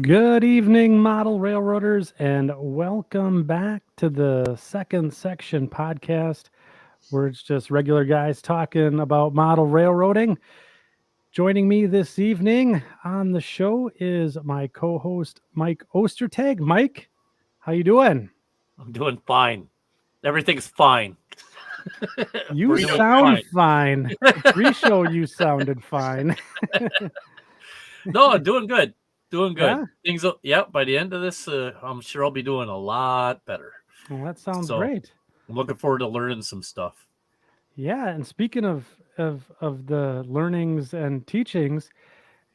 Good evening, model railroaders, and welcome back to the second section podcast, where it's just regular guys talking about model railroading. Joining me this evening on the show is my co-host Mike Ostertag. Mike, how you doing? I'm doing fine. Everything's fine. You We're doing sound fine. fine. Pre-show, you sounded fine. No, I'm doing good. Doing good. Yeah, Things. By the end of this, I'm sure I'll be doing a lot better. well, that sounds So great. I'm looking forward to learning some stuff. Yeah, and speaking of the learnings and teachings,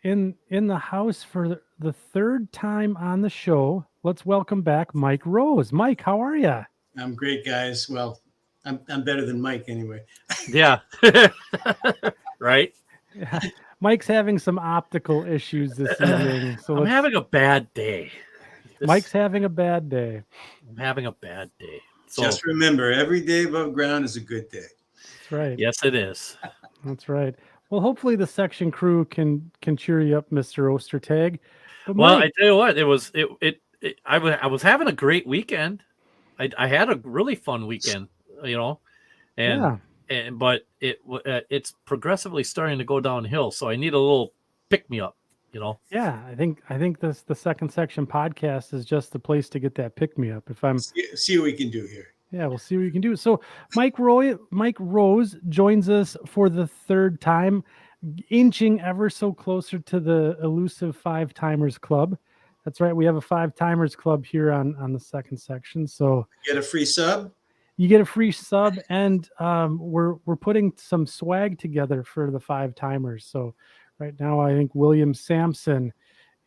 in the house for the third time on the show. Let's welcome back Mike Rose. Mike, how are you? I'm great, guys. Well, I'm better than Mike anyway. Yeah. Right. Mike's having some optical issues this evening, so I'm having a bad day. Mike's having a bad day. I'm having a bad day. So Just remember, every day above ground is a good day. That's right. yes, it is. That's right. Well, hopefully the section crew can cheer you up, Mr. Ostertag. But Well, Mike, I tell you what, I was having a great weekend. I had a really fun weekend, and yeah, but it's progressively starting to go downhill. So I need a little pick me up. yeah. I think this the second section podcast is just the place to get that pick me up. If I'm See what we can do here. Yeah, we'll see what you can do. So Mike Rose joins us for the third time, inching ever so closer to the elusive Five Timers Club. That's right. We have a Five Timers Club here on the second section. So Get a free sub. you get a free sub, and we're putting some swag together for the Five Timers. So right now, I think William Sampson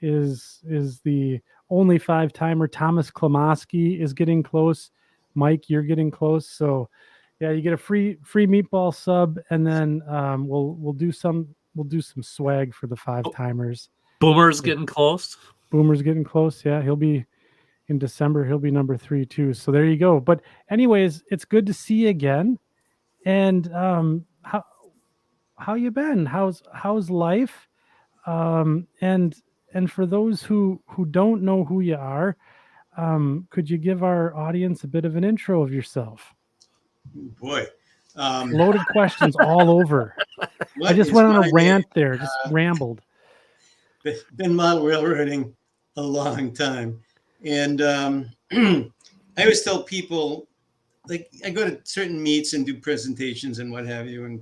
is the only five timer. Thomas Klamoski is getting close. Mike, you're getting close. So yeah, you get a free meatball sub, and then we'll do some swag for the five timers. Boomer's getting close. Boomer's getting close. Yeah, he'll be in December. He'll be number 3 too. So there you go. But anyways, it's good to see you again. And how you been? How's life? And for those who don't know who you are, could you give our audience a bit of an intro of yourself? Boy. Loaded questions all over. I just went on a rant there, just rambled. Been model railroading a long time. And I always tell people, like, I go to certain meets and do presentations and what have you.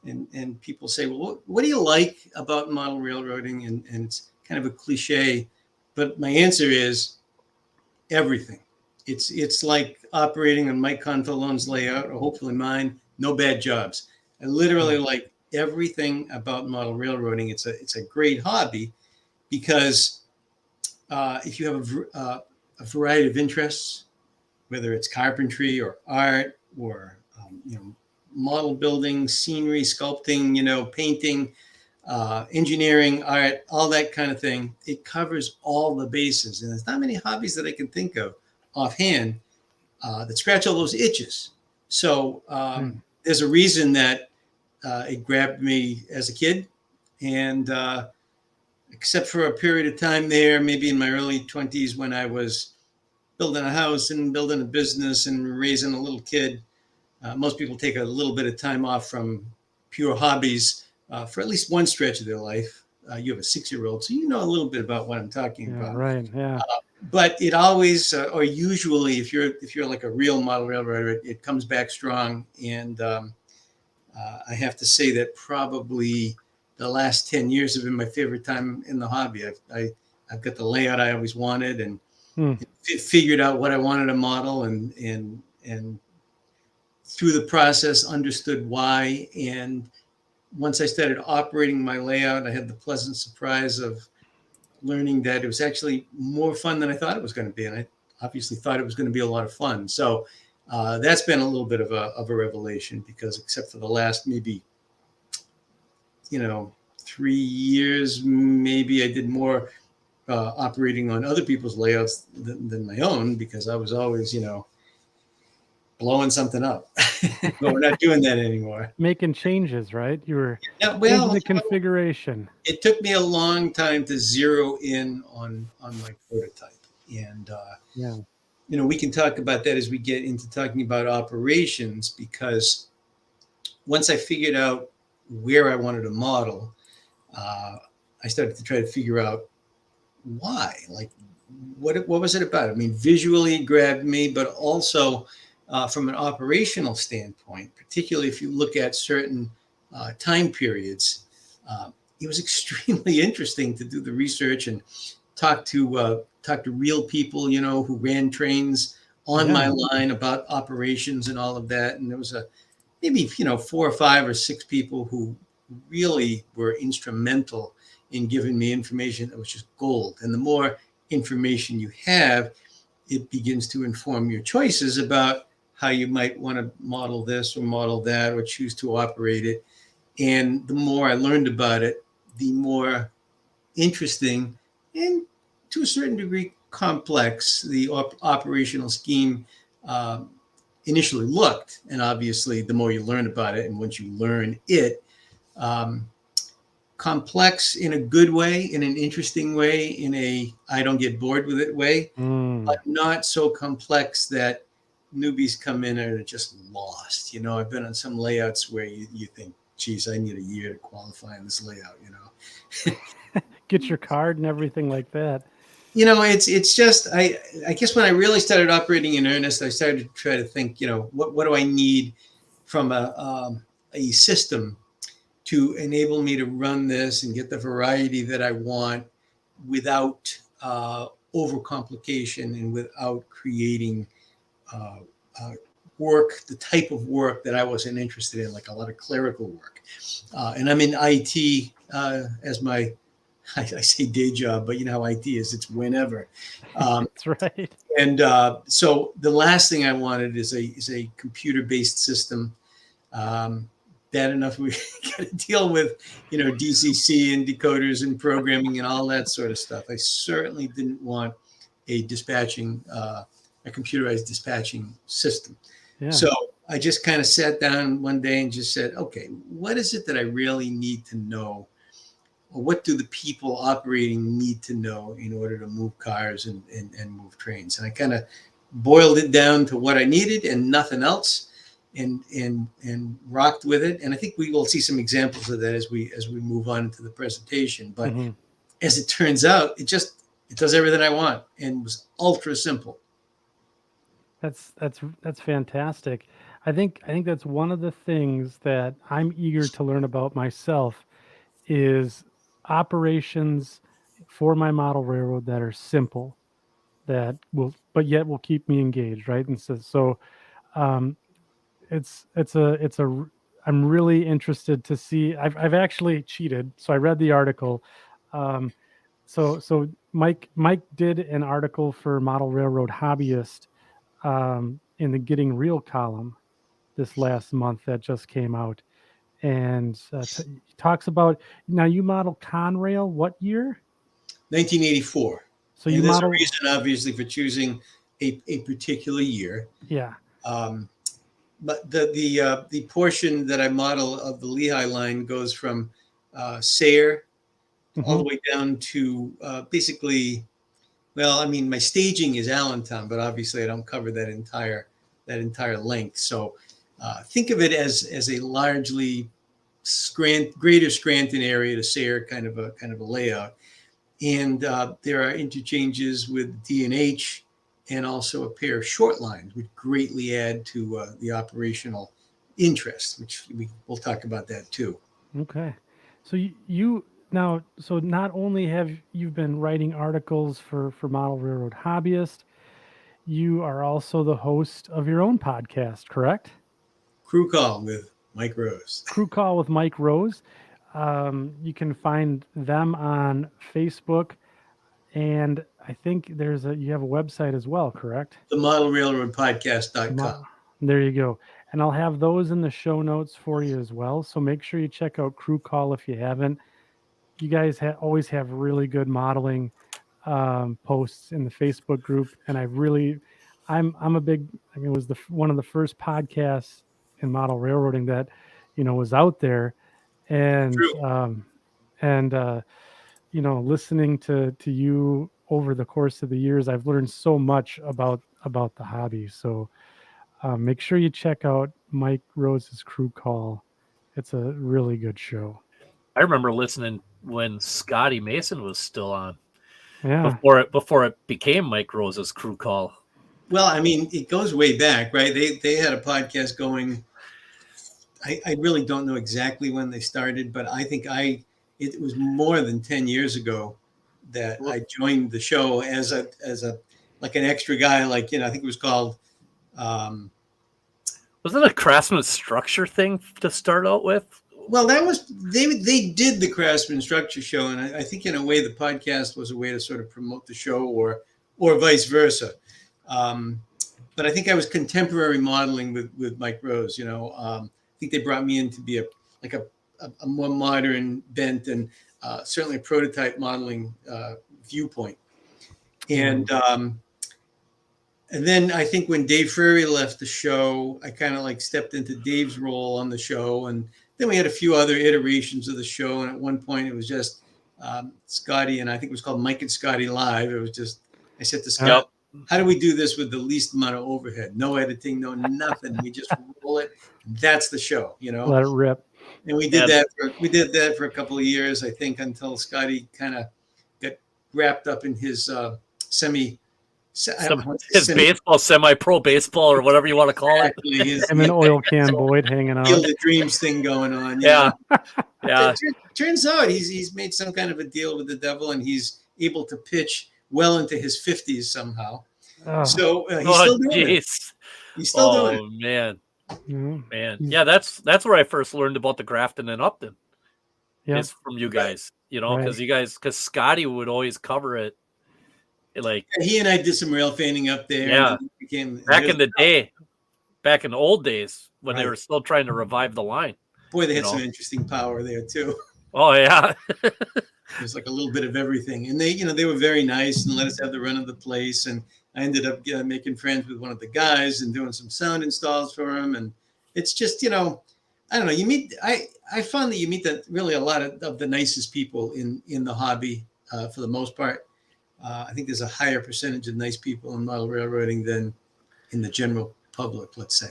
And people say, well, what do you like about model railroading? And it's kind of a cliche, but my answer is everything. It's like operating on Mike Confalone's layout, or hopefully mine. No bad jobs. I literally like everything about model railroading. It's a great hobby because if you have a variety of interests, whether it's carpentry or art or model building, scenery, sculpting, painting, engineering, art, all that kind of thing. It covers all the bases. And there's not many hobbies that I can think of offhand that scratch all those itches. So there's a reason that it grabbed me as a kid. And except for a period of time there, maybe in my early 20s when I was building a house and building a business and raising a little kid, most people take a little bit of time off from pure hobbies for at least one stretch of their life. You have a 6-year-old, so you know a little bit about what I'm talking about. Right. Yeah. But it always, or usually, if you're like a real model railroader, it comes back strong. And I have to say that probably the last 10 years have been my favorite time in the hobby. I've got the layout I always wanted, and figured out what I wanted to model, and through the process understood why. And once I started operating my layout, I had the pleasant surprise of learning that it was actually more fun than I thought it was going to be. And I obviously thought it was going to be a lot of fun. So that's been a little bit of a revelation, because except for the last maybe, 3 years, maybe I did more operating on other people's layouts than my own, because I was always, blowing something up. But we're not doing that anymore. Making changes, right? You were Yeah, changing the configuration. It took me a long time to zero in on my prototype. And, Yeah. we can talk about that as we get into talking about operations, because once I figured out where I wanted to model, I started to try to figure out why, like what was it about? I mean, visually it grabbed me, but also from an operational standpoint, particularly if you look at certain time periods, it was extremely interesting to do the research and talk to real people, who ran trains on my line about operations and all of that. And there was maybe 4 or 5 or 6 people who really were instrumental in giving me information that was just gold. And the more information you have, it begins to inform your choices about how you might want to model this or model that or choose to operate it. And the more I learned about it, the more interesting and to a certain degree complex the operational scheme initially looked. And obviously, the more you learn about it, and once you learn it, complex in a good way, in an interesting way, in a I don't get bored with it way, but not so complex that newbies come in and are just lost. I've been on some layouts where you think, geez, I need a year to qualify in this layout, Get your card and everything like that. It's just, I guess when I really started operating in earnest, I started to try to think, what do I need from a system to enable me to run this and get the variety that I want without overcomplication and without creating work, the type of work that I wasn't interested in, like a lot of clerical work. And I'm in IT as my, I say day job, but you know how IT is, it's whenever. That's right. And so the last thing I wanted is a computer-based system. Bad enough we got to deal with, DCC and decoders and programming and all that sort of stuff. I certainly didn't want a computerized dispatching system. Yeah. So I just kind of sat down one day and just said, okay, what is it that I really need to know? Or what do the people operating need to know in order to move cars and move trains? And I kind of boiled it down to what I needed and nothing else, and rocked with it. And I think we will see some examples of that as we move on into the presentation. But as it turns out, it does everything I want and was ultra simple. That's fantastic. I think that's one of the things that I'm eager to learn about myself is operations for my model railroad that are simple, that but yet will keep me engaged, right? And so I'm really interested to see. I've actually cheated, so I read the article. So Mike did an article for Model Railroad Hobbyist in the Getting Real column this last month that just came out, and he talks about, now you model Conrail what year? 1984. So and there's a reason, obviously, for choosing a particular year. Yeah. But the portion that I model of the Lehigh line goes from Sayre all the way down to basically, well, I mean, my staging is Allentown, but obviously I don't cover that entire length. So think of it as a largely greater Scranton area to Sayre kind of a layout. And there are interchanges with D&H and also a pair of short lines, which greatly add to the operational interest, which we'll talk about that too. Okay. So you now, so not only have you been writing articles for Model Railroad Hobbyist, you are also the host of your own podcast, correct? Crew Call with Mike Rose. Crew Call with Mike Rose. You can find them on Facebook, and I think you have a website as well, correct? The Model Railroad Podcast.com. There you go. And I'll have those in the show notes for you as well. So make sure you check out Crew Call if you haven't. You guys always have really good modeling posts in the Facebook group, and I'm a big, I mean, it was one of the first podcasts in model railroading that, was out there. And, True. and, listening to you over the course of the years, I've learned so much about the hobby. So make sure you check out Mike Rose's Crew Call. It's a really good show. I remember listening when Scotty Mason was still on Yeah. before it became Mike Rose's Crew Call. Well, I mean, it goes way back, right? They had a podcast going. I really don't know exactly when they started, but I think it was more than 10 years ago that I joined the show as a like an extra guy, like, I think it was called Wasn't it a Craftsman Structure thing to start out with? well, that was they did the Craftsman Structure show, and I think in a way the podcast was a way to sort of promote the show or vice versa. But I think I was contemporary modeling with Mike Rose. I think they brought me in to be a more modern bent and certainly a prototype modeling viewpoint. And then I think when Dave Furry left the show, I kind of like stepped into Dave's role on the show. And then we had a few other iterations of the show. And at one point it was just Scotty, and I think it was called Mike and Scotty Live. It was just, I said to Scott, how do we do this with the least amount of overhead? No editing, no nothing. We just roll it. That's the show, Let it rip. And we did that for a couple of years, I think, until Scotty kind of got wrapped up in his baseball, semi-pro baseball, or whatever you want to call it. I'm an oil can Boyd hanging out. Field of Dreams thing going on. Yeah. Turns out he's made some kind of a deal with the devil, and he's able to pitch well into his 50s somehow. So he's still doing it. He's still doing it. Man. Man. Yeah, that's where I first learned about the Grafton and Upton. Is from you guys, because Scotty would always cover it. Like he and I did some rail fanning up there. Yeah. Back in the old days when they were still trying to revive the line. Boy, they had some interesting power there too. Oh yeah. There's like a little bit of everything. And they were very nice and let us have the run of the place. And I ended up making friends with one of the guys and doing some sound installs for him. And it's just, I don't know, I found that you meet really a lot of the nicest people in the hobby for the most part. I think there's a higher percentage of nice people in model railroading than in the general public, let's say.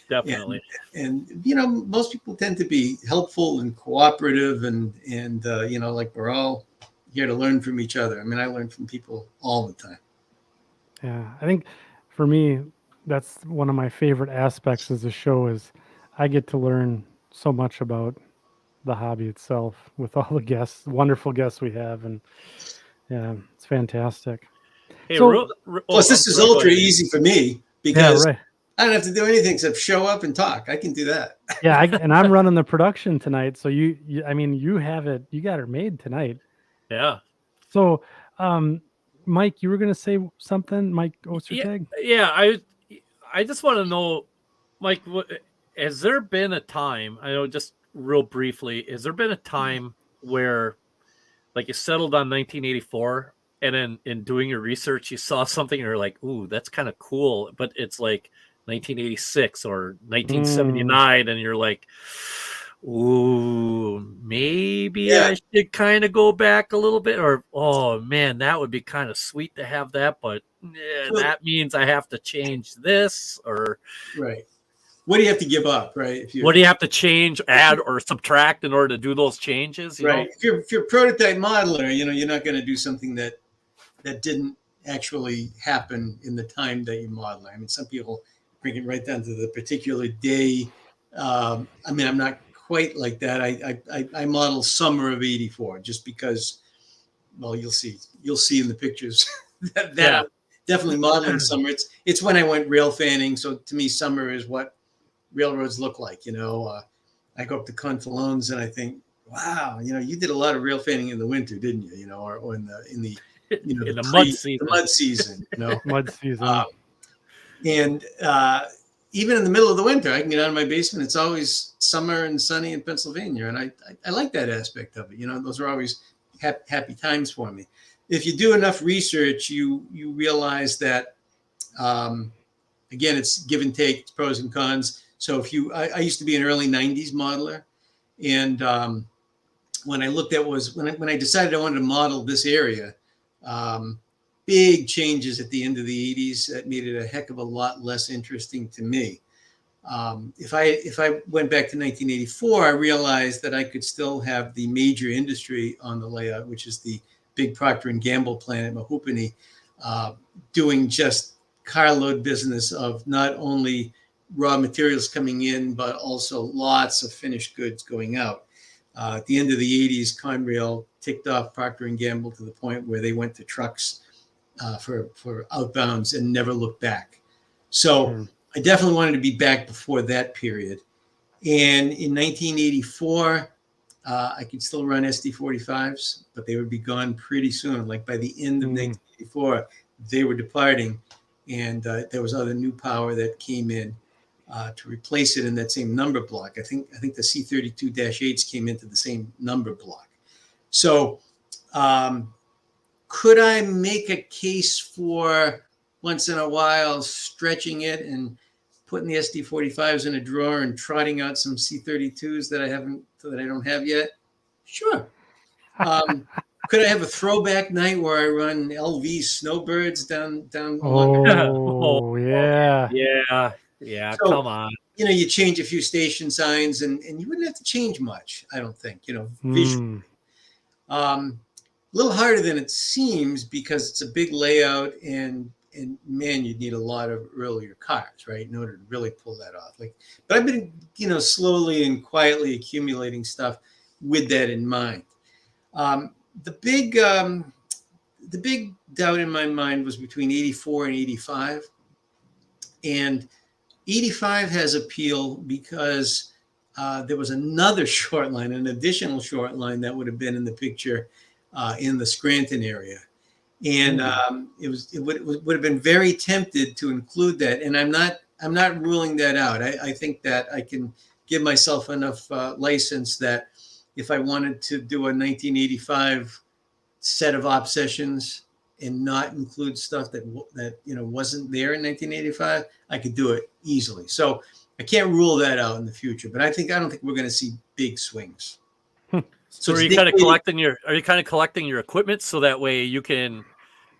Definitely. And most people tend to be helpful and cooperative and like we're all here to learn from each other. I mean, I learn from people all the time. Yeah. I think for me, that's one of my favorite aspects of the show is I get to learn so much about the hobby itself with all the wonderful guests we have. And yeah, it's fantastic. Hey, plus this is ultra easy for me because right. I don't have to do anything except show up and talk. I can do that. Yeah, and I'm running the production tonight, so you have it. You got it made tonight. Yeah. So, Mike, you were going to say something, Mike Ostertag? Yeah. I just want to know, Mike, has there been a time? I know, just real briefly, has there been a time where, like, you settled on 1984, and then in doing your research, you saw something, and you're like, "Ooh, that's kind of cool," but it's like 1986 or 1979, and you're like, "Ooh, maybe I should kind of go back a little bit," or "Oh man, that would be kind of sweet to have that, but that means I have to change this," or right. What do you have to give up, right? What do you have to change, add, or subtract in order to do those changes? You know? If you're a prototype modeler, you're not going to do something that didn't actually happen in the time that you model. I mean, some people bring it right down to the particular day. I mean, I'm not quite like that. I model summer of '84 just because, well, you'll see in the pictures that I'm definitely modeling summer. It's when I went rail fanning. So to me, summer is what railroads look like. I go up to Confalones and I think, wow, you did a lot of rail fanning in the winter, didn't you? Or in the mud season. The mud season, mud season. And even in the middle of the winter, I can get out of my basement. It's always summer and sunny in Pennsylvania, and I like that aspect of it. Those are always happy times for me. If you do enough research, you realize that again, it's give and take, it's pros and cons. So I used to be an early 90s modeler. And when I looked at when I decided I wanted to model this area, big changes at the end of the 80s that made it a heck of a lot less interesting to me. If I went back to 1984, I realized that I could still have the major industry on the layout, which is the big Proctor and Gamble plant at Mahoopany, doing just carload business of not only raw materials coming in, but also lots of finished goods going out. At the end of the 80s, Conrail ticked off Procter and Gamble to the point where they went to trucks for outbounds and never looked back. So I definitely wanted to be back before that period. And in 1984, I could still run SD45s, but they would be gone pretty soon. Like by the end of 1984, they were departing, and there was other new power that came in to replace it in that same number block. I think the C32-8s came into the same number block. So could I make a case for once in a while stretching it and putting the SD45s in a drawer and trotting out some C32s that I don't have yet? Sure. Could I have a throwback night where I run LV snowbirds down? Oh, yeah. Yeah, So, come on. You change a few station signs and you wouldn't have to change much, I don't think, visually. A little harder than it seems because it's a big layout and man, you'd need a lot of earlier cars, right, in order to really pull that off. But I've been, slowly and quietly accumulating stuff with that in mind. The big doubt in my mind was between 84 and 85. And 85 has appeal because there was another short line, an additional short line that would have been in the picture in the Scranton area. And it would have been very tempted to include that. And I'm not ruling that out. I think that I can give myself enough license that if I wanted to do a 1985 set of op sessions and not include stuff that wasn't there in 1985, I could do it easily. So I can't rule that out in the future. But I don't think we're going to see big swings. So are you kind of collecting your equipment so that way you can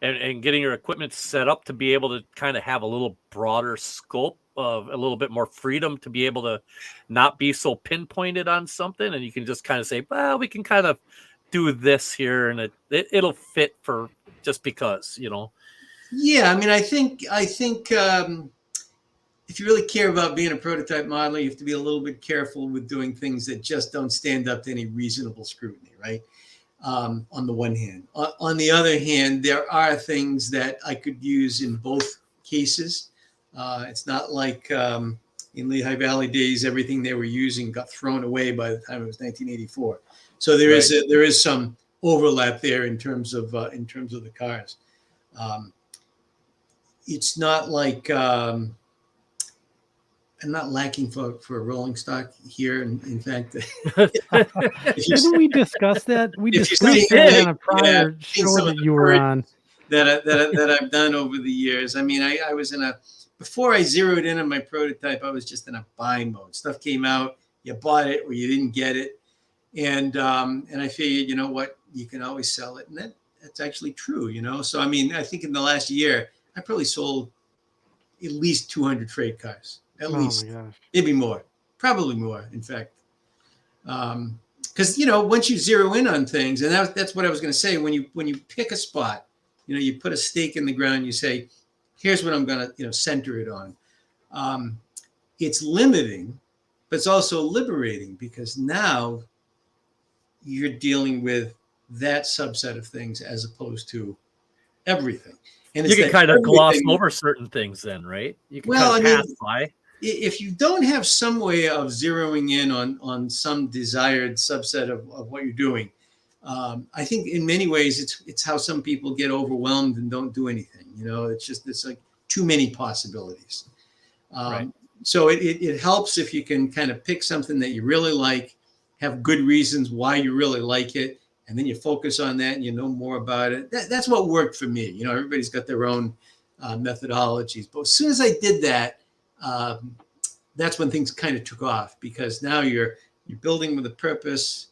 and getting your equipment set up to be able to kind of have a little broader scope of a little bit more freedom to be able to not be so pinpointed on something, and you can just kind of say, well, we can kind of do this here and it'll fit for just because, Yeah, I mean, I think if you really care about being a prototype modeler, you have to be a little bit careful with doing things that just don't stand up to any reasonable scrutiny, right? On the one hand. On the other hand, there are things that I could use in both cases. It's not like in Lehigh Valley days, everything they were using got thrown away by the time it was 1984. So there is some overlap there in terms of the cars. It's not like I'm not lacking for a rolling stock here. In fact, didn't we discuss that? We discussed that on a prior show that you were on. That I've done over the years. I mean, I was before I zeroed in on my prototype, I was just in a buying mode. Stuff came out, you bought it or you didn't get it. And I figured, you know what, you can always sell it. And that's actually true, So, I mean, I think in the last year, I probably sold at least 200 freight cars. At least, maybe more, probably more, in fact. Because, once you zero in on things, and that's what I was going to say, when you pick a spot, you put a stake in the ground, you say, here's what I'm going to, center it on. It's limiting, but it's also liberating because now you're dealing with that subset of things as opposed to everything. And you can kind of gloss over certain things then, right? You can pass by. If you don't have some way of zeroing in on some desired subset of what you're doing, I think in many ways it's how some people get overwhelmed and don't do anything. It's like too many possibilities. Right. So it helps if you can kind of pick something that you really like, have good reasons why you really like it, and then you focus on that and you know more about it. That's what worked for me. Everybody's got their own methodologies. But as soon as I did that, that's when things kind of took off, because now you're building with a purpose.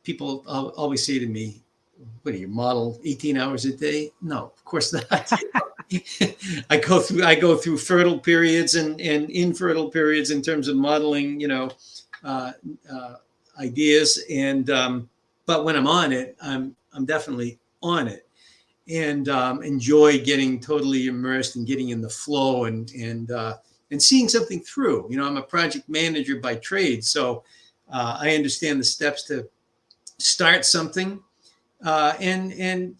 People always say to me, "What do you model 18 hours a day?" No, of course not. I go through fertile periods and infertile periods in terms of modeling, ideas. And but when I'm on it, I'm definitely on it, and enjoy getting totally immersed and getting in the flow and seeing something through. I'm a project manager by trade, so I understand the steps to start something and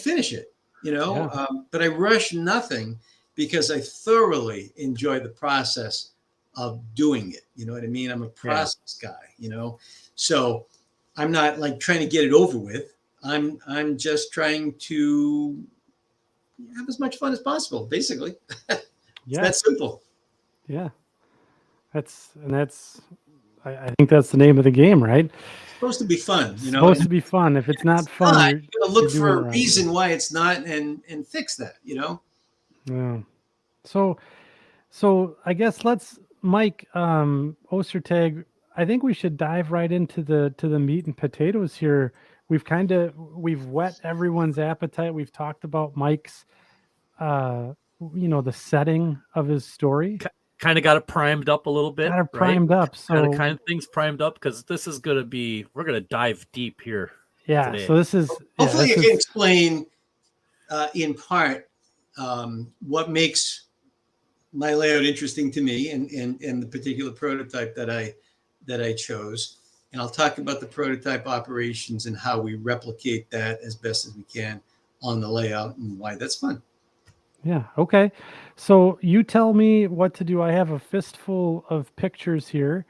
finish it. But I rush nothing, because I thoroughly enjoy the process of doing it. You know what I mean? I'm a process guy, so I'm not like trying to get it over with. I'm just trying to have as much fun as possible, basically. It's that simple. Yeah. I think that's the name of the game, right? It's supposed to be fun, It's supposed to be fun. If it's not fun, you're gonna look you're for doing a it wrong. reason why it's not, and fix that. Yeah. So I guess Mike, Ostertag, I think we should dive right into the meat and potatoes here. We've whet everyone's appetite. We've talked about Mike's, the setting of his story. Kind of got it primed up a little bit. Got it primed up. So kind of things primed up, because this is going to be, we're going to dive deep here. Yeah. Today. So this is, hopefully I can explain in part what makes my layout interesting to me, and the particular prototype that I chose. And I'll talk about the prototype operations and how we replicate that as best as we can on the layout, and why that's fun. Yeah. Okay. So you tell me what to do. I have a fistful of pictures here.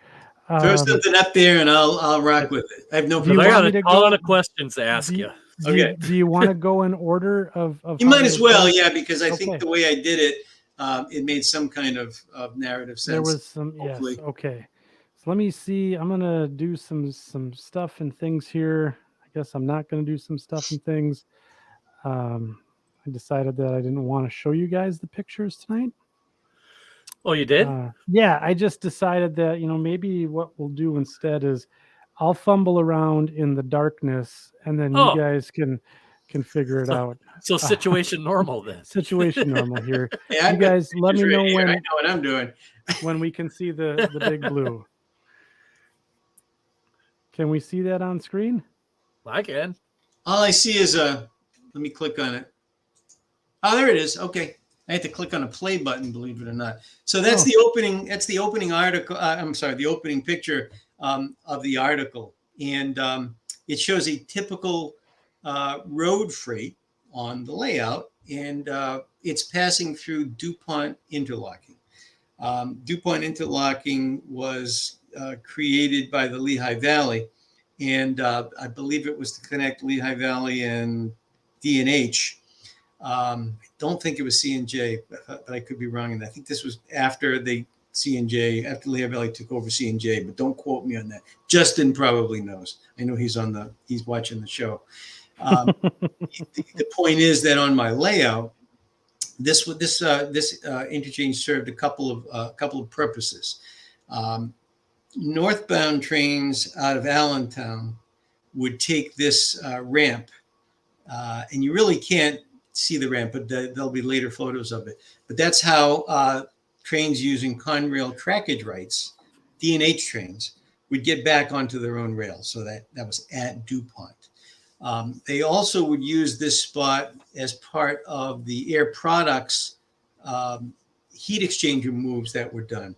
Throw something up there and I'll rock with it. I have no problem. I got a ton of questions to ask you. Do you want to go in order of you might as well, yeah, because I think the way I did it, it made some kind of narrative sense. There was some, hopefully. Yes. Okay. So let me see. I'm going to do some stuff and things here. I guess I'm not going to do some stuff and things. I decided that I didn't want to show you guys the pictures tonight. Oh, you did? Yeah, I just decided that, maybe what we'll do instead is I'll fumble around in the darkness, and then you guys can figure it out. So situation normal then. Situation normal here. Yeah, you guys let me know when. I know what I'm doing. When we can see the big blue. Can we see that on screen? I can. All I see is let me click on it. Oh, there it is. Okay. I had to click on a play button, believe it or not. So that's the opening. That's the opening article. I'm sorry, the opening picture of the article, and it shows a typical road freight on the layout, and it's passing through DuPont interlocking. DuPont interlocking was created by the Lehigh Valley, and I believe it was to connect Lehigh Valley and D&H. I don't think it was C&J, but I could be wrong. And I think this was after after Lehigh Valley took over C&J, but don't quote me on that. Justin probably knows. I know he's watching the show. The point is that on my layout, this interchange served a couple of purposes. Northbound trains out of Allentown would take this ramp, and you really can't see the ramp, but there'll be later photos of it. But that's how trains using Conrail trackage rights, D&H trains, would get back onto their own rail. So that was at DuPont. They also would use this spot as part of the Air Products heat exchanger moves that were done.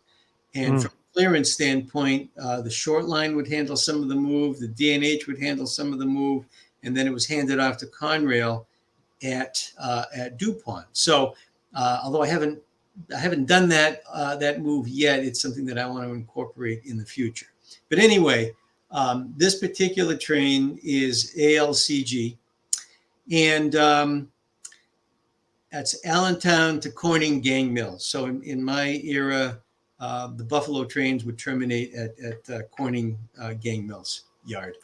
And from a clearance standpoint, the short line would handle some of the move, the D&H would handle some of the move, and then it was handed off to Conrail at DuPont. So although I haven't done that move yet, it's something that I want to incorporate in the future. But anyway, this particular train is ALCG, and that's Allentown to Corning Gang Mills. So in my era, the Buffalo trains would terminate at Corning Gang Mills yard.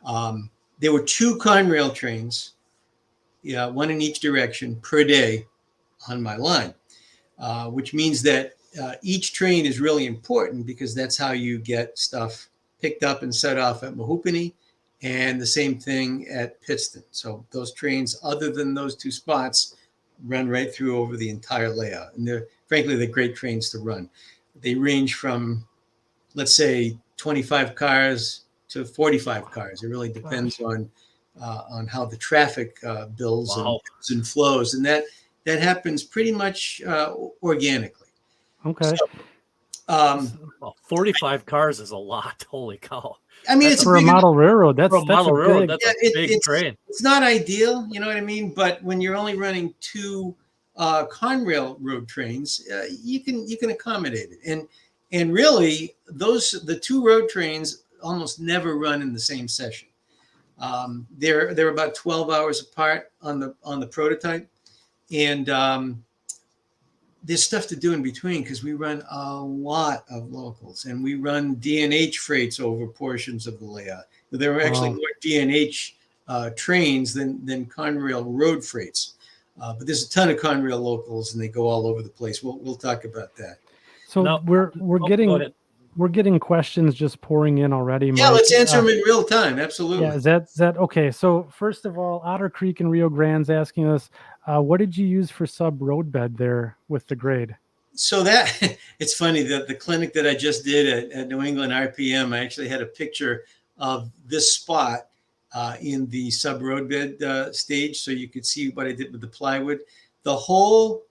There were two Conrail trains yeah, one in each direction per day on my line, which means that each train is really important because that's how you get stuff picked up and set off at Mahoopany, and the same thing at Pittston. So those trains, other than those two spots, run right through over the entire layout. And frankly, they're great trains to run. They range from, let's say, 25 cars to 45 cars. It really depends on how the traffic builds and Wow. ebbs and flows, and that happens pretty much organically. Okay. So, Well, 45 cars is a lot. Holy cow. I mean, That's it's For a big model railroad, For a that's model a railroad, big. that's Yeah, a big train. It's not ideal, you know what I mean? But when you're only running two Conrail road trains, you can accommodate it. And really, the two road trains almost never run in the same session. They're about 12 hours apart on the prototype, and there's stuff to do in between because we run a lot of locals, and we run D&H freights over portions of the layout. There are actually more D&H trains than Conrail road freights, but there's a ton of Conrail locals, and they go all over the place. We'll talk about that. So No. we're Go getting ahead. we're getting questions just pouring in already. Yeah, Mike. let's answer them in real time. Absolutely. Yeah, is that okay? So first of all, Otter Creek and Rio Grande's asking us, what did you use for sub roadbed there with the grade? So that it's funny that the clinic that I just did at New England RPM, I actually had a picture of this spot in the sub roadbed stage, so you could see what I did with the plywood. The whole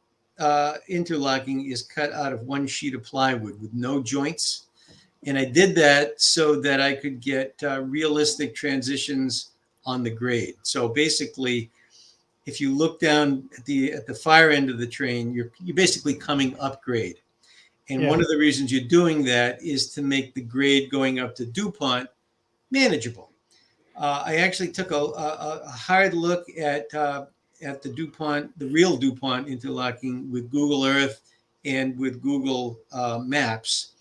interlocking is cut out of one sheet of plywood with no joints, and I did that so that I could get realistic transitions on the grade. So basically, if you look down at the far end of the train, you're basically coming up grade. And one of the reasons you're doing that is to make the grade going up to DuPont manageable. I actually took a hard look at the DuPont, the real DuPont interlocking with Google Earth and with Google Maps.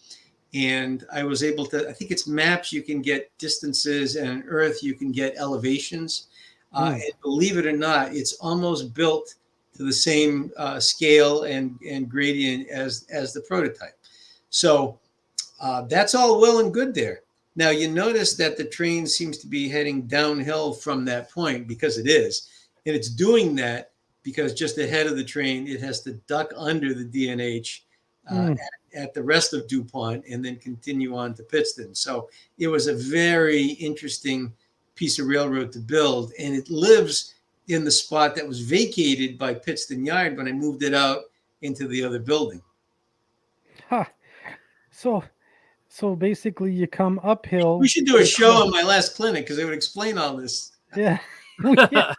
And I was able to, I think it's Maps, you can get distances, and Earth, you can get elevations. And believe it or not, it's almost built to the same scale and gradient as the prototype. So that's all well and good there. Now you notice that the train seems to be heading downhill from that point, because it is. And it's doing that because just ahead of the train, it has to duck under the D&H at the rest of DuPont and then continue on to Pittston. So it was a very interesting piece of railroad to build, and it lives in the spot that was vacated by Pittston Yard when I moved it out into the other building. Huh. So basically, you come uphill. We should do a show on my last clinic because it would explain all this. Yeah.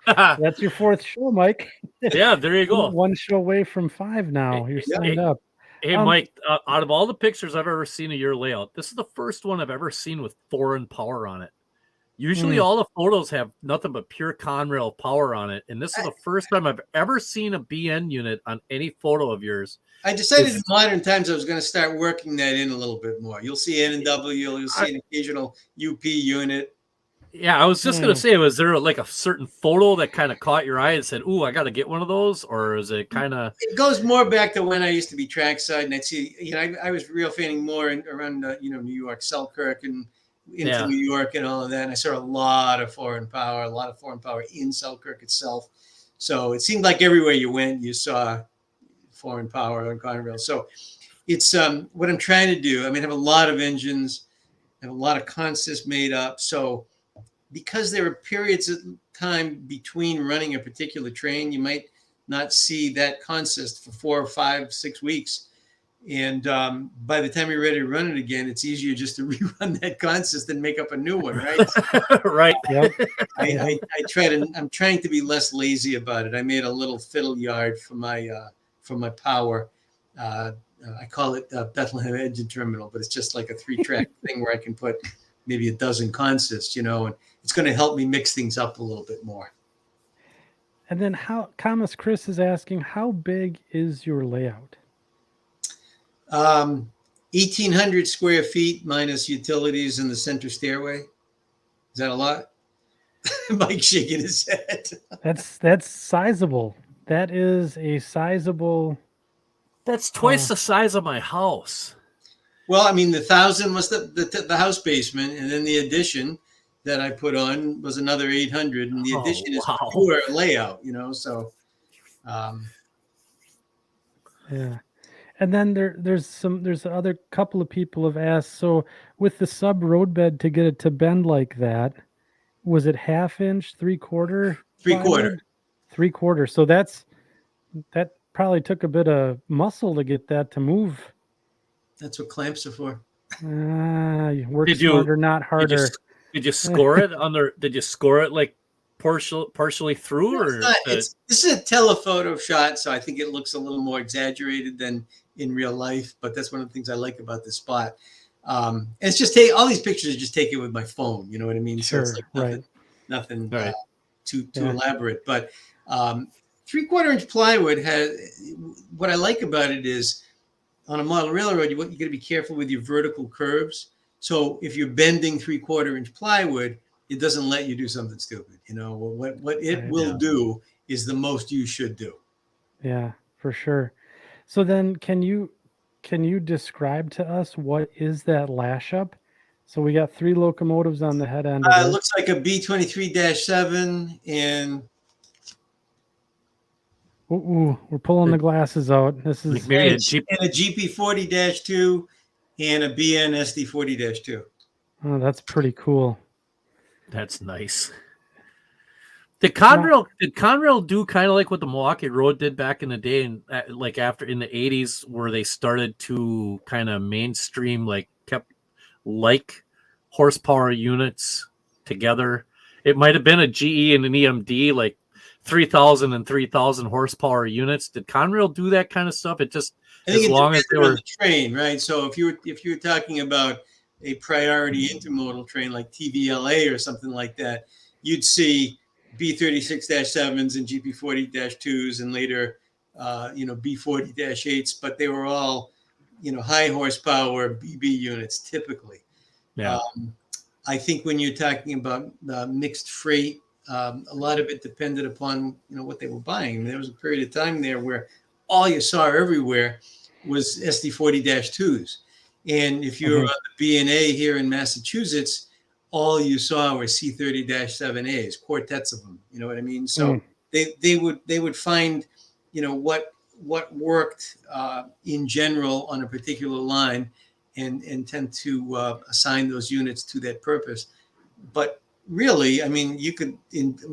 That's your fourth show, Mike. Yeah, there you go. One show away from 5 now. You're signed up. Hey, Mike, out of all the pictures I've ever seen of your layout, this is the first one I've ever seen with foreign power on it. Usually all the photos have nothing but pure Conrail power on it. And this is the first time I've ever seen a BN unit on any photo of yours. I decided in modern times I was going to start working that in a little bit more. You'll see N&W, you'll see an occasional UP unit. Yeah, I was just going to say, was there like a certain photo that kind of caught your eye and said, ooh, I got to get one of those? Or is it kind of... It goes more back to when I used to be trackside, and I'd see, I was real fanning more around, New York, Selkirk and into New York and all of that. And I saw a lot of foreign power in Selkirk itself. So it seemed like everywhere you went, you saw foreign power on Conrail. So it's what I'm trying to do. I have a lot of engines, I have a lot of consists made up. So because there are periods of time between running a particular train, you might not see that consist for 4 or 5, 6 weeks. And by the time you're ready to run it again, it's easier just to rerun that consist and make up a new one, right? Right. Yep. I'm trying to be less lazy about it. I made a little fiddle yard for my power. I call it Bethlehem Engine Terminal, but it's just like a 3-track thing where I can put maybe a dozen consists, and it's going to help me mix things up a little bit more. And then Chris is asking, how big is your layout? 1,800 square feet minus utilities in the center stairway. Is that a lot? Mike shaking his head. That's sizable. That is a sizable. That's twice the size of my house. Well, I mean, the 1,000 was the house basement, and then the addition that I put on was another 800, and the addition is pure layout, So, yeah. And then there's the other couple of people have asked. So with the sub road bed to get it to bend like that, was it 1/2 inch, 3/4? 3/4. 3/4. So that probably took a bit of muscle to get that to move. That's what clamps are for. You work smarter, not harder. Did you score it on there? Did you score it like partially through, or this is a telephoto shot, so I think it looks a little more exaggerated than in real life. But that's one of the things I like about this spot. And it's just all these pictures are just taken with my phone. You know what I mean? Sure, so it's like nothing right. Too elaborate. But 3/4 inch plywood has, what I like about it is, on a model railroad, you got to be careful with your vertical curves. So if you're bending 3/4 inch plywood, it doesn't let you do something stupid. What it will do is the most you should do. Yeah, for sure. So then can you describe to us what is that lash up? So we got 3 locomotives on the head end. It looks like a B23-7 and ooh, we're pulling the glasses out. This is maybe a GP40-2 and a BN SD40-2. Oh, that's pretty cool. That's nice. Did Conrail do kind of like what the Milwaukee Road did back in the day, and like after in the 80s, where they started to kind of mainstream, like kept like horsepower units together? It might have been a GE and an EMD, like 3,000 and 3,000 horsepower units. Did Conrail do that kind of stuff? It just, as long as they were the train, right? So if you were talking about a priority intermodal train like TVLA or something like that, you'd see B36-7s and GP40-2s and later, B40-8s, but they were all, high horsepower BB units typically. Yeah. I think when you're talking about mixed freight, a lot of it depended upon, what they were buying. I mean, there was a period of time there where all you saw everywhere was SD40-2s. And if you're on the B&A here in Massachusetts, all you saw were C30-7As, quartets of them. You know what I mean? So they would find, what worked in general on a particular line, and tend to assign those units to that purpose. But really, I mean,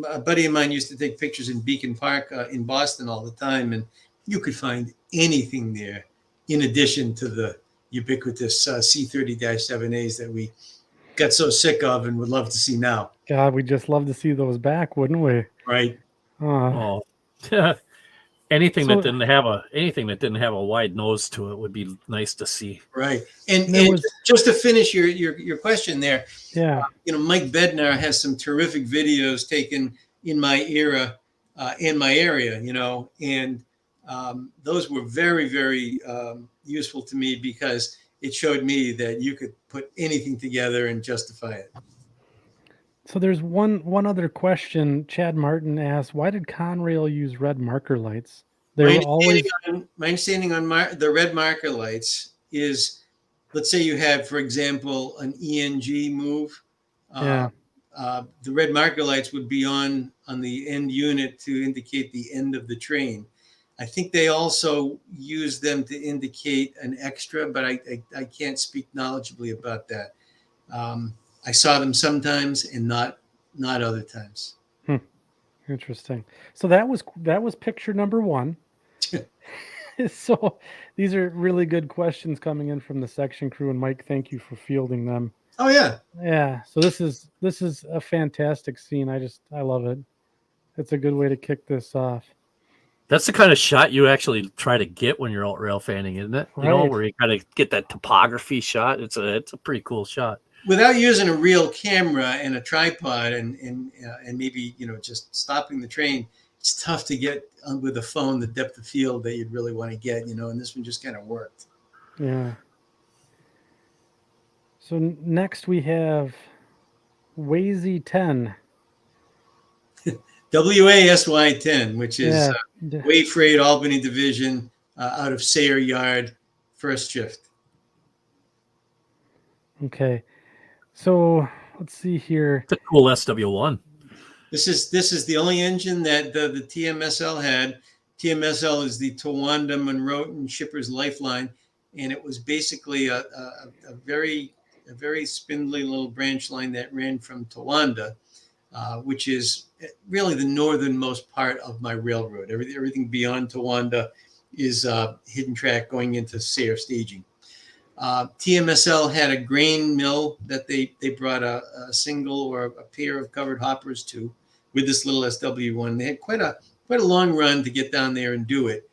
a buddy of mine used to take pictures in Beacon Park in Boston all the time, and you could find anything there in addition to the ubiquitous C30-7As that we got so sick of and would love to see now. God, we'd just love to see those back, wouldn't we? Right. Anything that didn't have a wide nose to it would be nice to see. Right. And just to finish your question there, Mike Bednar has some terrific videos taken in my era, in my area, and those were very, very useful to me because it showed me that you could put anything together and justify it. So there's one other question. Chad Martin asked, why did Conrail use red marker lights? My understanding on the red marker lights is, let's say you have, for example, an ENG move. The red marker lights would be on the end unit to indicate the end of the train. I think they also use them to indicate an extra, but I can't speak knowledgeably about that. I saw them sometimes and not other times. Interesting. So that was picture number 1. So these are really good questions coming in from the section crew, and Mike, thank you for fielding them. Oh yeah. Yeah. So this is a fantastic scene. I love it. It's a good way to kick this off. That's the kind of shot you actually try to get when you're out rail fanning, isn't it? Right. Where you kind of get that topography shot. It's a pretty cool shot. Without using a real camera and a tripod and maybe, just stopping the train, it's tough to get with a phone the depth of field that you'd really want to get, and this one just kind of worked. Yeah. So next we have Wazy 10. WASY-10, which is Yeah. Way Freight Albany Division out of Sayre Yard, first shift. Okay. So let's see here. It's a cool SW1. This is the only engine that the TMSL had. TMSL is the Towanda Monroe Shippers Lifeline, and it was basically a very spindly little branch line that ran from Towanda, which is really the northernmost part of my railroad. Everything beyond Towanda is hidden track going into Sayre staging. TMSL had a grain mill that they brought a single or a pair of covered hoppers to with this little SW1. They had quite a long run to get down there and do it.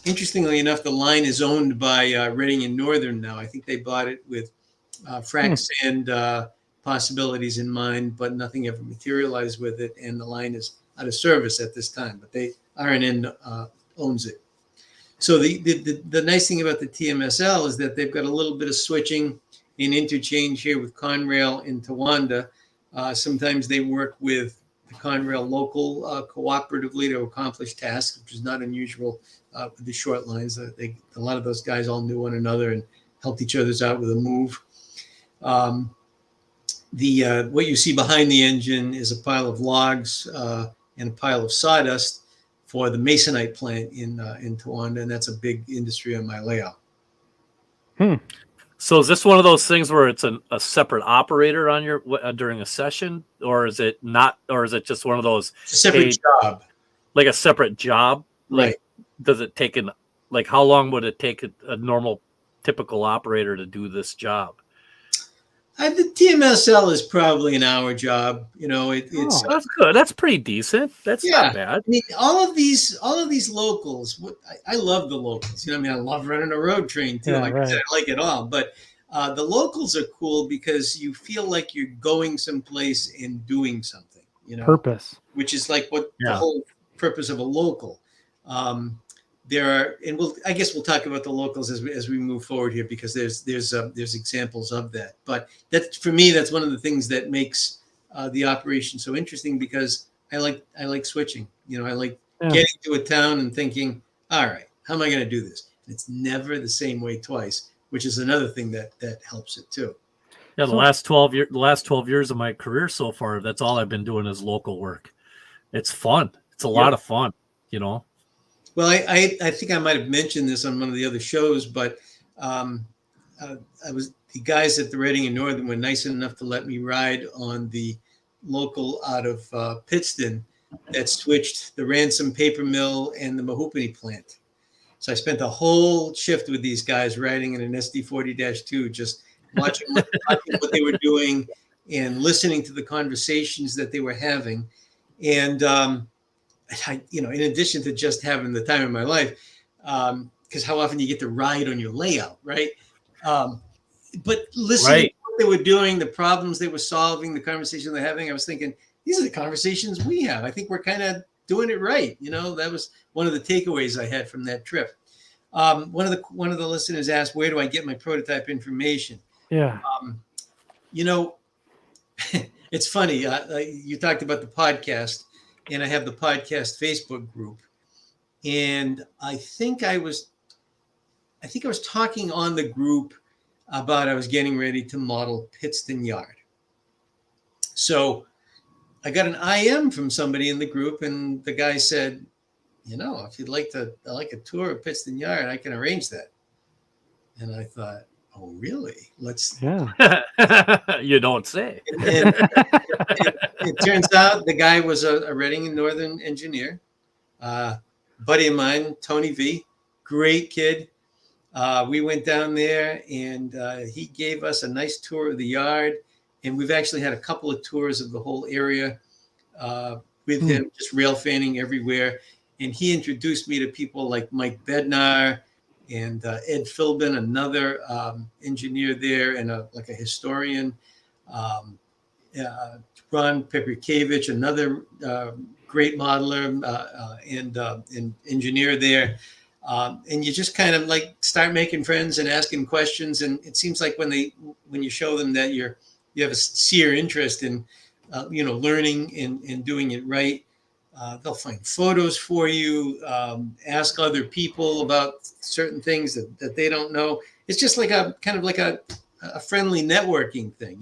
Interestingly enough, the line is owned by Reading and Northern now. I think they bought it with frac sand possibilities in mind, but nothing ever materialized with it, and the line is out of service at this time. But R&N owns it. So the nice thing about the TMSL is that they've got a little bit of switching and interchange here with Conrail in Towanda. Sometimes they work with the Conrail local cooperatively to accomplish tasks, which is not unusual with the short lines. A lot of those guys all knew one another and helped each other's out with a move. What you see behind the engine is a pile of logs and a pile of sawdust for the Masonite plant in Towanda, and that's a big industry on my layout. So is this one of those things where it's a separate operator on your during a session, or is it not, or is it just one of those It's a separate job, like a separate job? right? Like, does it take how long would it take a normal typical operator to do this job? The TMSL is probably an hour job. It's that's good. That's pretty decent. That's not bad. I mean, all of these locals. I love the locals. I love running a road train too. I said, I like it all. But the locals are cool because you feel like you're going someplace and doing something. Purpose, which is like what the whole purpose of a local. I guess we'll talk about the locals as we move forward here, because there's examples of that. But for me, that's one of the things that makes the operation so interesting, because I like switching. I like getting to a town and thinking, all right, how am I going to do this? And it's never the same way twice, which is another thing that helps it too. Yeah, the last 12 years of my career so far, that's all I've been doing is local work. It's fun. It's a lot of fun, Well, I think I might have mentioned this on one of the other shows, but the guys at the Reading and Northern were nice enough to let me ride on the local out of Pittston that switched the Ransom paper mill and the Mahoopany plant. So I spent a whole shift with these guys riding in an SD40-2, just watching what they were doing and listening to the conversations that they were having. And in addition to just having the time of my life, because how often you get to ride on your layout, right? But listening to what they were doing, the problems they were solving, the conversation they're having, I was thinking, these are the conversations we have. I think we're kind of doing it right. That was one of the takeaways I had from that trip. One of the listeners asked, where do I get my prototype information? Yeah. It's funny. You talked about the podcast, and I have the podcast Facebook group, and I think I was talking on the group about I was getting ready to model Pittston Yard. So I got an IM from somebody in the group, and the guy said, if you'd like a tour of Pittston Yard, I can arrange that. And I thought, oh, really? You don't say. And it turns out the guy was a Reading and Northern engineer, buddy of mine, Tony V, great kid. We went down there, and he gave us a nice tour of the yard, and we've actually had a couple of tours of the whole area with him, just rail fanning everywhere. And he introduced me to people like Mike Bednar and Ed Philbin, another engineer there and a historian. Ron Peprikevich, another great modeler and engineer there. And you just kind of start making friends and asking questions. And it seems like when you show them that you have a sincere interest in learning and doing it right. They'll find photos for you, ask other people about certain things that they don't know. It's just like a kind of like a friendly networking thing,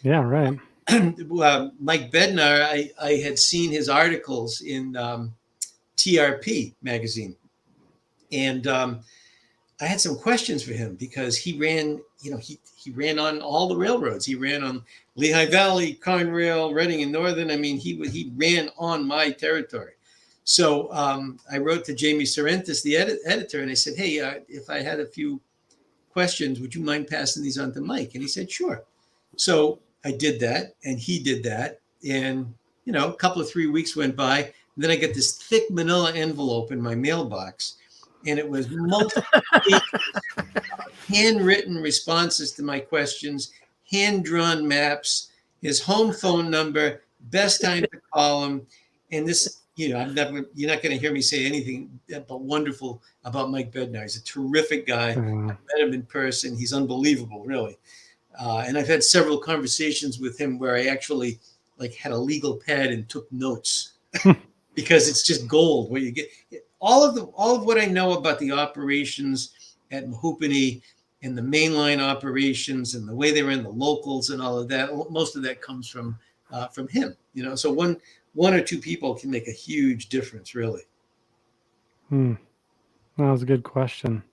Yeah, right. Mike Bednar, I had seen his articles in TRP magazine, and I had some questions for him because he ran, he ran on all the railroads. He ran on Lehigh Valley, Conrail, Reading, and Northern. I mean, he ran on my territory. So I wrote to Jamie Sorrentis, the editor, and I said, hey, if I had a few questions, would you mind passing these on to Mike? And he said, sure. So I did that, and he did that, and a couple of 3 weeks went by, and then I got this thick manila envelope in my mailbox, and it was multiple handwritten responses to my questions, hand-drawn maps, his home phone number, best time to call him, and this, you're not going to hear me say anything but wonderful about Mike Bednar. He's a terrific guy. I met him in person. He's unbelievable, really. And I've had several conversations with him where I actually had a legal pad and took notes because it's just gold. Where you get all of what I know about the operations at Mahoopany and the mainline operations and the way they ran the locals and all of that. Most of that comes from him. So one or two people can make a huge difference, really. That was a good question.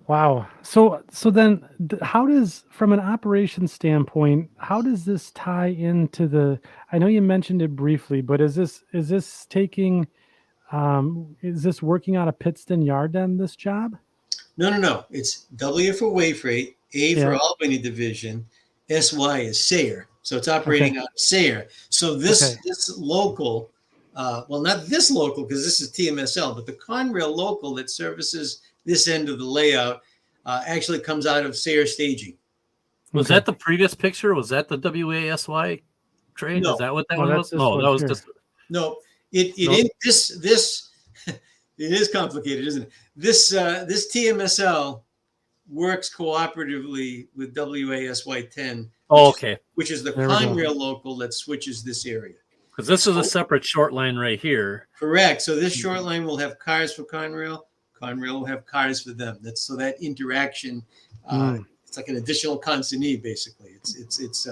Wow. So then how does, from an operations standpoint, how does this tie into I know you mentioned it briefly, but is this taking, is this working out of Pittston yard then, this job? No. It's W for Wayfreight, A for Albany Division, SY is Sayre. So it's operating out of Sayre. So this local, not this local because this is TMSL, but the Conrail local that services this end of the layout actually comes out of Sayre Staging. Was that the previous picture? Was that the WASY train? No. Is that what that one was? No, that was just. No, this it is complicated, isn't it? This TMSL works cooperatively with WASY 10. Which is the Conrail local that switches this area. Because this is a separate short line right here. Correct. So this short line will have cars for Conrail. Conrail will have cars for them. So that interaction, it's like an additional consignee, basically. It's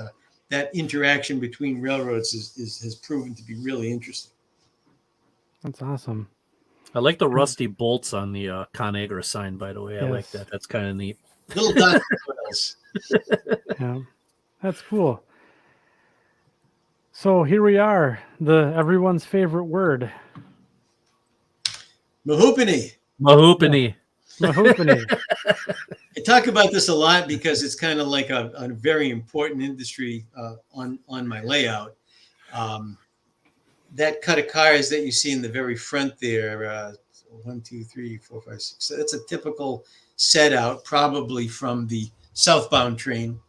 that interaction between railroads has proven to be really interesting. That's awesome. I like the rusty bolts on the ConAgra sign, by the way. I like that. That's kind of neat. Little dot coils. Yeah, that's cool. So here we are, everyone's favorite word. Mahoopany. Mahoopany. I talk about this a lot because it's kind of like a very important industry on my layout. That cut of cars that you see in the very front there, 1, 2, 3, 4, 5, 6. So that's a typical set out, probably from the southbound train.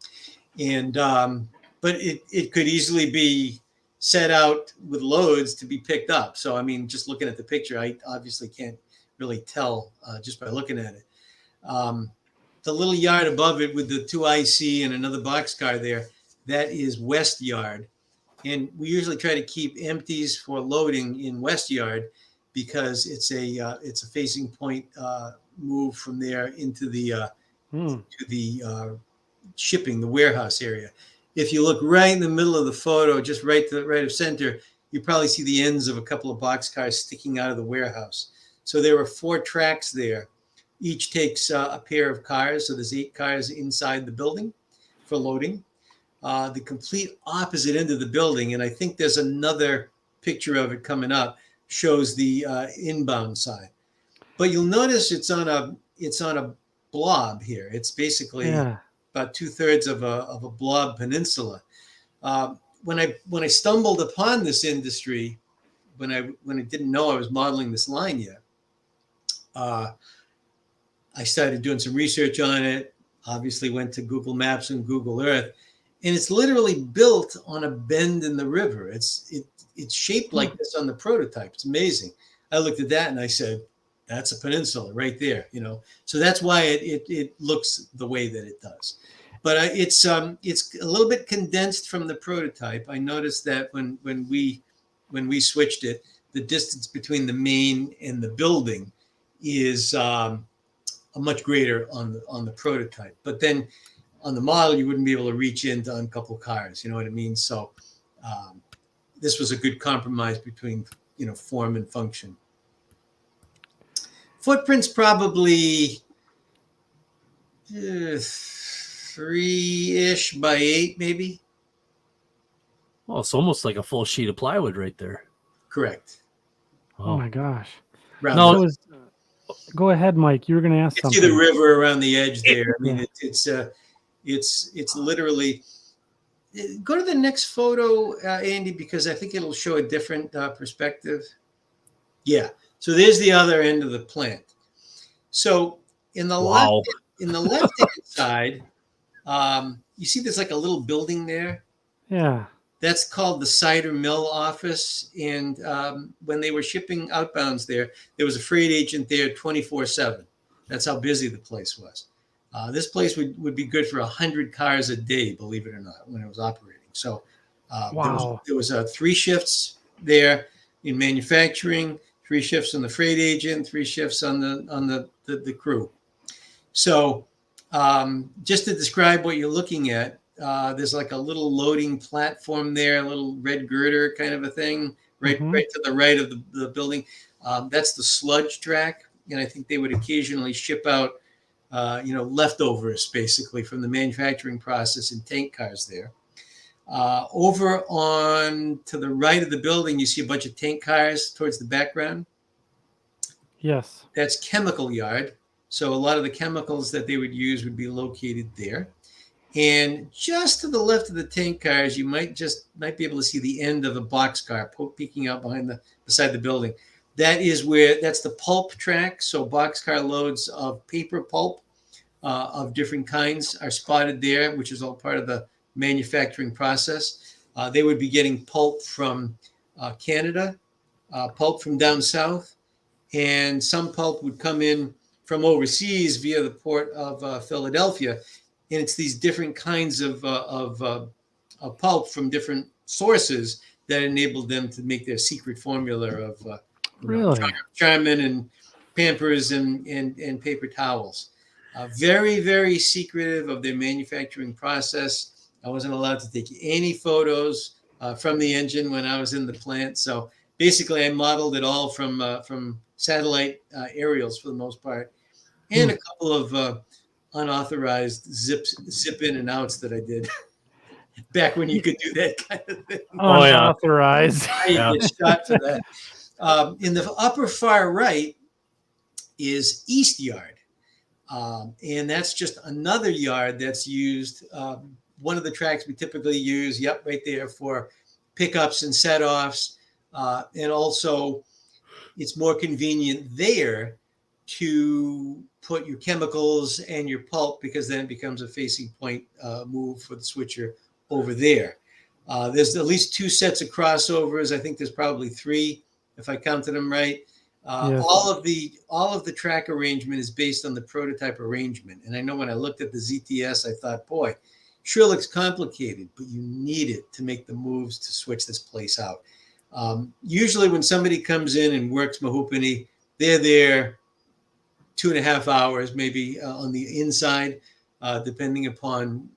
And but it could easily be set out with loads to be picked up. So, I mean, just looking at the picture, I obviously can't really tell just by looking at it. The little yard above it with the 2 IC and another boxcar there, that is West Yard. And we usually try to keep empties for loading in West Yard because it's a facing point move from there into the shipping, the warehouse area. If you look right in the middle of the photo, just right to the right of center, you probably see the ends of a couple of boxcars sticking out of the warehouse. So there are 4 tracks there. Each takes a pair of cars. So there's 8 cars inside the building for loading. The complete opposite end of the building, and I think there's another picture of it coming up, shows the inbound side. But you'll notice it's on a blob here. It's basically about 2/3 of a blob peninsula. When I stumbled upon this industry, when I didn't know I was modeling this line yet, I started doing some research on it. Obviously, went to Google Maps and Google Earth. And it's literally built on a bend in the river. It's shaped like this on the prototype. It's amazing. I looked at that and I said, that's a peninsula right there, So that's why it looks the way that it does. But it's a little bit condensed from the prototype. I noticed that when we switched it, the distance between the main and the building is a much greater on the prototype. But then on the model, you wouldn't be able to reach into uncouple cars. You know what I mean? So this was a good compromise between form and function. Footprint's probably 3-ish by 8, maybe. Well, it's almost like a full sheet of plywood right there. Correct. Oh my gosh. No, That was, go ahead, Mike. You were going to ask You something. see the river around the edge there. I mean, it's literally. Go to the next photo, Andy, because I think it'll show a different perspective. Yeah. So there's the other end of the plant. So in the left-hand side, you see there's like a little building there. Yeah. That's called the cider mill office. And when they were shipping outbounds there was a freight agent there 24/7. That's how busy the place was. This place would be good for 100 cars a day, believe it or not, when it was operating. So Wow. there was 3 shifts there in manufacturing, 3 shifts on the freight agent, 3 shifts on the crew. So just to describe what you're looking at, there's like a little loading platform there, a little red girder kind of a thing, right to the right of the building. That's the sludge track, and I think they would occasionally ship out leftovers basically from the manufacturing process in tank cars there. Over on to the right of the building, you see a bunch of tank cars towards the background. Yes. That's chemical yard. So a lot of the chemicals that they would use would be located there. And just to the left of the tank cars, you might be able to see the end of a boxcar peeking out beside the building. That's the pulp track. So boxcar loads of paper pulp of different kinds are spotted there, which is all part of the manufacturing process. They would be getting pulp from Canada, pulp from down south, and some pulp would come in from overseas via the port of Philadelphia. And it's these different kinds of pulp from different sources that enabled them to make their secret formula of Charmin and Pampers and paper towels. Very, very secretive of their manufacturing process. I wasn't allowed to take any photos from the engine when I was in the plant. So basically, I modeled it all from satellite aerials for the most part, and a couple of unauthorized zip in and outs that I did back when you could do that kind of thing. Unauthorized. I get shot for that. In the upper far right is East Yard. And that's just another yard that's used. One of the tracks we typically use, right there for pickups and set-offs. And also, it's more convenient there to put your chemicals and your pulp, because then it becomes a facing point move for the switcher over there. There's at least 2 sets of crossovers. I think there's probably 3, if I counted them right. Yes. All of the track arrangement is based on the prototype arrangement. And I know when I looked at the ZTS, I thought, boy, sure looks complicated, but you need it to make the moves to switch this place out. Usually when somebody comes in and works Mahoopany, they're there 2.5 hours, maybe on the inside, depending upon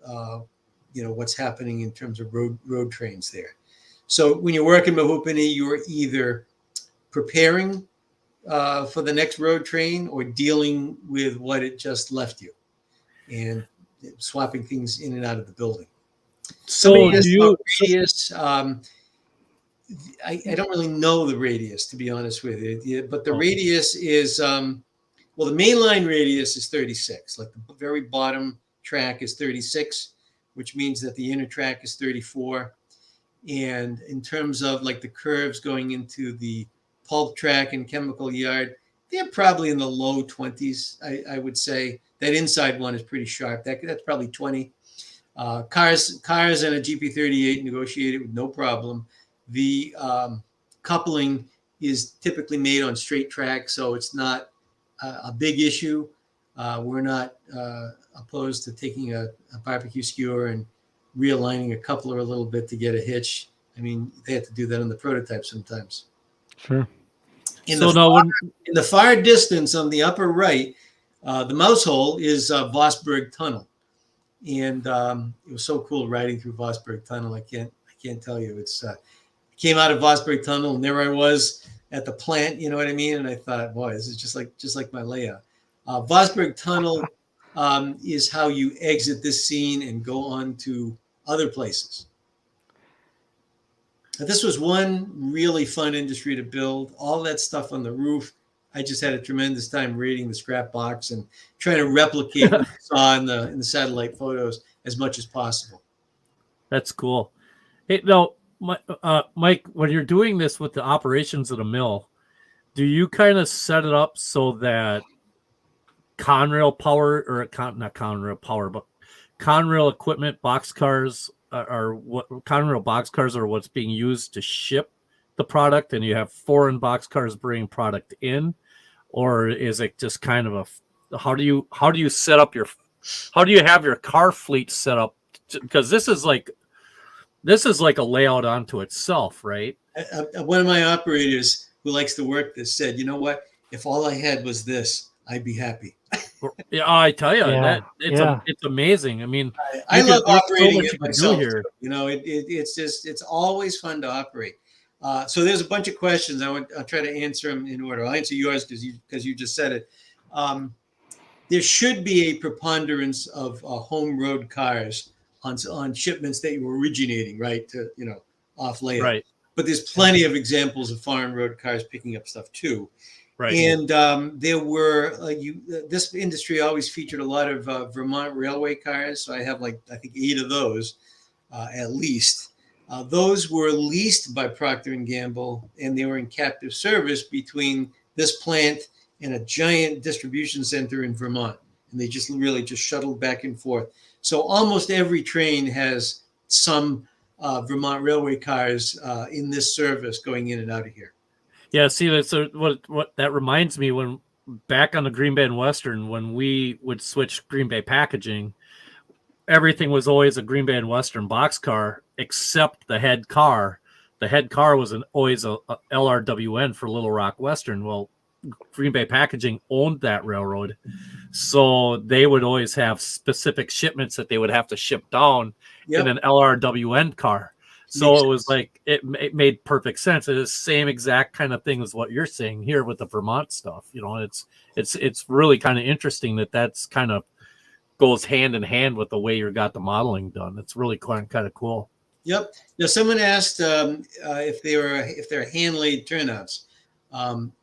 what's happening in terms of road trains there. So when you're working Mahoopany, you're either preparing for the next road train or dealing with what it just left you, and swapping things in and out of the building. So radius? I don't really know the radius, to be honest with you, but the radius is the mainline radius is 36. Like the very bottom track is 36, which means that the inner track is 34. And in terms of like the curves going into the pulp track and chemical yard, they're probably in the low 20s. I would say that inside one is pretty sharp. That's probably 20. Cars and a GP38 negotiated with no problem. The coupling is typically made on straight track, so it's not a big issue. We're not opposed to taking a barbecue skewer and realigning a coupler a little bit to get a hitch. I mean, they have to do that on the prototype sometimes. Sure. In So the now far, when in the far distance on the upper right, the mouse hole is Vosburg Tunnel, and it was so cool riding through Vosburg Tunnel. I can't tell you. It's came out of Vosburg Tunnel, and there I was at the plant. You know what I mean? And I thought, boy, this is just like my layout. Vosburg Tunnel is how you exit this scene and go on to other places. This was one really fun industry to build. All that stuff on the roof. I just had a tremendous time reading the scrap box and trying to replicate what I saw in the satellite photos as much as possible. That's cool. Hey, now, Mike, when you're doing this with the operations of the mill, do you kind of set it up so that Conrail power, or not Conrail power, but Conrail equipment, boxcars are what Conrail boxcars are what's being used to ship the product, and you have foreign boxcars bringing product in, or is it just kind of how do you set up how do you have your car fleet set up? Because this is like a layout onto itself, right? One of my operators who likes to work this said, you know what? If all I had was this, I'd be happy. Yeah, I tell you, Yeah, it's amazing. I mean, I love operating you it can myself. do here. You know, it's always fun to operate. So there's a bunch of questions. I'll try to answer them in order. I'll answer yours because you just said it. There should be a preponderance of home road cars on shipments that you were originating, right? To off layout. Right. But there's plenty of examples of foreign road cars picking up stuff too. Right. And there were this industry always featured a lot of Vermont railway cars. So I have I think 8 of those at least. Those were leased by Proctor and Gamble, and they were in captive service between this plant and a giant distribution center in Vermont. And they just shuttled back and forth. So almost every train has some Vermont railway cars in this service going in and out of here. Yeah, see, that's what that reminds me when back on the Green Bay and Western, when we would switch Green Bay packaging, everything was always a Green Bay and Western boxcar except the head car. The head car was always a LRWN for Little Rock Western. Well, Green Bay Packaging owned that railroad, so they would always have specific shipments that they would have to ship down in an LRWN car. So it was like it made perfect sense. It's the same exact kind of thing as what you're saying here with the Vermont stuff. It's really kind of interesting that's kind of goes hand in hand with the way you got the modeling done. It's really kind of cool. Yep. Now, someone asked if they're hand laid turnouts.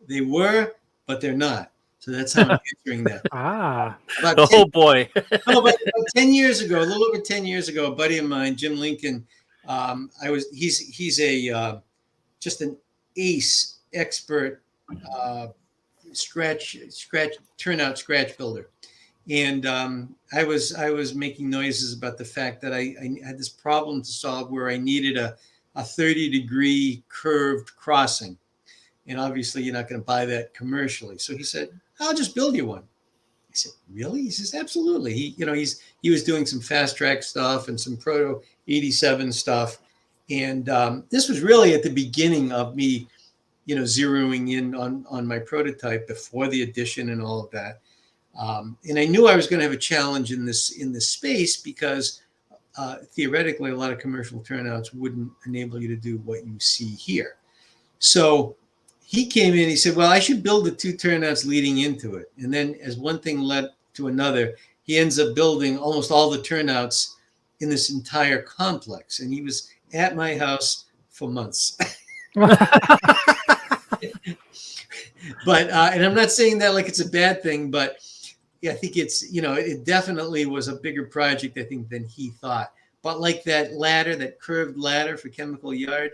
They were, but they're not. So that's how I'm answering that. Boy. About 10 years ago, a little over 10 years ago, a buddy of mine, Jim Lincoln. He's a just an ace expert turnout scratch builder, and I was making noises about the fact that I had this problem to solve where I needed a 30-degree curved crossing, and obviously you're not going to buy that commercially. So he said, "I'll just build you one." I said, "Really?" He says, "Absolutely." He was doing some fast track stuff and some Proto 87 stuff, and this was really at the beginning of me, zeroing in on my prototype before the addition and all of that. And I knew I was going to have a challenge in this space because theoretically, a lot of commercial turnouts wouldn't enable you to do what you see here. So he came in, he said, well, I should build the 2 turnouts leading into it. And then as one thing led to another, he ends up building almost all the turnouts in this entire complex. And he was at my house for months. But, and I'm not saying that like it's a bad thing, but yeah, I think it's, it definitely was a bigger project, I think, than he thought. But like that ladder, that curved ladder for Chemical Yard,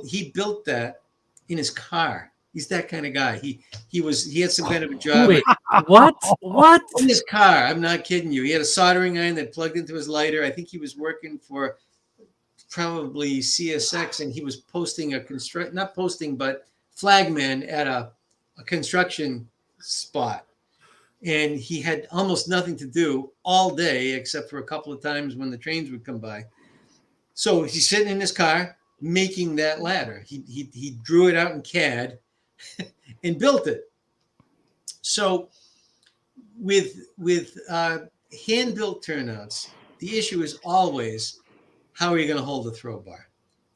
he built that in his car. He's that kind of guy. He had some kind of a job. Wait, what? In his car. I'm not kidding you. He had a soldering iron that plugged into his lighter. I think he was working for probably CSX, and he was posting flagman at a construction spot. and he had almost nothing to do all day except for a couple of times when the trains would come by. So he's sitting in his car making that ladder. He drew it out in CAD and built it. So with hand-built turnouts, the issue is always, how are you going to hold the throw bar?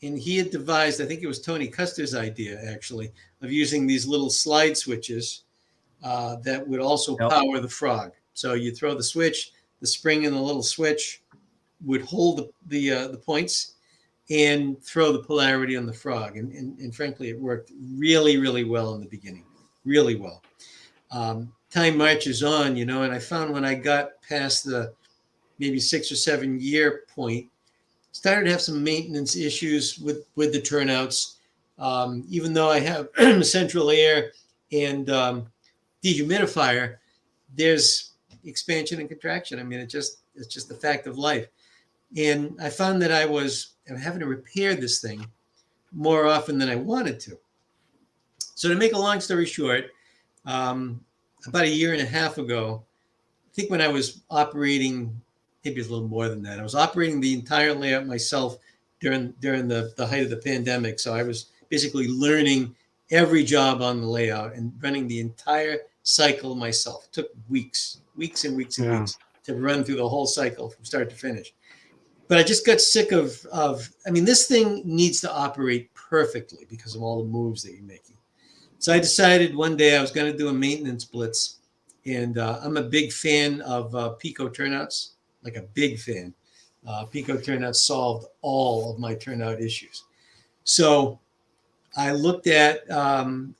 And he had devised, I think it was Tony Custer's idea, actually, of using these little slide switches that would also power the frog. So you throw the switch, the spring in the little switch would hold the points and throw the polarity on the frog. And frankly, it worked really, really well in the beginning, really well. Time marches on, and I found when I got past the maybe 6 or 7 year point, started to have some maintenance issues with the turnouts. Even though I have central air and dehumidifier, there's expansion and contraction. I mean, it's just the fact of life. And I found that I'm having to repair this thing more often than I wanted to. So to make a long story short, about a year and a half ago, I think when I was operating, maybe it's a little more than that, I was operating the entire layout myself during the height of the pandemic. So I was basically learning every job on the layout and running the entire cycle myself. It took weeks and weeks and weeks to run through the whole cycle from start to finish. But I just got sick of this thing needs to operate perfectly because of all the moves that you're making. So I decided one day I was going to do a maintenance blitz. And I'm a big fan of Pico turnouts, like a big fan. Pico turnouts solved all of my turnout issues. So I looked at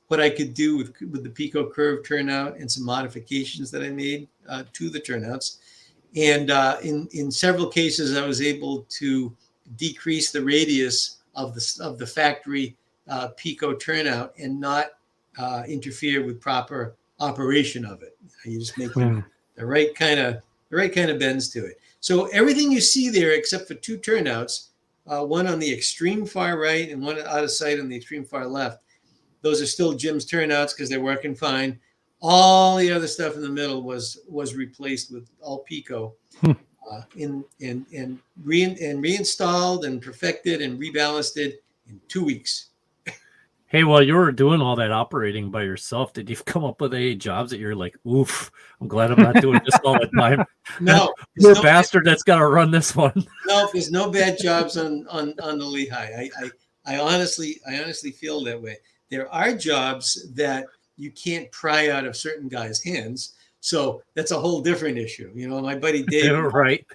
what I could do with the Pico curve turnout and some modifications that I made to the turnouts. And in several cases, I was able to decrease the radius of the factory Pico turnout and not interfere with proper operation of it. You just make the right kind of bends to it. So everything you see there, except for two turnouts, one on the extreme far right and one out of sight on the extreme far left, those are still Jim's turnouts because they're working fine. All the other stuff in the middle was replaced with all Pico, and reinstalled and perfected and reballasted in 2 weeks. Hey, while you were doing all that operating by yourself, did you come up with any jobs that you're like, oof, I'm glad I'm not doing this all the time? No. Poor bastard that's got to run this one. No, there's no bad jobs on the Lehigh. I honestly feel that way. There are jobs that you can't pry out of certain guys' hands. So that's a whole different issue. My buddy Dave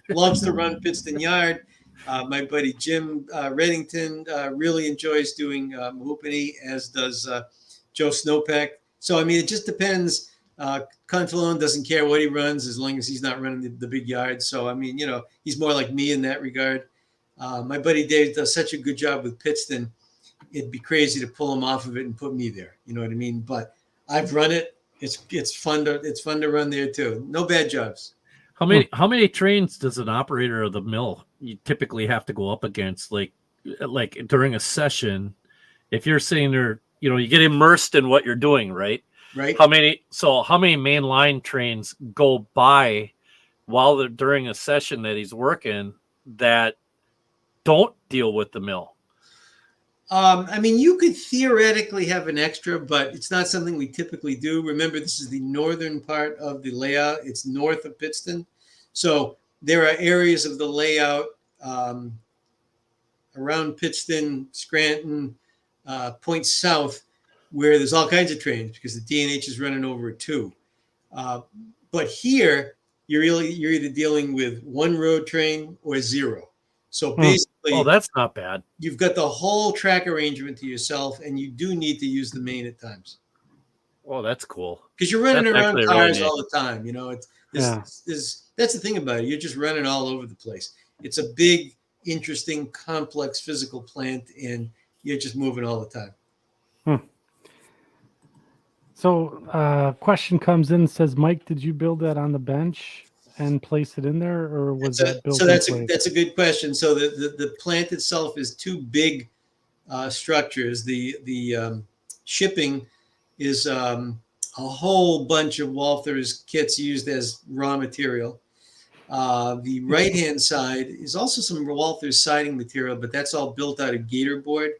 loves to run Pittston Yard. My buddy Jim Reddington really enjoys doing Mahupany, as does Joe Snowpack. So, it just depends. Confalone doesn't care what he runs as long as he's not running the big yard. So, he's more like me in that regard. My buddy Dave does such a good job with Pittston. It'd be crazy to pull him off of it and put me there. You know what I mean? But I've run it. It's fun to run there too. No bad jobs. How many trains does an operator of the mill you typically have to go up against? Like during a session, if you're sitting there, you get immersed in what you're doing, right? Right. How many main line trains go by while they're during a session that he's working that don't deal with the mill? You could theoretically have an extra, but it's not something we typically do. Remember, this is the northern part of the layout. It's north of Pittston. So there are areas of the layout around Pittston, Scranton, points south, where there's all kinds of trains because the D&H is running over it too. But here, you're either dealing with one road train or zero. So basically, that's not bad. You've got the whole track arrangement to yourself, and you do need to use the main at times. Oh, that's cool. Because you're running around cars really all the time. That's the thing about it. You're just running all over the place. It's a big, interesting, complex physical plant, and you're just moving all the time. So question comes in, says, Mike, did you build that on the bench and place it in there, or was that built? So that's a good question. So the plant itself is two big structures. The shipping is a whole bunch of Walther's kits used as raw material. The right-hand side is also some Walther's siding material, but that's all built out of gator board.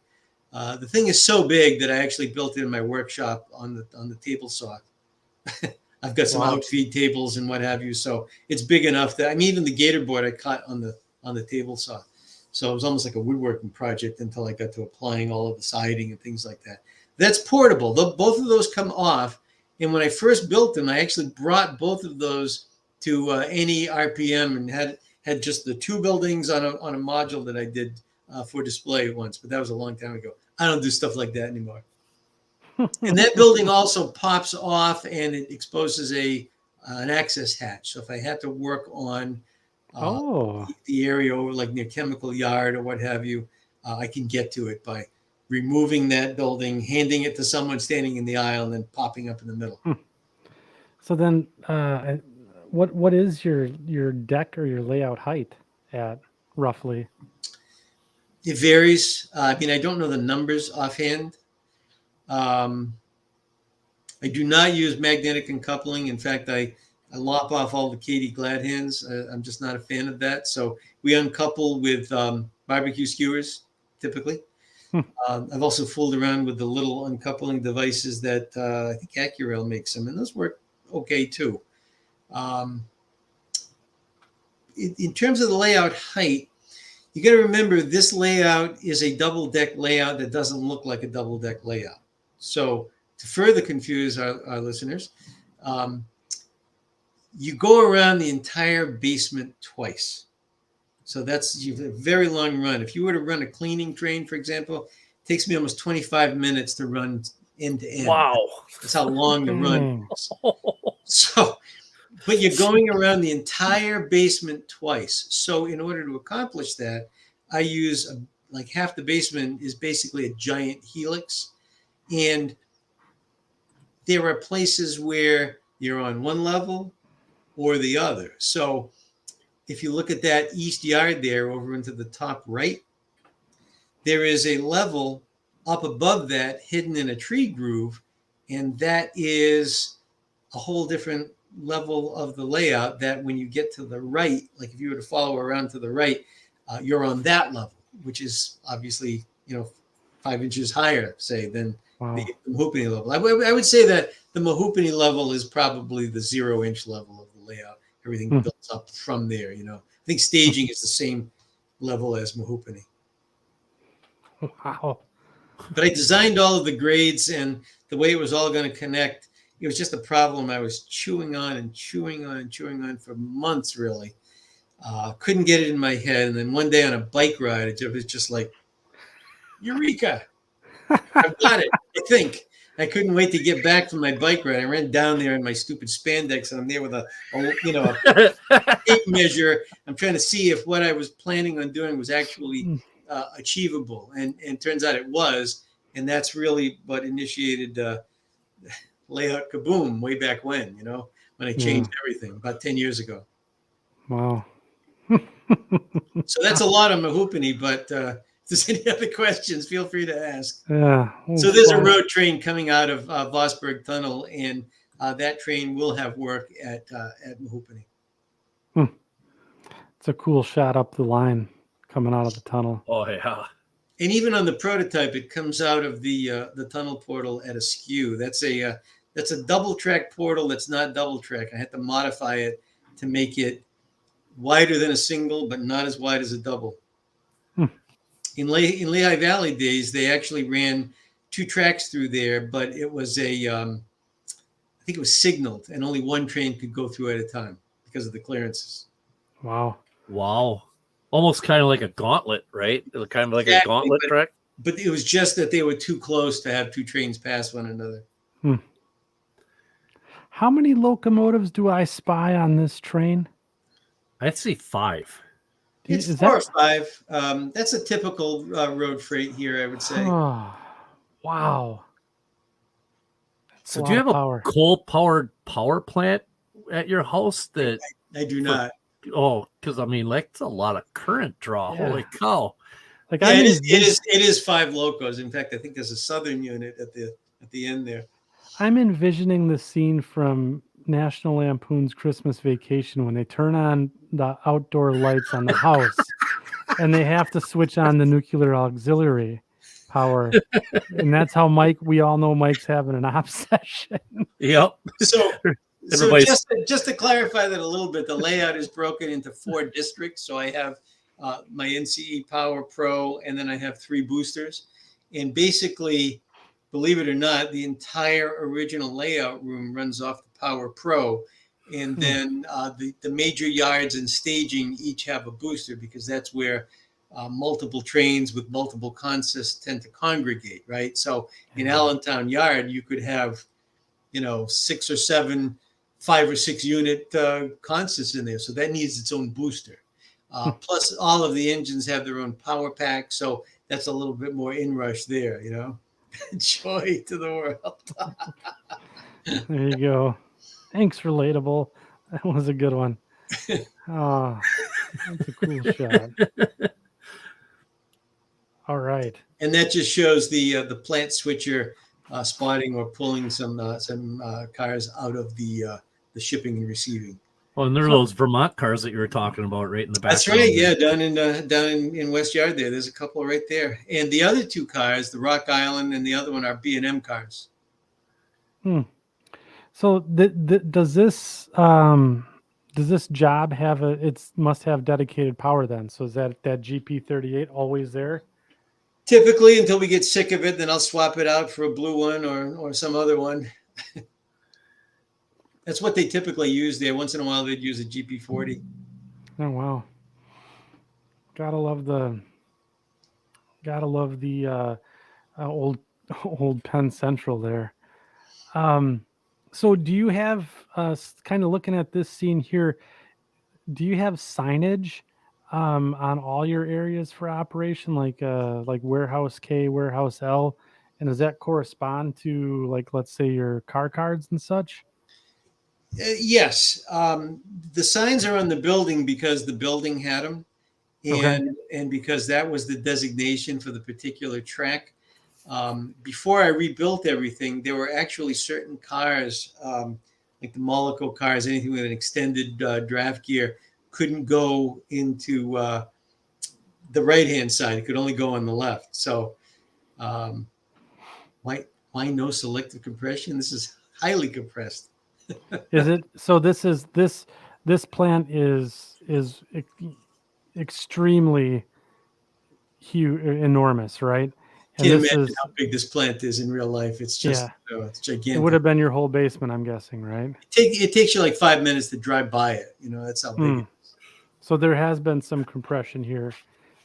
The thing is so big that I actually built it in my workshop on the table saw. I've got some outfeed tables and what have you, so it's big enough that even the gator board I cut on the table saw. So it was almost like a woodworking project until I got to applying all of the siding and things like that. That's portable. Both of those come off. And when I first built them, I actually brought both of those to any RPM and had just the two buildings on a module that I did for display once. But that was a long time ago. I don't do stuff like that anymore. And that building also pops off and it exposes an access hatch. So if I had to work on the area over like near Chemical Yard or what have you, I can get to it by removing that building, handing it to someone standing in the aisle, and then popping up in the middle. So then, what is your deck or your layout height at roughly? It varies. I don't know the numbers offhand. I do not use magnetic uncoupling. In fact, I lop off all the Katie glad hands. I'm just not a fan of that. So we uncouple with barbecue skewers, typically. I've also fooled around with the little uncoupling devices that I think Accurail makes them, and those work okay too. In terms of the layout height, you got to remember this layout is a double deck layout that doesn't look like a double deck layout. So to further confuse our listeners, you go around the entire basement twice. So that's a very long run. If you were to run a cleaning train, for example, it takes me almost 25 minutes to run end to end. Wow. That's how long the run is. So, but you're going around the entire basement twice. So in order to accomplish that, I use like half the basement is basically a giant helix. And there are places where you're on one level or the other. So if you look at that east yard there over into the top right, there is a level up above that hidden in a tree groove. And that is a whole different level of the layout that when you get to the right, like if you were to follow around to the right, you're on that level, which is obviously, 5 inches higher, say, than the Mahupany level. I would say that the Mahupany level is probably the 0-inch level of the layout. Everything builds up from there, I think staging is the same level as Mahupany. Wow. But I designed all of the grades and the way it was all going to connect. It was just a problem I was chewing on for months, really. Couldn't get it in my head. And then one day on a bike ride, it was just like, Eureka! I've got it, I think. I couldn't wait to get back from my bike ride. I ran down there in my stupid spandex, and I'm there with a tape measure. I'm trying to see if what I was planning on doing was actually achievable. And turns out it was. And that's really what initiated Layout Kaboom way back when, when I changed everything about 10 years ago. Wow. So that's a lot of Mahupany, but if there's any other questions, feel free to ask. Yeah. So there's a road train coming out of Vosburg Tunnel, and that train will have work at Mahupany. It's a cool shot up the line coming out of the tunnel. Oh, yeah. And even on the prototype, it comes out of the tunnel portal at a skew. That's a double track portal that's not double track. I had to modify it to make it wider than a single, but not as wide as a double. In Lehigh Valley days, they actually ran 2 tracks through there, but it was I think it was signaled, and only one train could go through at a time because of the clearances. Wow. Almost kind of like a gauntlet, right? Kind of like a gauntlet track. But it was just that they were too close to have 2 trains pass one another. How many locomotives do I spy on this train? I'd say 5. It's 4 or 5. That's a typical road freight here, I would say. Oh, wow. So do you have a coal-powered power plant at your house? That I do not. Oh, because that's a lot of current draw. Yeah. Holy cow! It is 5 locos. In fact, I think there's a southern unit at the end there. I'm envisioning the scene from National Lampoon's Christmas Vacation when they turn on the outdoor lights on the house and they have to switch on the nuclear auxiliary power. And that's how we all know Mike's having an obsession. Yep. So Everybody's just to clarify that a little bit, the layout is broken into 4 districts. So I have my NCE Power Pro, and then I have 3 boosters. And basically, believe it or not, the entire original layout room runs off the Power Pro. And then the major yards and staging each have a booster, because that's where multiple trains with multiple consists tend to congregate, right? So in Allentown Yard, you could have, 6 or 7, 5 or 6 unit consists in there. So that needs its own booster. Plus, all of the engines have their own power pack. So that's a little bit more inrush there, Joy to the world. There you go. Thanks, Relatable. That was a good one. Oh, that's a cool shot. All right. And that just shows the plant switcher spotting or pulling some cars out of the shipping and receiving. Well, and there are those Vermont cars that you were talking about right in the back. That's right. Yeah, down in West Yard there. There's a couple right there. And the other 2 cars, the Rock Island and the other one, are B&M cars. So does this job have must have dedicated power then? So is that GP38 always there? Typically, until we get sick of it, then I'll swap it out for a blue one or some other one. That's what they typically use there. Once in a while, they'd use a GP40. Oh wow! Gotta love the old Penn Central there. So do you have kind of looking at this scene here? Do you have signage on all your areas for operation, like warehouse K, warehouse L, and does that correspond to, like, let's say your car cards and such? Yes. The signs are on the building because the building had them, and because that was the designation for the particular track. Before I rebuilt everything, there were actually certain cars, like the Mollico cars, anything with an extended draft gear, couldn't go into the right-hand side. It could only go on the left. So why no selective compression? This is highly compressed. Is it? So this plant is extremely huge, enormous, right? And Can't imagine how big this plant is in real life. It's just it's gigantic. It would have been your whole basement, I'm guessing, right? It takes you like 5 minutes to drive by it. That's how big it is. So there has been some compression here,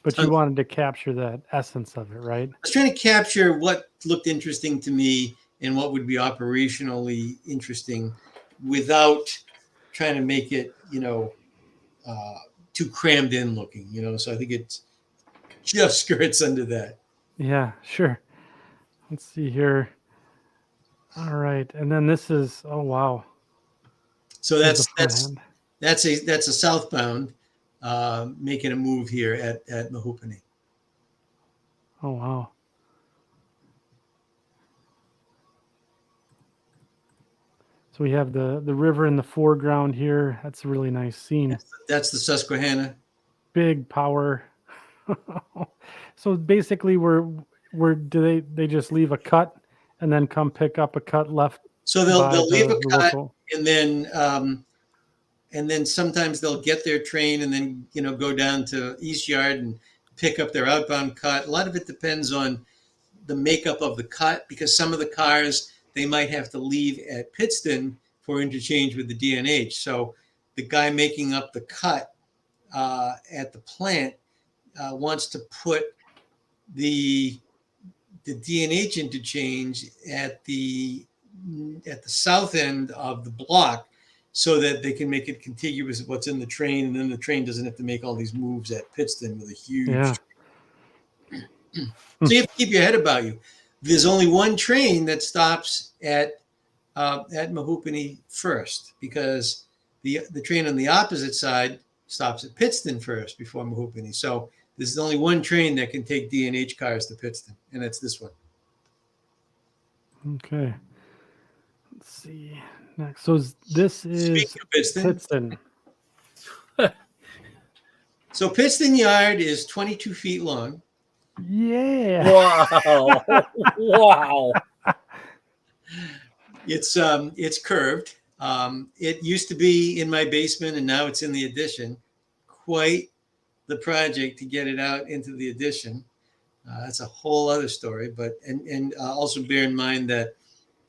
but you wanted to capture that essence of it, right? I was trying to capture what looked interesting to me and what would be operationally interesting without trying to make it, too crammed in looking, So I think it just skirts under that. Yeah, sure. Let's see here. All right, and then this is, oh wow. So that's a southbound making a move here at Mahoopany. Oh wow. So we have the river in the foreground here. That's a really nice scene. That's the Susquehanna. Big power. So basically, where do they just leave a cut and then come pick up a cut left? So they'll leave a cut, and then sometimes they'll get their train and then go down to East Yard and pick up their outbound cut. A lot of it depends on the makeup of the cut, because some of the cars they might have to leave at Pittston for interchange with the D&H. So the guy making up the cut at the plant wants to put the D&H interchange at the south end of the block, so that they can make it contiguous with what's in the train, and then the train doesn't have to make all these moves at Pittston with a huge. Yeah. So you have to keep your head about you. There's only one train that stops at Mahoopany first, because the train on the opposite side stops at Pittston first before Mahoopany. So there's only one train that can take D&H cars to Pittston, and that's this one. Okay. Let's see next. So this is Speaking of Pittston, Pittston. so Pittston Yard is 22 feet long. Yeah. Wow. Wow. It's curved. It used to be in my basement, and now it's in the addition. Quite the project to get it out into the addition. That's a whole other story. But and also bear in mind that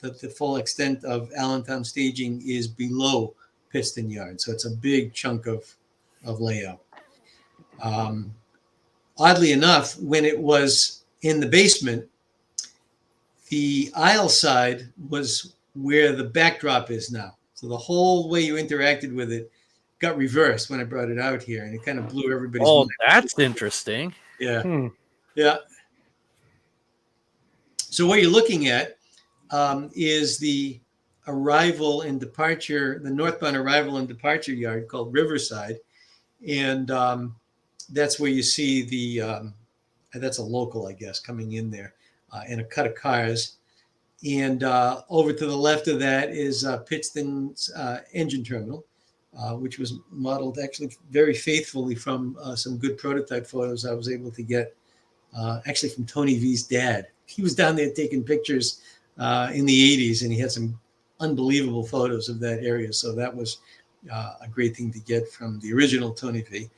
the full extent of Allentown staging is below Pittston Yard, so it's a big chunk of layout. Oddly enough, when it was in the basement, the aisle side was where the backdrop is now. So the whole way you interacted with it got reversed when I brought it out here, and it kind of blew everybody's Oh, mind. that's interesting. Yeah. Yeah. So what you're looking at is the arrival and departure, the northbound arrival and departure yard called Riverside. And that's where you see the, that's a local, I guess, coming in there in a cut of cars. And over to the left of that is Pittston's engine terminal, which was modeled actually very faithfully from some good prototype photos I was able to get actually from Tony V's dad. He was down there taking pictures in the 80s, and he had some unbelievable photos of that area. So that was a great thing to get from the original Tony V.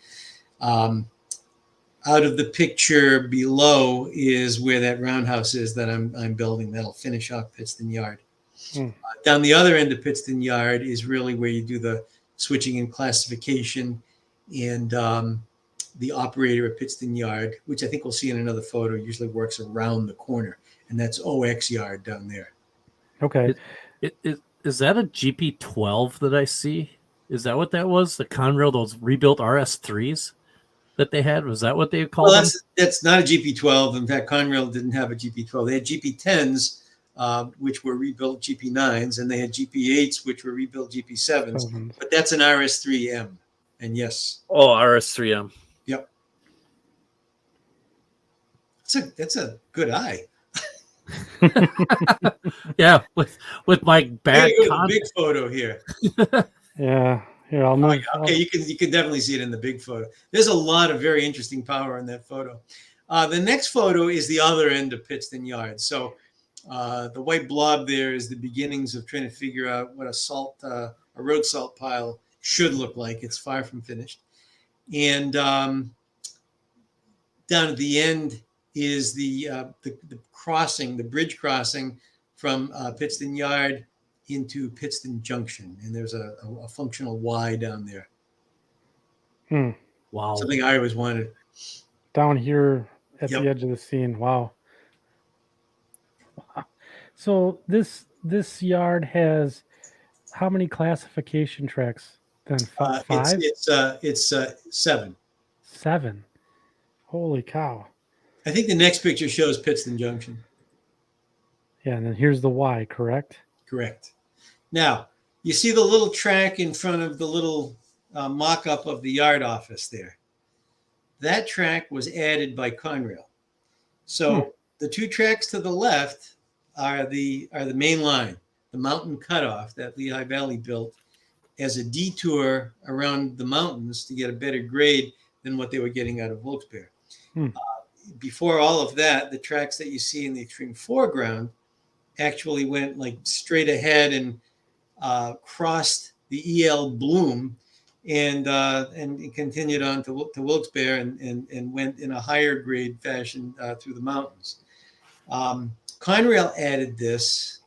Out of the picture below is where that roundhouse is that I'm building. That'll finish off Pittston Yard. Down the other end of Pittston Yard is really where you do the switching and classification, and the operator at Pittston Yard, which I think we'll see in another photo, usually works around the corner, and that's OX Yard down there. Okay. Is that a GP12 that I see? Is that what that was? The Conrail, those rebuilt RS3s that they had? Was that what they called them? That's not a GP12. In fact, Conrail didn't have a GP12. They had GP10s, which were rebuilt GP9s, and they had GP8s, which were rebuilt GP7s. But that's an RS3M. And yes. Oh, RS3M. Yep. That's a good eye. Yeah, with my bad go to the big photo here. Yeah. Here, I'll move. Okay, you can definitely see it in the big photo. There's a lot of very interesting power in that photo. The next photo is the other end of Pittston Yard. So the white blob there is the beginnings of trying to figure out what a road salt pile should look like. It's far from finished. And down at the end is the crossing, the bridge crossing from Pittston Yard into Pittston Junction, and there's a functional Y down there. Wow. Something I always wanted. Down here at the edge of the scene. Wow. So this yard has how many classification tracks then? Five? It's 7. 7. Holy cow. I think the next picture shows Pittston Junction. Yeah, and then here's the Y, correct? Correct. Now, you see the little track in front of the little mock-up of the yard office there. That track was added by Conrail. So the two tracks to the left are the main line, the mountain cutoff that Lehigh Valley built as a detour around the mountains to get a better grade than what they were getting out of Wilkes-Barre. Before all of that, the tracks that you see in the extreme foreground actually went like straight ahead and crossed the EL Bloom and continued on to Wilkes-Barre and went in a higher grade fashion through the mountains. Conrail added this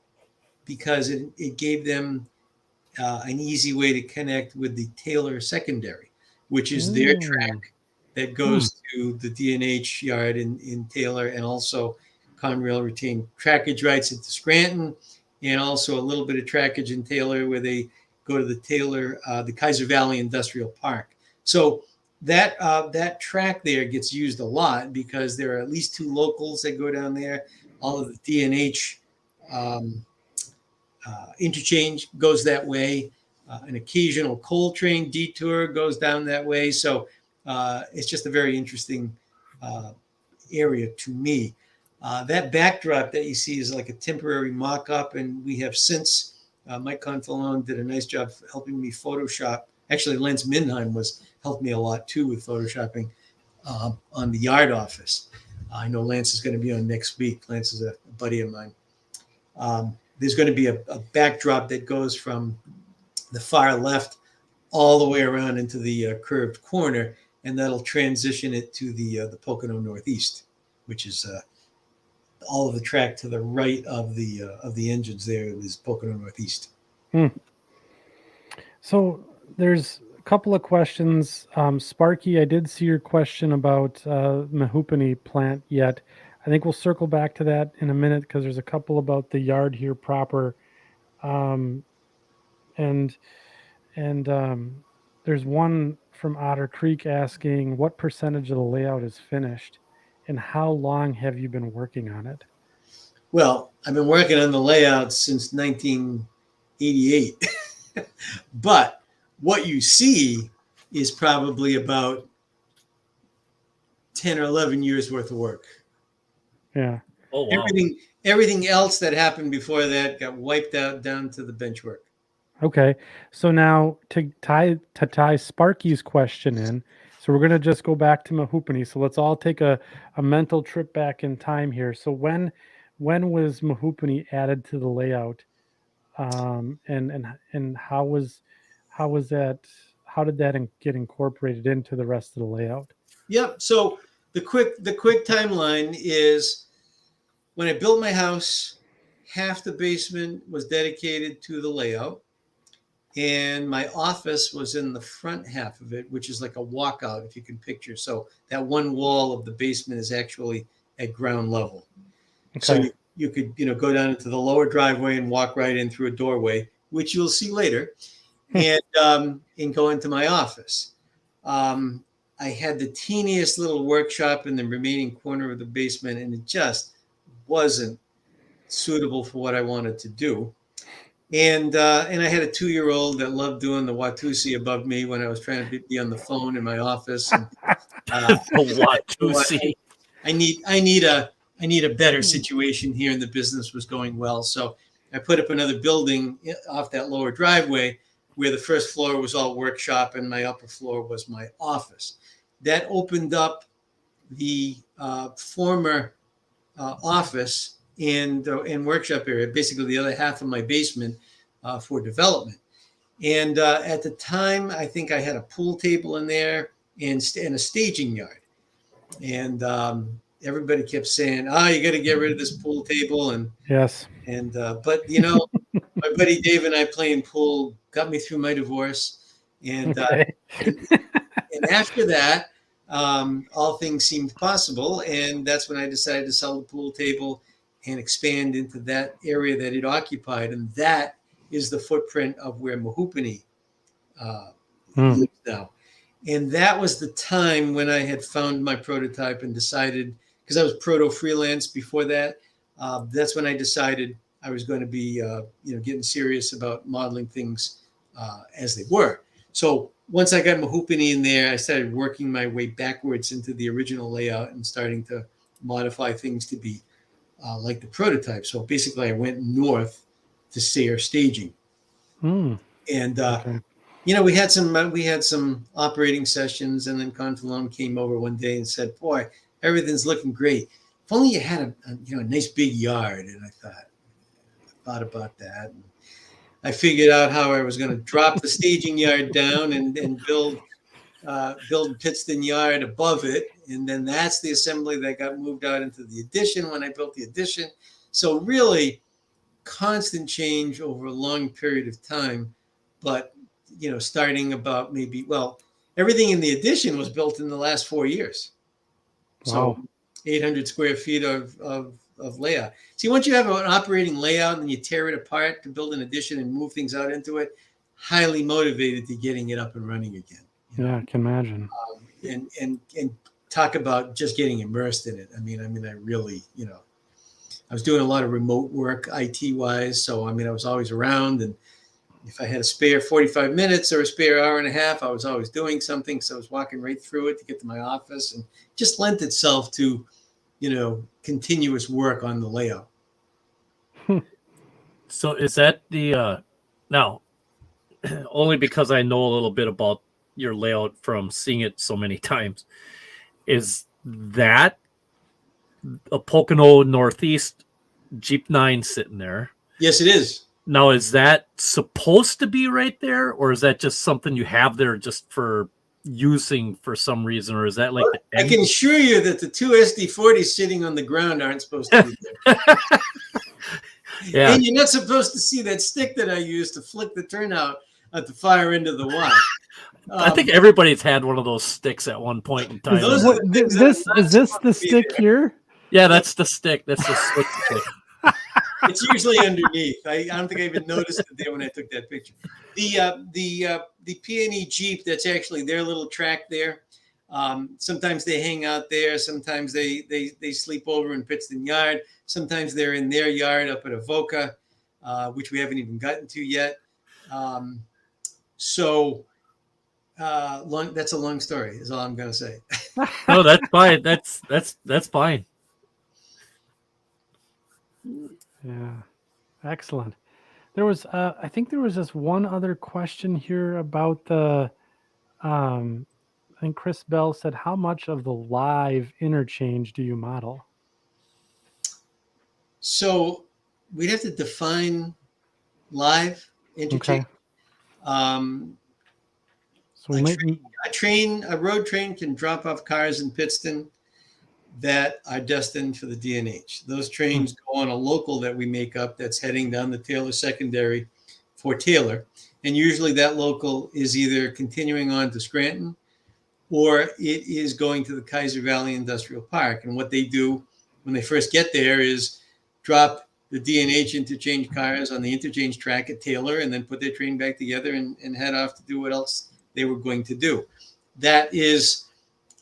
because it gave them an easy way to connect with the Taylor Secondary, which is their track that goes to the D&H yard in Taylor, and also Conrail retained trackage rights into Scranton, and also a little bit of trackage in Taylor where they go to the Taylor, the Kaiser Valley Industrial Park. So that track there gets used a lot because there are at least 2 locals that go down there. All of the D&H interchange goes that way. An occasional coal train detour goes down that way. So it's just a very interesting area to me. That backdrop that you see is like a temporary mock-up, and we have since Mike Confalone did a nice job helping me Photoshop. Actually, Lance Minheim helped me a lot too with Photoshopping on the yard office. I know Lance is going to be on next week. Lance is a buddy of mine. There's going to be a backdrop that goes from the far left all the way around into the curved corner, and that'll transition it to the Pocono Northeast, which is all of the track to the right of the engines. There is Pocono Northeast. So there's a couple of questions. Sparky, I did see your question about Mahoopany plant yet. I think we'll circle back to that in a minute because there's a couple about the yard here proper. And there's one from Otter Creek asking what percentage of the layout is finished and how long have you been working on it? Well, I've been working on the layout since 1988. But what you see is probably about 10 or 11 years worth of work. Yeah. Oh, wow. Everything else that happened before that got wiped out down to the bench work. Okay. So now to tie Sparky's question in, so we're going to just go back to Mahoopany. So let's all take a mental trip back in time here. So when was Mahoopany added to the layout? And how did that get incorporated into the rest of the layout? Yep. So the quick timeline is when I built my house, half the basement was dedicated to the layout, and my office was in the front half of it, which is like a walkout, if you can picture. So that one wall of the basement is actually at ground level. Okay. So you could go down into the lower driveway and walk right in through a doorway, which you'll see later, and go into my office. I had the teeniest little workshop in the remaining corner of the basement, and it just wasn't suitable for what I wanted to do. And I had a 2-year-old that loved doing the Watusi above me when I was trying to be on the phone in my office. And, the Watusi. I need a better situation here, and the business was going well. So I put up another building off that lower driveway where the first floor was all workshop and my upper floor was my office. That opened up the former office and workshop area, basically the other half of my basement for development. And at the time, I think I had a pool table in there and a staging yard. And everybody kept saying, you got to get rid of this pool table. And yes. And but my buddy Dave and I playing pool got me through my divorce. And and after that, all things seemed possible. And that's when I decided to sell the pool table and expand into that area that it occupied. And that is the footprint of where Mahoopany lives now. And that was the time when I had found my prototype and decided, because I was proto freelance before that, that's when I decided I was going to be, getting serious about modeling things as they were. So once I got Mahoopany in there, I started working my way backwards into the original layout and starting to modify things to be like the prototype. So basically, I went north to Sayre Staging, and we had some operating sessions, and then Confalone came over one day and said, "Boy, everything's looking great. If only you had a nice big yard." And I thought about that. And I figured out how I was going to drop the staging yard down and build Pittston yard above it. And then that's the assembly that got moved out into the addition when I built the addition. So really constant change over a long period of time. But, starting about everything in the addition was built in the last 4 years. Wow. So 800 square feet of layout. See, once you have an operating layout and you tear it apart to build an addition and move things out into it, highly motivated to getting it up and running again. Yeah, I can imagine. And talk about just getting immersed in it. I mean, I really, I was doing a lot of remote work IT wise. So, I was always around, and if I had a spare 45 minutes or a spare hour and a half, I was always doing something. So I was walking right through it to get to my office, and just lent itself to, continuous work on the layout. So is that the Now, only because I know a little bit about your layout from seeing it so many times, is that a Pocono Northeast Jeep 9 sitting there? Yes, it is. Now, is that supposed to be right there, or is that just something you have there just for using for some reason, or is that like the I can assure you that the two SD40s sitting on the ground aren't supposed to be there. Yeah. And you're not supposed to see that stick that I used to flick the turnout at the far end of the Y. I think everybody's had one of those sticks at one point in time. Those are the things that are not Is this supposed the to be stick there. here? Yeah, that's the stick. That's the switch stick. It's usually underneath. I don't think I even noticed it there when I took that picture. The P&E Jeep, that's actually their little track there. Sometimes they hang out there. Sometimes they sleep over in Pittston Yard. Sometimes they're in their yard up at Avoca, which we haven't even gotten to yet. That's a long story, is all I'm going to say. No, that's fine. That's fine. Yeah, excellent. There was, I think there was just one other question here about the, I think Chris Bell said, how much of the live interchange do you model? So we'd have to define live interchange. Okay. So we might, A road train can drop off cars in Pittston that are destined for the D&H. Those trains go on a local that we make up that's heading down the Taylor Secondary for Taylor. And usually that local is either continuing on to Scranton or it is going to the Kaiser Valley Industrial Park. And what they do when they first get there is drop the D&H interchange cars on the interchange track at Taylor and then put their train back together and head off to do what else they were going to do. That is,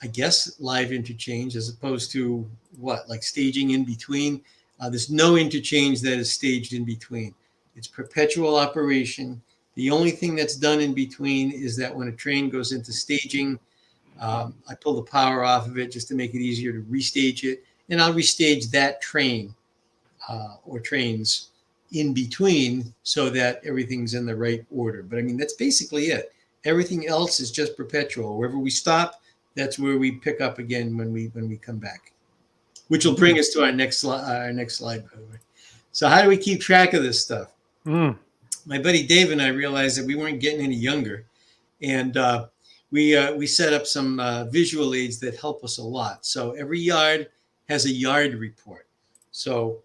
I guess, live interchange as opposed to like staging in between. There's no interchange that is staged in between. It's perpetual operation. The only thing that's done in between is that when a train goes into staging, I pull the power off of it just to make it easier to restage it. And I'll restage that train or trains in between so that everything's in the right order. But I mean, that's basically it. Everything else is just perpetual. Wherever we stop, that's where we pick up again when we come back, which will bring us to our next slide, by the way. So how do we keep track of this stuff? My buddy Dave and I realized that we weren't getting any younger, and we set up some visual aids that help us a lot. So every yard has a yard report. So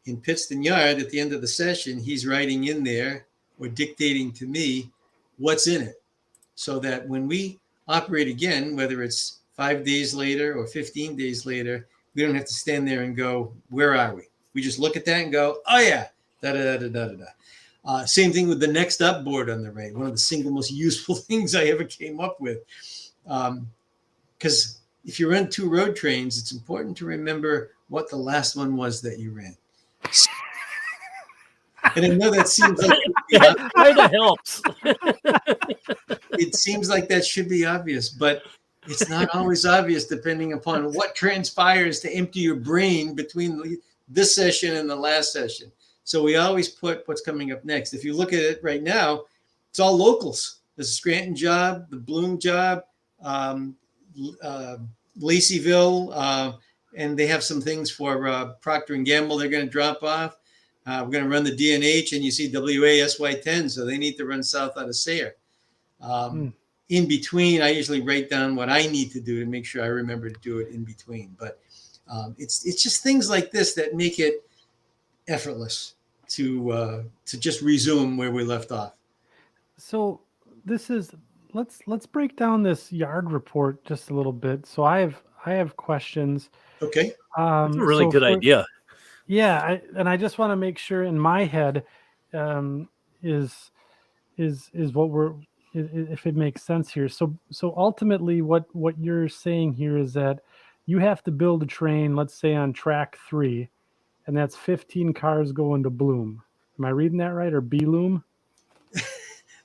in Pittston Yard, at the end of the session, he's writing in there or dictating to me what's in it, so that when we operate again, whether it's 5 days later or 15 days later, we don't have to stand there and go, where are we? We just look at that and go, oh yeah, da-da-da-da-da-da. Same thing with the next up board on the right. One of the single most useful things I ever came up with. Because if you run two road trains, it's important to remember what the last one was that you ran. And I know that seems like That kind of helps. it seems like that should be obvious, but it's not always obvious depending upon what transpires to empty your brain between this session and the last session. So we always put what's coming up next. If you look at it right now, it's all locals. There's a Scranton job, the Bloom job, Laceyville, and they have some things for Proctor and Gamble they're going to drop off. We're going to run the D&H, and you see WASY10, so they need to run south out of Sayre. In between, I usually write down what I need to do to make sure I remember to do it in between. But it's just things like this that make it effortless to just resume where we left off. So this is let's break down this yard report just a little bit. So I have questions. Okay. That's a really good idea. Yeah, I just want to make sure in my head is what we're if it makes sense here. So ultimately what you're saying here is that you have to build a train, let's say on track 3, and that's 15 cars going to Bloom. Am I reading that right, or B-Loom?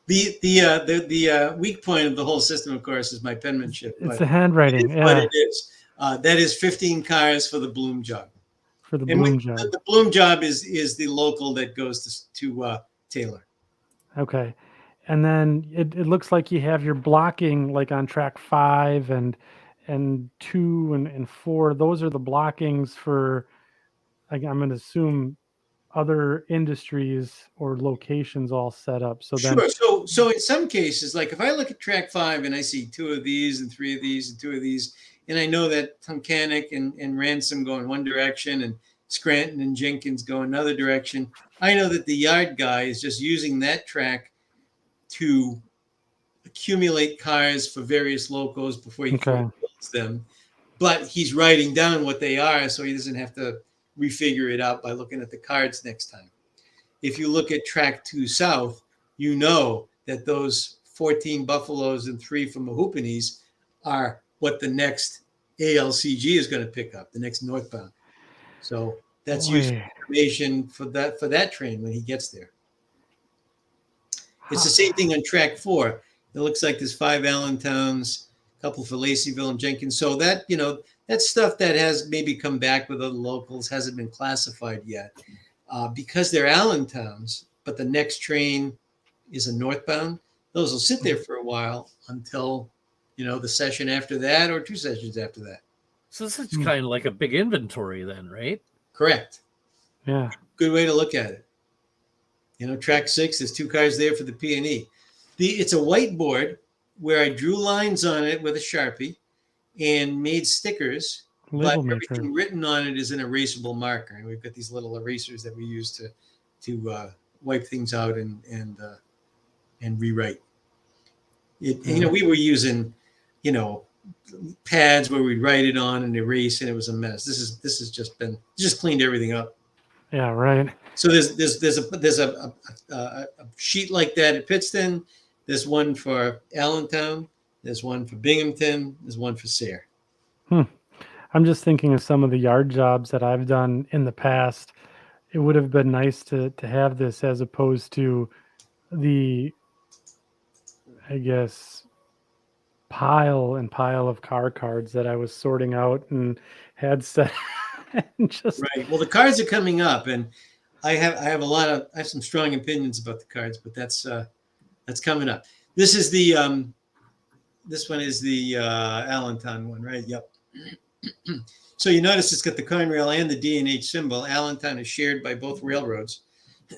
The weak point of the whole system, of course, is my penmanship. It's the handwriting. Yeah. What it is. That is 15 cars for the Bloom job. For the Bloom job. The Bloom job is the local that goes to Taylor. Okay. And then it looks like you have your blocking like on track 5 and 2 and 4. Those are the blockings for I'm going to assume other industries or locations all set up. So then Sure. So in some cases, like if I look at track 5 and I see 2 of these and 3 of these and 2 of these, and I know that Tunkhannock and Ransom go in one direction and Scranton and Jenkins go another direction, I know that the yard guy is just using that track to accumulate cars for various locos before he okay. builds them. But he's writing down what they are so he doesn't have to refigure it out by looking at the cards next time. If you look at track 2 south, you know that those 14 Buffaloes and 3 from Mahoopennies are what the next ALCG is going to pick up, the next northbound. So that's useful information for that train when he gets there. It's the same thing on track 4. It looks like there's 5 Allentowns, a couple for Laceyville and Jenkins. So that, that's stuff that has maybe come back with other locals, hasn't been classified yet. Because they're Allentowns, but the next train is a northbound, those will sit there for a while until, the session after that or 2 sessions after that. So this is kind of like a big inventory then, right? Correct. Yeah. Good way to look at it. Track 6, there's 2 cars there for the P&E. It's a whiteboard where I drew lines on it with a Sharpie and made stickers. But everything written on it is an erasable marker, and we've got these little erasers that we use to wipe things out and rewrite. We were using, pads where we'd write it on and erase, and it was a mess. This has just cleaned everything up. Yeah, right. So there's a sheet like that at Pittston. There's one for Allentown. There's one for Binghamton. There's one for Sayre. I'm just thinking of some of the yard jobs that I've done in the past. It would have been nice to have this as opposed to the, I guess, pile of car cards that I was sorting out and had set. And just right. Well, the cards are coming up, and I have some strong opinions about the cards, but that's coming up. This is the this one is the Allentown one, right? Yep. So you notice it's got the Conrail and the D&H symbol. Allentown is shared by both railroads.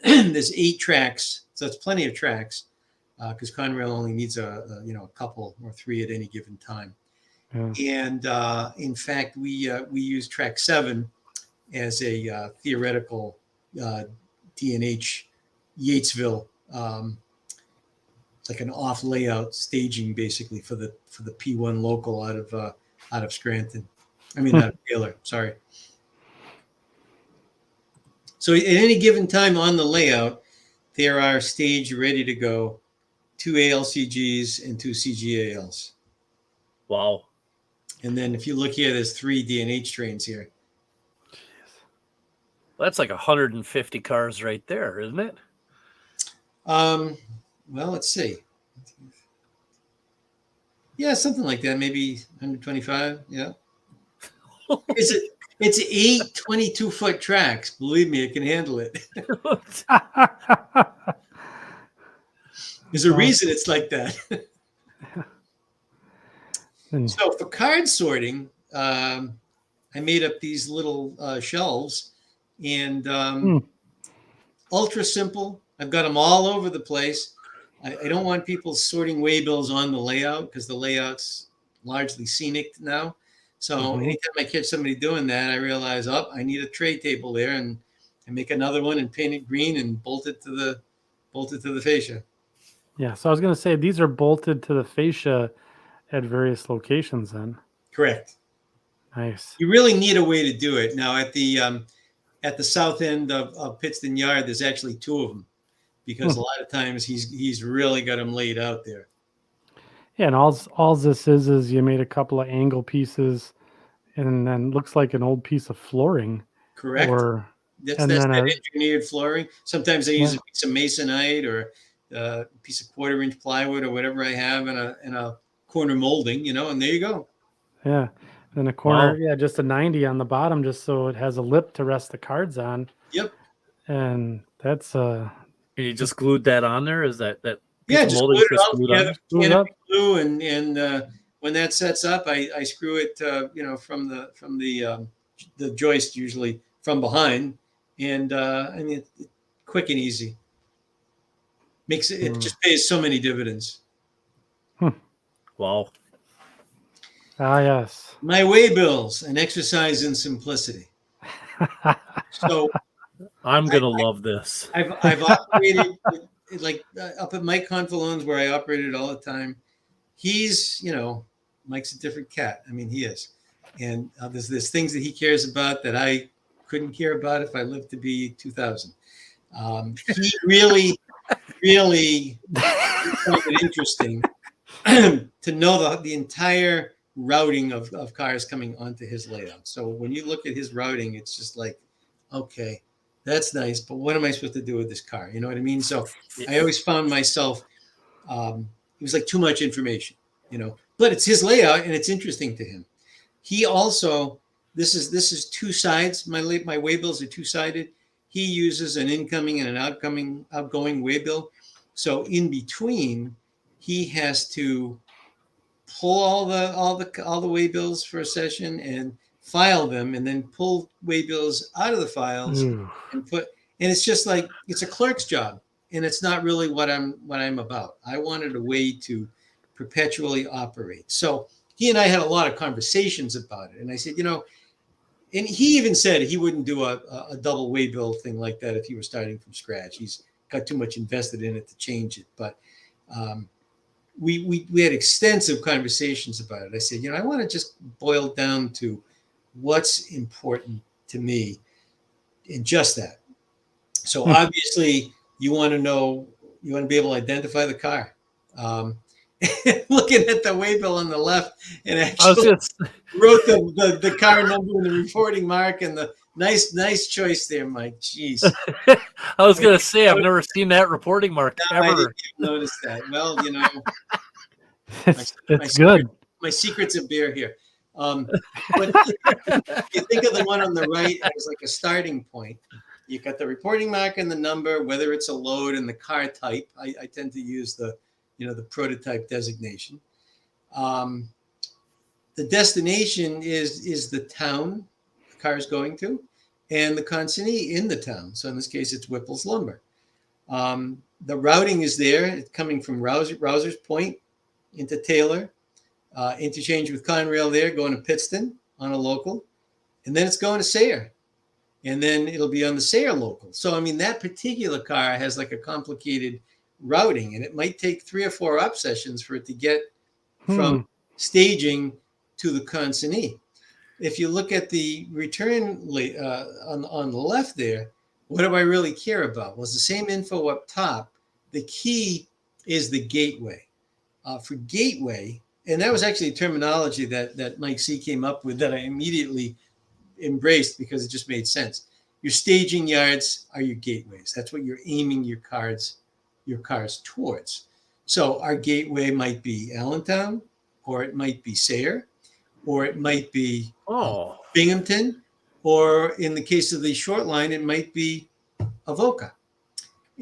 There's 8 tracks, so it's plenty of tracks because Conrail only needs a couple or 3 at any given time. Yeah. And in fact, we use track 7 as a theoretical D&H Yatesville, like an off layout staging basically for the P1 local out of Scranton. Out of Taylor, sorry. So at any given time on the layout, there are staged ready to go 2 ALCGs and 2 CGALs. Wow. And then if you look here, there's 3 D&H trains here. Well, that's like 150 cars right there, isn't it? Well, let's see. Yeah, something like that. Maybe 125. Yeah. It's 8 22-foot tracks. Believe me, it can handle it. There's a reason it's like that. So for card sorting, I made up these little shelves, and ultra simple. I've got them all over the place. I don't want people sorting waybills on the layout because the layout's largely scenic now. So anytime I catch somebody doing that, I realize, I need a tray table there, and I make another one and paint it green and bolt it to the fascia. Yeah. So I was going to say these are bolted to the fascia at various locations then. Correct. Nice. You really need a way to do it. Now at the south end of Pittston Yard, there's actually 2 of them because a lot of times he's really got them laid out there. Yeah, and all this is you made a couple of angle pieces, and then looks like an old piece of flooring. Correct. That's engineered flooring. Sometimes I use a piece of masonite or a piece of 1/4-inch plywood or whatever I have in a corner molding, and there you go. Yeah, and a corner, just a 90 on the bottom, just so it has a lip to rest the cards on. Yep. And that's And you just glued that on there? Is that piece Yeah, of just molding glue it just all glued on together, there? Glue it up. glue, and when that sets up, I screw it, from the joist, usually from behind, and I mean, quick and easy. Makes it just pays so many dividends. Wow. Ah, yes. My waybills, an exercise in simplicity. So I'm gonna love this. I've operated like up at Mike Confalone's, where I operated all the time. He's, Mike's a different cat. I mean, he is, and there's things that he cares about that I couldn't care about if I lived to be 2000. He really, really found it interesting to know the entire routing of cars coming onto his layout. So when you look at his routing, it's just like, okay, that's nice, but what am I supposed to do with this car? You know what I mean? So I always found myself, it was like too much information, but it's his layout and it's interesting to him. He also, this is two sides. My waybills are two-sided. He uses an incoming and an outgoing waybill. So in between, he has to pull all the waybills for a session and file them, and then pull waybills out of the files and it's just like, it's a clerk's job, and it's not really what I'm about. I wanted a way to perpetually operate. So he and I had a lot of conversations about it, and I said, and he even said he wouldn't do a double waybill thing like that if he were starting from scratch. He's got too much invested in it to change it, but we had extensive conversations about it. I said, I want to just boil down to what's important to me, and just that. So obviously you want to be able to identify the car. Looking at the waybill on the left, and actually wrote the car number and the reporting mark, and the nice choice there, Mike. Jeez. I was gonna say, I've never seen that reporting mark ever. I didn't even notice that. Well, it's good. My secret's a beer here. But you think of the one on the right as like a starting point. You got the reporting mark and the number, whether it's a load, and the car type. I tend to use the prototype designation. The destination is the town the car is going to, and the consignee in the town. So in this case, it's Whipple's Lumber. The routing is there. It's coming from Rouser's Point into Taylor, interchange with Conrail there, going to Pittston on a local, and then it's going to Sayre, and then it'll be on the Sayre local. So I mean, that particular car has like a complicated routing, and it might take 3 or 4 up sessions for it to get from staging to the consignee. If you look at the return on the left there, what do I really care about? Well, it's the same info up top. The key is the gateway. For gateway, and that was actually a terminology that Mike C came up with that I immediately embraced because it just made sense. Your staging yards are your gateways. That's what you're aiming your cars towards. So our gateway might be Allentown, or it might be Sayre, or it might be Binghamton, or in the case of the short line, it might be Avoca.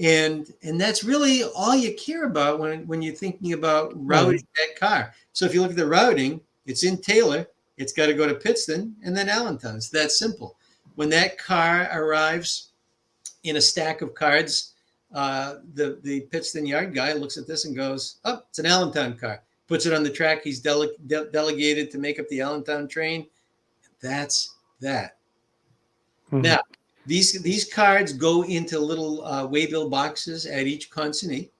And that's really all you care about when you're thinking about routing that car. So if you look at the routing, it's in Taylor, it's got to go to Pittston and then Allentown. It's that simple. When that car arrives in a stack of cards, the Pittston yard guy looks at this and goes, "Oh, it's an Allentown car." Puts it on the track. He's delegated to make up the Allentown train. That's that. Now, these cards go into little waybill boxes at each consignee.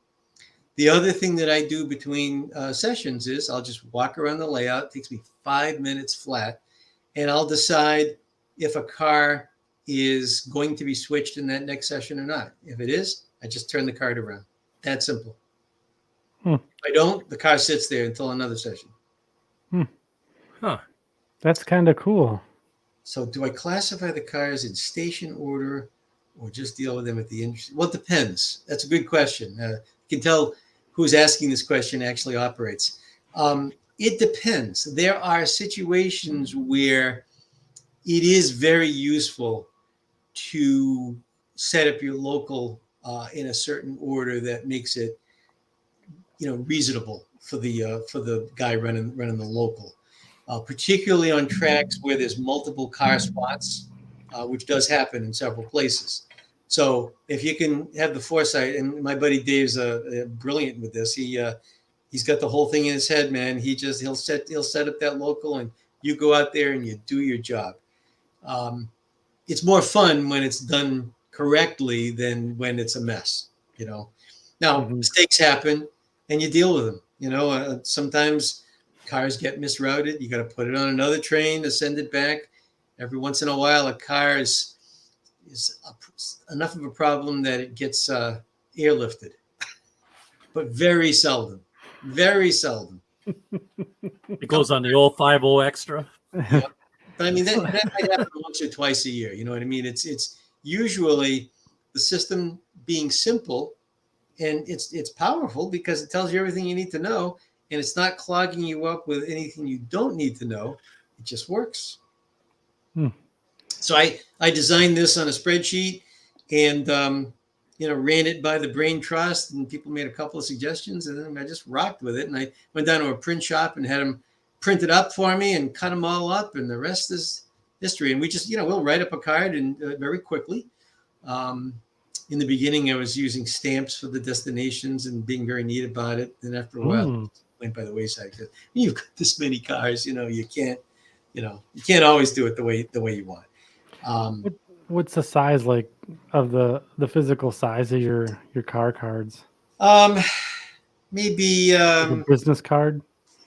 The other thing that I do between sessions is I'll just walk around the layout. It takes me 5 minutes flat, and I'll decide if a car is going to be switched in that next session or not. If it is, I just turn the card around. That simple. If I don't, the car sits there until another session. That's kind of cool. So do I classify the cars in station order or just deal with them at the intersection? Well, it depends. That's a good question. You can tell who's asking this question actually operates. It depends. There are situations where it is very useful to set up your local in a certain order that makes it, reasonable for the guy running the local, particularly on tracks where there's multiple car spots, which does happen in several places. So if you can have the foresight, and my buddy Dave's brilliant with this, he's got the whole thing in his head, man. He'll set up that local, and you go out there and you do your job. It's more fun when it's done correctly than when it's a mess. Now mistakes happen, and you deal with them. Sometimes cars get misrouted. You got to put it on another train to send it back. Every once in a while, a car is enough of a problem that it gets airlifted, but very seldom. Very seldom. It goes on the old 50 extra. Yeah. But I mean, that might happen once or twice a year. You know what I mean? It's usually the system being simple, and it's powerful because it tells you everything you need to know, and it's not clogging you up with anything you don't need to know. It just works. So I designed this on a spreadsheet and ran it by the Brain Trust, and people made a couple of suggestions, and then I just rocked with it. And I went down to a print shop and had them print it up for me and cut them all up, and the rest is history. And we just, we'll write up a card and very quickly. In the beginning, I was using stamps for the destinations and being very neat about it. Then after a while, it went by the wayside because you've got this many cars, you can't always do it the way you want. What's the size like of the physical size of your car cards? Maybe Like a business card?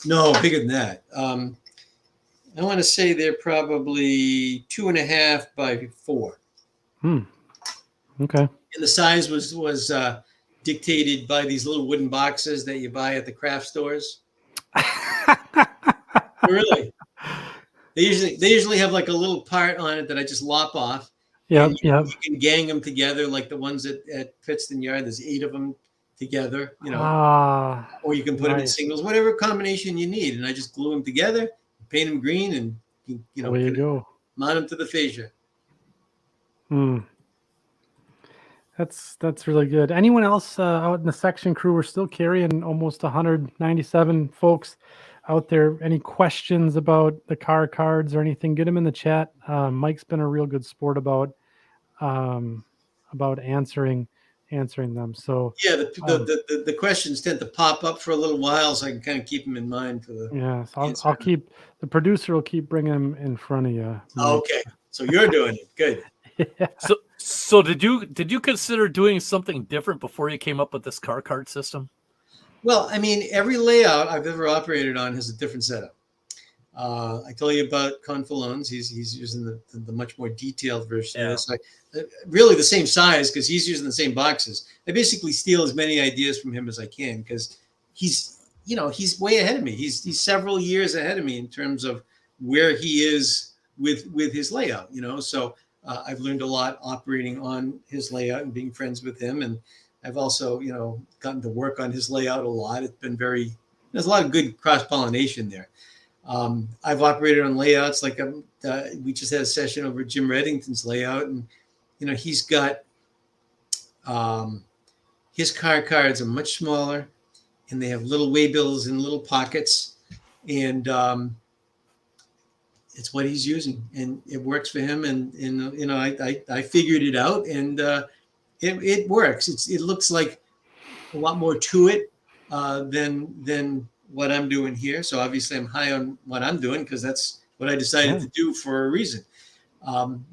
No, bigger than that. I want to say they're probably 2.5 by 4. Okay. And the size was dictated by these little wooden boxes that you buy at the craft stores. Really? They usually have like a little part on it that I just lop off. Yeah. You can gang them together like the ones at Pittston Yard. There's 8 of them together, or you can put them in singles, whatever combination you need. And I just glue them together, paint them green, and there you go. Mount them to the fascia. That's really good. Anyone else out in the section crew? We're still carrying almost 197 folks out there. Any questions about the car cards or anything? Get them in the chat. Mike's been a real good sport about answering them. So yeah, the questions tend to pop up for a little while, so I can kind of keep them in mind for the. Yeah, so I'll keep the producer will keep bringing them in front of you. Okay, so you're doing it good. Yeah. So did you consider doing something different before you came up with this car card system? Well, I mean, every layout I've ever operated on has a different setup. I told you about Confalone's. He's using the much more detailed version of this. Really the same size because he's using the same boxes. I basically steal as many ideas from him as I can because he's way ahead of me. He's several years ahead of me in terms of where he is with his layout. So I've learned a lot operating on his layout and being friends with him, and I've also gotten to work on his layout a lot. It's been there's a lot of good cross-pollination there. I've operated on layouts like we just had a session over Jim Reddington's layout, and he's got his car cards are much smaller, and they have little waybills in little pockets, and it's what he's using, and it works for him. And I figured it out, and it works. It looks like a lot more to it than what I'm doing here. So obviously I'm high on what I'm doing because that's what I decided to do for a reason.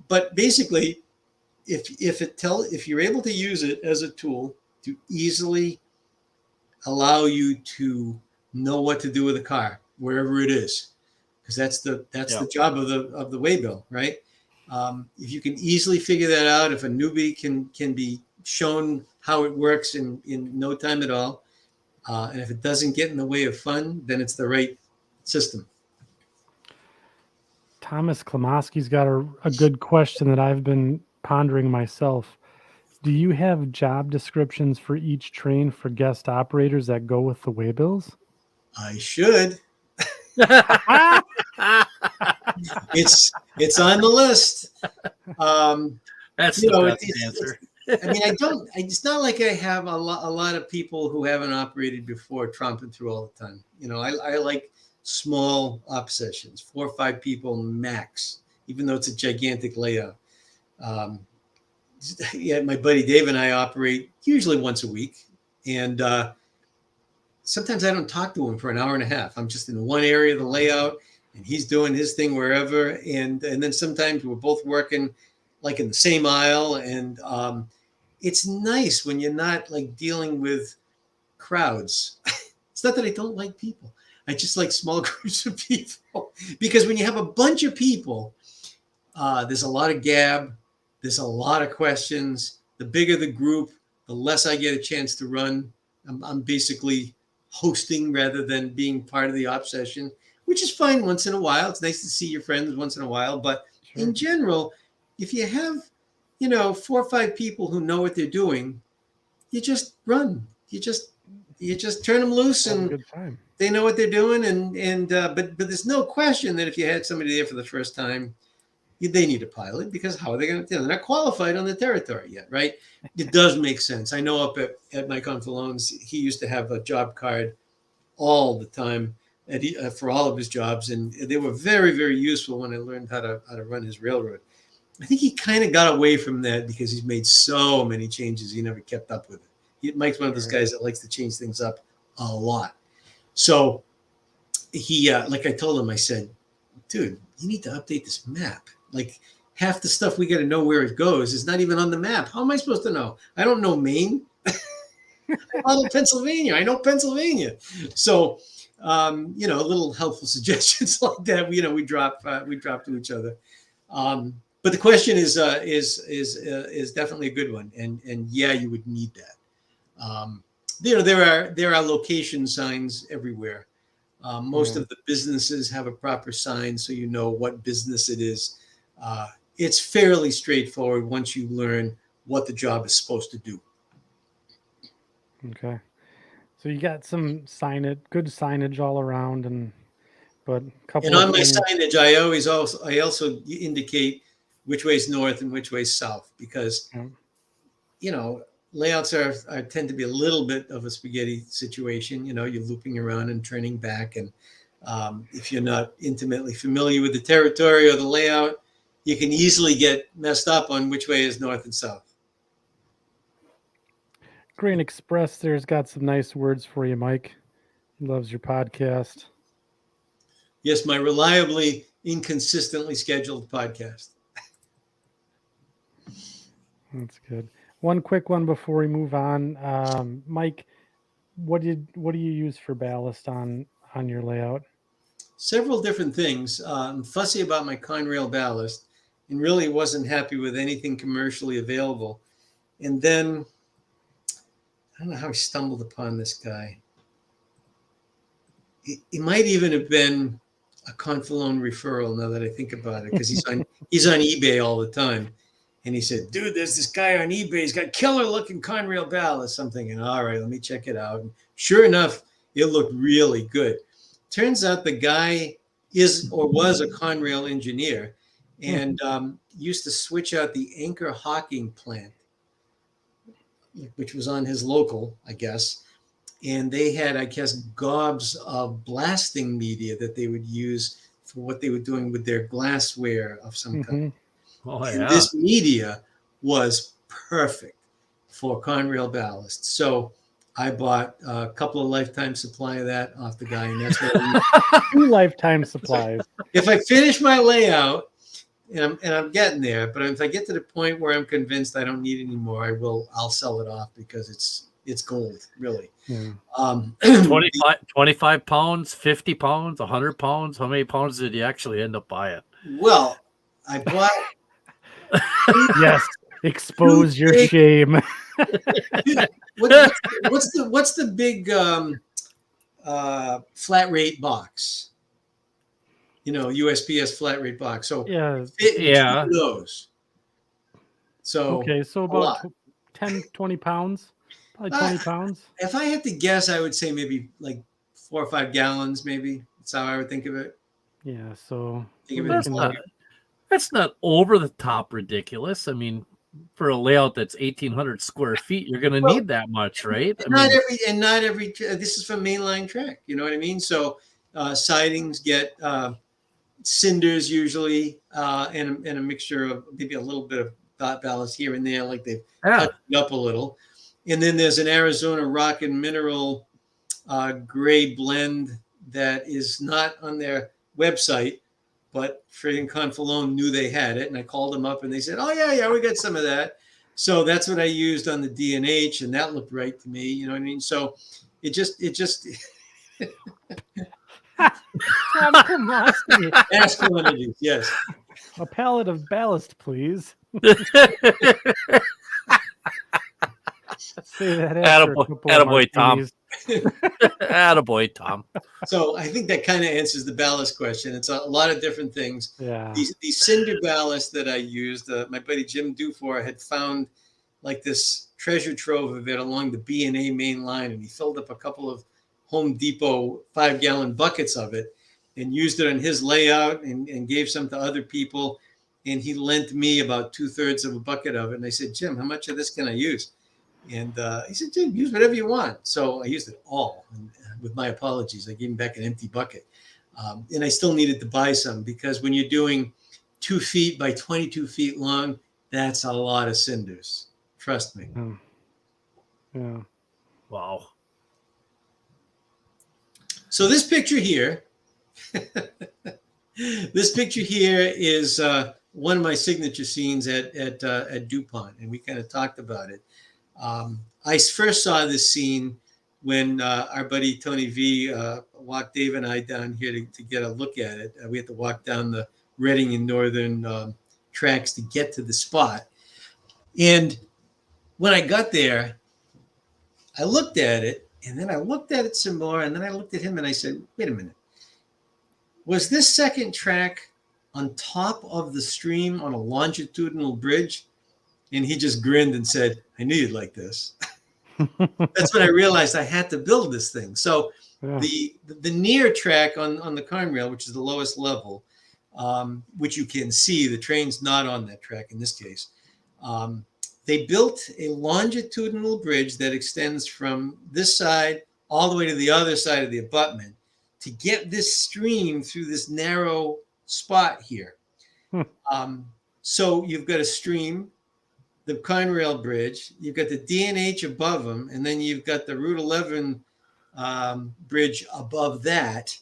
But basically, if you're able to use it as a tool to easily allow you to know what to do with a car wherever it is, because that's the job of the waybill, right? If you can easily figure that out, if a newbie can be shown how it works in no time at all, and if it doesn't get in the way of fun, then it's the right system. Thomas Klamoski's got a good question that I've been pondering myself. Do you have job descriptions for each train for guest operators that go with the waybills? I should. It's on the list. That's the best answer. I mean, it's not like I have a lot of people who haven't operated before tromping through all the time. I like small op sessions, 4 or 5 people max, even though it's a gigantic layout. Um, yeah, my buddy Dave and I operate usually once a week. And sometimes I don't talk to him for an hour and a half. I'm just in one area of the layout and he's doing his thing wherever. And then sometimes we're both working like in the same aisle. And it's nice when you're not like dealing with crowds. It's not that I don't like people. I just like small groups of people, because when you have a bunch of people, there's a lot of gab. There's a lot of questions. The bigger the group, the less I get a chance to run. I'm basically hosting rather than being part of the op session, which is fine once in a while. It's nice to see your friends once in a while. But Sure. in general, if you have, 4 or 5 people who know what they're doing, you just run. You just turn them loose Have a and good time. they know what they're doing. But there's no question that if you had somebody there for the first time, they need a pilot, because how are they going to? They're not qualified on the territory yet, right? It does make sense. I know up at Mike Confalone's, he used to have a job card all the time for all of his jobs, and they were very, very useful when I learned how to run his railroad. I think he kind of got away from that because he's made so many changes. He never kept up with it. Mike's one of those guys that likes to change things up a lot. So he, like I told him, I said, dude, you need to update this map. Like half the stuff we got to know where it goes is not even on the map. How am I supposed to know? I don't know Maine. I know Pennsylvania. I know Pennsylvania. So, little helpful suggestions like that. We drop to each other. But the question is definitely a good one. And yeah, you would need that. There are location signs everywhere. Most of the businesses have a proper sign, so you know what business it is. It's fairly straightforward once you learn what the job is supposed to do. Okay. So you got some good signage all around, but a couple And of on my things. signage, I also indicate which way is north and which way is south, because layouts tend to be a little bit of a spaghetti situation. You're looping around and turning back, and if you're not intimately familiar with the territory or the layout, you can easily get messed up on which way is north and south. Grain Express there's got some nice words for you, Mike. He loves your podcast. Yes, my reliably, inconsistently scheduled podcast. That's good. One quick one before we move on. Mike, what do you use for ballast on your layout? Several different things. I'm fussy about my Conrail ballast and really wasn't happy with anything commercially available. And then, I don't know how I stumbled upon this guy. It might even have been a Confalone referral, now that I think about it, because he's on eBay all the time. And he said, dude, there's this guy on eBay. He's got killer looking Conrail ballast. I'm thinking, all right, let me check it out. And sure enough, it looked really good. Turns out the guy is or was a Conrail engineer and used to switch out the Anchor Hawking plant, which was on his local, I guess. And they had, I guess, gobs of blasting media that they would use for what they were doing with their glassware of some kind. Oh, And yeah. this media was perfect for Conrail ballast. So I bought a couple of lifetime supply of that off the guy, and that's what I use. 2 lifetime supplies. If I finish my layout, and I'm getting there, but if I get to the point where I'm convinced I don't need it anymore, I'll sell it off, because it's gold, really. Yeah. 25 pounds, 50 pounds, 100 pounds. How many pounds did you actually end up buying? Well, I bought. Yes, expose your shame. What's the big flat rate box? USPS flat rate box. So Yeah. Yeah. those. So Okay, so about 10, 20 pounds. Probably 20 pounds. If I had to guess, I would say maybe like 4 or 5 gallons. Maybe that's how I would think of it. Yeah, so Think of it as That's not over the top ridiculous. I mean, for a layout that's 1,800 square feet, you're going to need that much, right? Not every. This is for mainline track. You know what I mean? So sidings get cinders usually, and a mixture of maybe a little bit of ballast here and there, like they've touched it up a little. And then there's an Arizona rock and mineral gray blend that is not on their website, but Fred and Confalone knew they had it, and I called them up and they said, "Oh yeah, we got some of that." So that's what I used on the D&H, and that looked right to me. You know what I mean? So it just Ask quantities, yes. A pallet of ballast, please. Say that after attaboy, Tom. Attaboy, Tom. So I think that kind of answers the ballast question. It's a lot of different things. Yeah. These cinder ballast that I used, my buddy Jim Dufour had found like this treasure trove of it along the B&A main line, and he filled up a couple of Home Depot 5-gallon buckets of it and used it on his layout and gave some to other people. And he lent me about 2/3 of a bucket of it. And I said, "Jim, how much of this can I use?" And he said, "Jim, use whatever you want." So I used it all. And with my apologies, I gave him back an empty bucket. And I still needed to buy some, because when you're doing 2 feet by 22 feet long, that's a lot of cinders. Trust me. Yeah. Wow. So this picture here, is one of my signature scenes at DuPont, and we kind of talked about it. I first saw this scene when our buddy Tony V walked Dave and I down here to get a look at it. We had to walk down the Reading and Northern tracks to get to the spot. And when I got there, I looked at it, and then I looked at it some more, and then I looked at him and I said, "Wait a minute. Was this second track on top of the stream on a longitudinal bridge?" And he just grinned and said, "I knew you'd like this." That's when I realized I had to build this thing. So the near track on the Conrail, which is the lowest level, which you can see, the train's not on that track in this case. They built a longitudinal bridge that extends from this side all the way to the other side of the abutment to get this stream through this narrow spot here. So you've got a stream, the Conrail bridge, you've got the D&H above them, and then you've got the Route 11 bridge above that.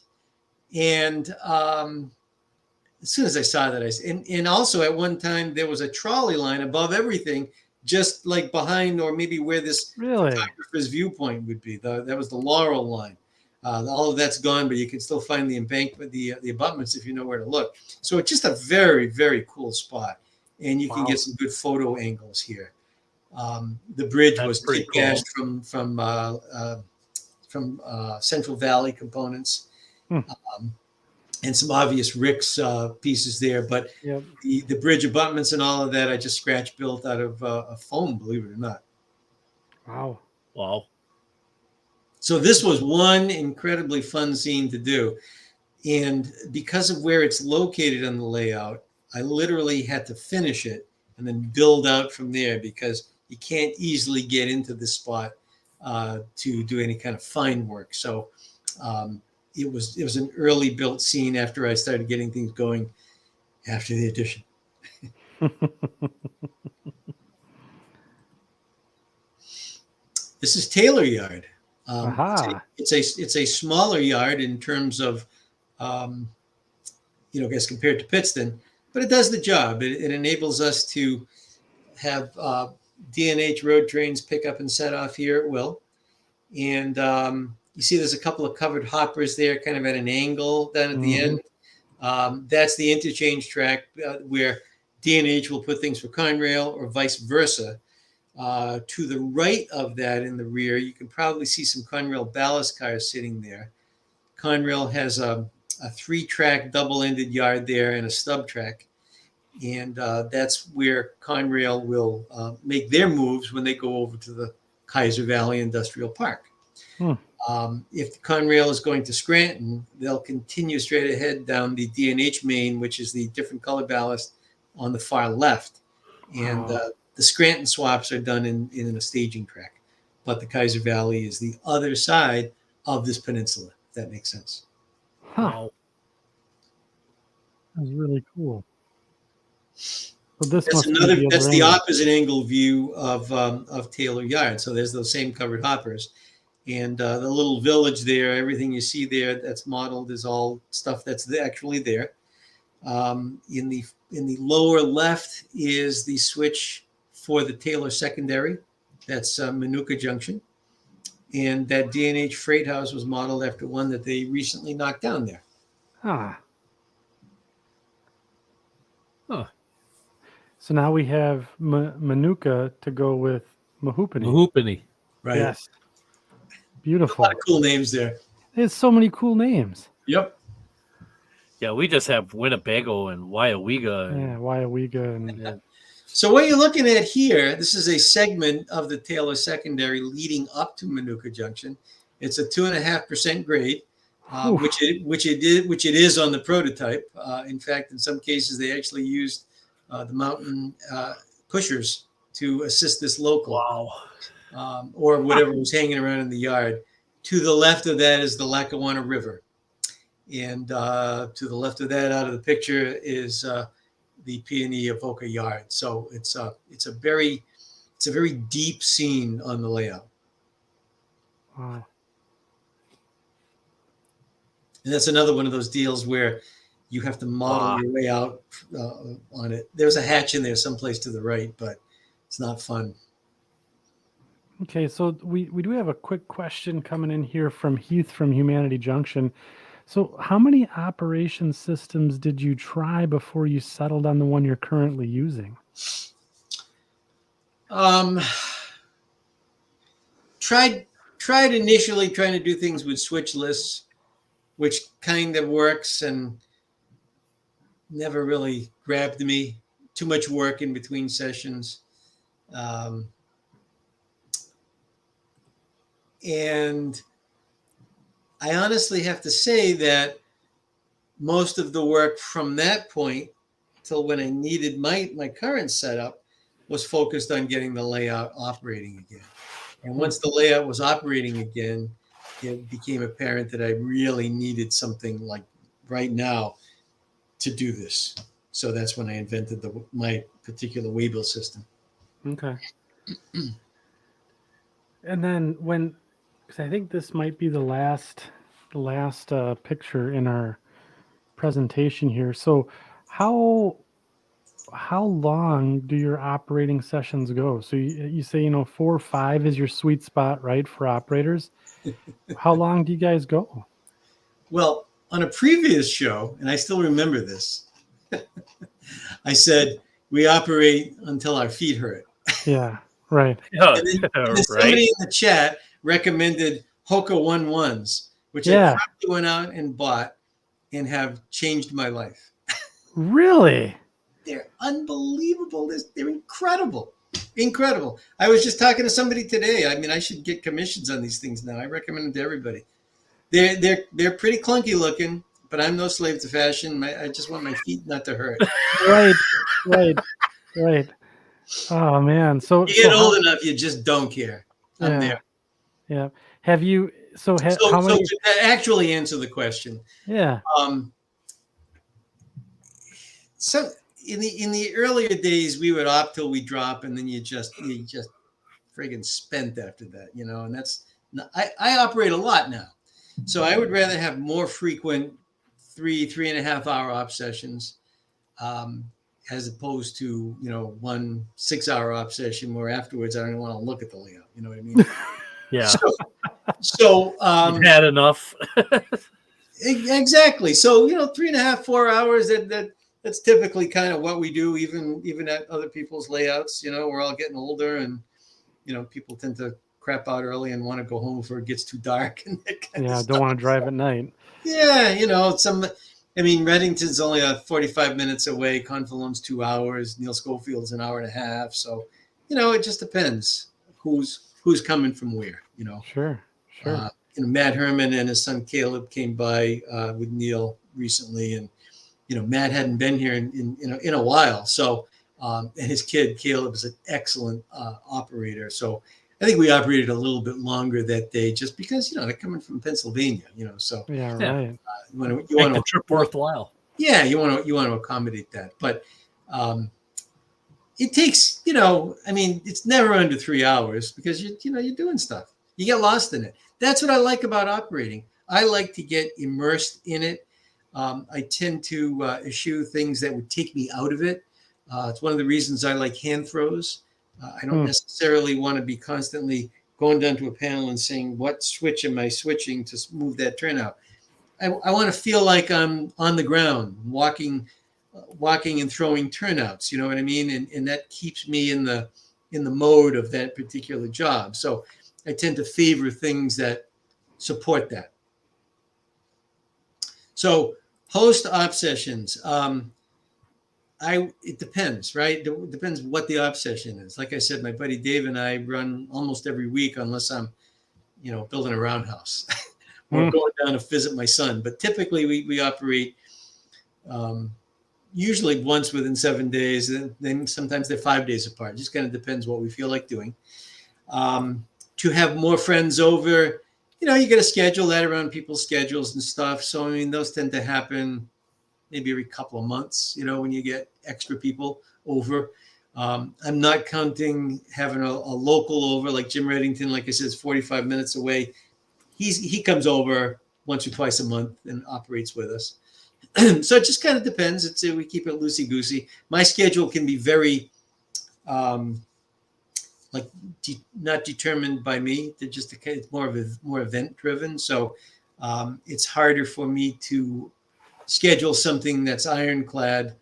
And as soon as I saw that, and also at one time there was a trolley line above everything, just like behind, or maybe where this photographer's viewpoint would be. That was the Laurel line. All of that's gone, but you can still find the embankment, the abutments, if you know where to look. So it's just a very, very cool spot, and you can get some good photo angles here. The bridge was gashed from Central Valley components, and some obvious Rick's pieces there. But the bridge abutments and all of that, I just scratch built out of a foam, believe it or not. Wow. So this was one incredibly fun scene to do. And because of where it's located on the layout, I literally had to finish it and then build out from there, because you can't easily get into this spot to do any kind of fine work. So it was an early built scene after I started getting things going after the addition. This is Taylor Yard. It's a smaller yard in terms of, as compared to Pittston, but it does the job. It enables us to have D&H road trains pick up and set off here at will. And you see there's a couple of covered hoppers there, kind of at an angle down at the end. That's the interchange track where D&H will put things for Conrail or vice versa. To the right of that in the rear, you can probably see some Conrail ballast cars sitting there. Conrail has a 3-track double-ended yard there and a stub track. And that's where Conrail will make their moves when they go over to the Kaiser Valley Industrial Park. If the Conrail is going to Scranton, they'll continue straight ahead down the D&H main, which is the different color ballast on the far left. And The Scranton swaps are done in a staging track, but the Kaiser Valley is the other side of this peninsula. If that makes sense. Huh. Wow. That was really cool. So this That's must another. be the That's other the angle. opposite angle view of Taylor Yard. So there's those same covered hoppers, and the little village there. Everything you see there that's modeled is all stuff that's actually there. In the lower left is the switch for the Taylor Secondary. That's Manuka Junction, and that D&H Freight House was modeled after one that they recently knocked down there. Ah. Huh. So now we have Manuka to go with Mahoopany. Mahoopany. Right. Yes. A Beautiful. lot of cool names there. There's so many cool names. Yep. Yeah, we just have Winnebago and Wyawega. And, Yeah, Wyawega and So what you're looking at here, this is a segment of the Taylor Secondary leading up to Manuka Junction. It's a 2.5% grade, which it is on the prototype. In fact, in some cases, they actually used the mountain pushers to assist this local. wow. Or whatever was hanging around in the yard. To the left of that is the Lackawanna River. And to the left of that, out of the picture, is the Peony Avoca Yard. So it's a very deep scene on the layout. wow. And that's another one of those deals where you have to model your way out on it. There's a hatch in there someplace to the right, but it's not fun. Okay, so we do have a quick question coming in here from Heath from Humanity Junction. So how many operation systems did you try before you settled on the one you're currently using? Tried initially trying to do things with switch lists, which kind of works and never really grabbed me. Too much work in between sessions. And I honestly have to say that most of the work from that point till when I needed my current setup was focused on getting the layout operating again. And once the layout was operating again, it became apparent that I really needed something like right now to do this. So that's when I invented my particular waybill system. Okay. And then because I think this might be the last picture in our presentation here. So how long do your operating sessions go? So you say 4 or 5 is your sweet spot, right, for operators? How long do you guys go? Well, on a previous show, and I still remember this, I said we operate until our feet hurt. Yeah, right. Yeah, And then right. somebody in the chat recommended Hoka 11s, which I probably went out and bought and have changed my life. Really? They're unbelievable. They're incredible. Incredible. I was just talking to somebody today. I mean, I should get commissions on these things now. I recommend them to everybody. They're pretty clunky looking, but I'm no slave to fashion. I just want my feet not to hurt. Right. Oh man. So you get old enough, you just don't care. I'm there. Yeah. Have you? How many? So to actually answer the question. Yeah. So in the earlier days, we would opt till we drop, and then you just friggin' spent after that, And that's I operate a lot now, so I would rather have more frequent 3.5 hour op sessions, as opposed to 1 6-hour op session where afterwards I don't want to look at the layout. You know what I mean? Yeah. So you've had enough. Exactly. So 3.5 4 hours. That's typically kind of what we do, even at other people's layouts. We're all getting older, and people tend to crap out early and want to go home before it gets too dark. And that kind of stuff. Don't want to drive at night. Yeah, Reddington's only 45 minutes away. Confalone's 2 hours. Neil Schofield's an hour and a half. So, it just depends who's coming from where. Sure. Matt Herman and his son Caleb came by with Neil recently, and Matt hadn't been here in a while, so And his kid, Caleb, is an excellent operator. So I think we operated a little bit longer that day just because, they're coming from Pennsylvania, so Yeah, Yeah. right. you Make want the to, trip worthwhile. yeah, you want to accommodate that. But it takes, it's never under 3 hours because you're doing stuff. You get lost in it. That's what I like about operating. I like to get immersed in it. I tend to eschew things that would take me out of it. It's one of the reasons I like hand throws. I don't necessarily want to be constantly going down to a panel and saying, what switch am I switching to move that turnout? I want to feel like I'm on the ground, walking and throwing turnouts. You know what I mean? And that keeps me in the mode of that particular job. So I tend to favor things that support that. So post-op sessions. It depends, right? It depends what the op session is. Like I said, my buddy Dave and I run almost every week unless I'm, building a roundhouse or going down to visit my son. But typically we operate usually once within 7 days. And then sometimes they're 5 days apart. It just kind of depends what we feel like doing. To have more friends over, you got to schedule that around people's schedules and stuff. So, those tend to happen maybe every couple of months, when you get extra people over. I'm not counting having a local over like Jim Reddington, like I said, is 45 minutes away. He comes over once or twice a month and operates with us. So it just kind of depends. We keep it loosey-goosey. My schedule can be very not determined by me. It's more event driven. So it's harder for me to schedule something that's ironclad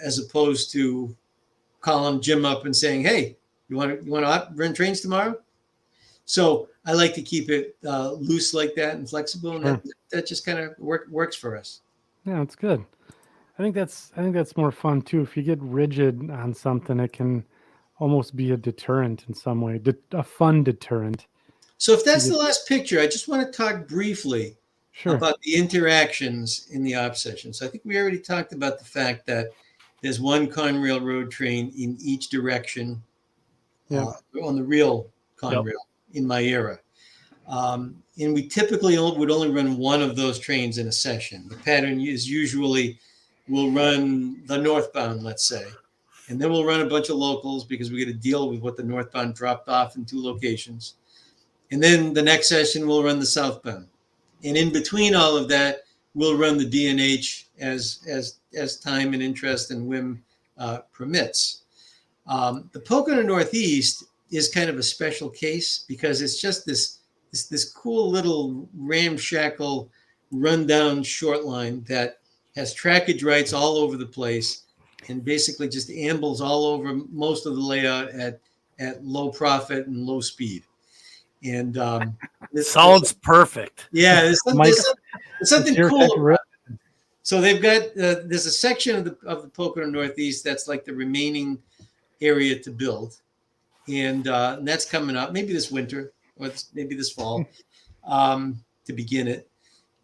as opposed to calling Jim up and saying, hey, you want to run trains tomorrow? So I like to keep it loose like that and flexible. And that just kind of works for us. Yeah, it's good. I think that's more fun too. If you get rigid on something, it can almost be a deterrent in some way, a fun deterrent. So if that's the last picture, I just want to talk briefly Sure. about the interactions in the op session. So I think we already talked about the fact that there's one Conrail road train in each direction on the real Conrail in my era. And we typically would only run one of those trains in a session. The pattern is usually we'll run the northbound, let's say, and then we'll run a bunch of locals because we got to deal with what the northbound dropped off in 2 locations. And then the next session we'll run the southbound. And in between all of that, we'll run the D&H as time and interest and whim permits. The Pocono Northeast is kind of a special case because it's just this cool little ramshackle rundown short line that has trackage rights all over the place and basically just ambles all over most of the layout at low profit and low speed. And sounds perfect. Yeah, there's something cool about it. So they've got there's a section of the Pocono Northeast that's like the remaining area to build, and that's coming up maybe this winter or maybe this fall to begin it.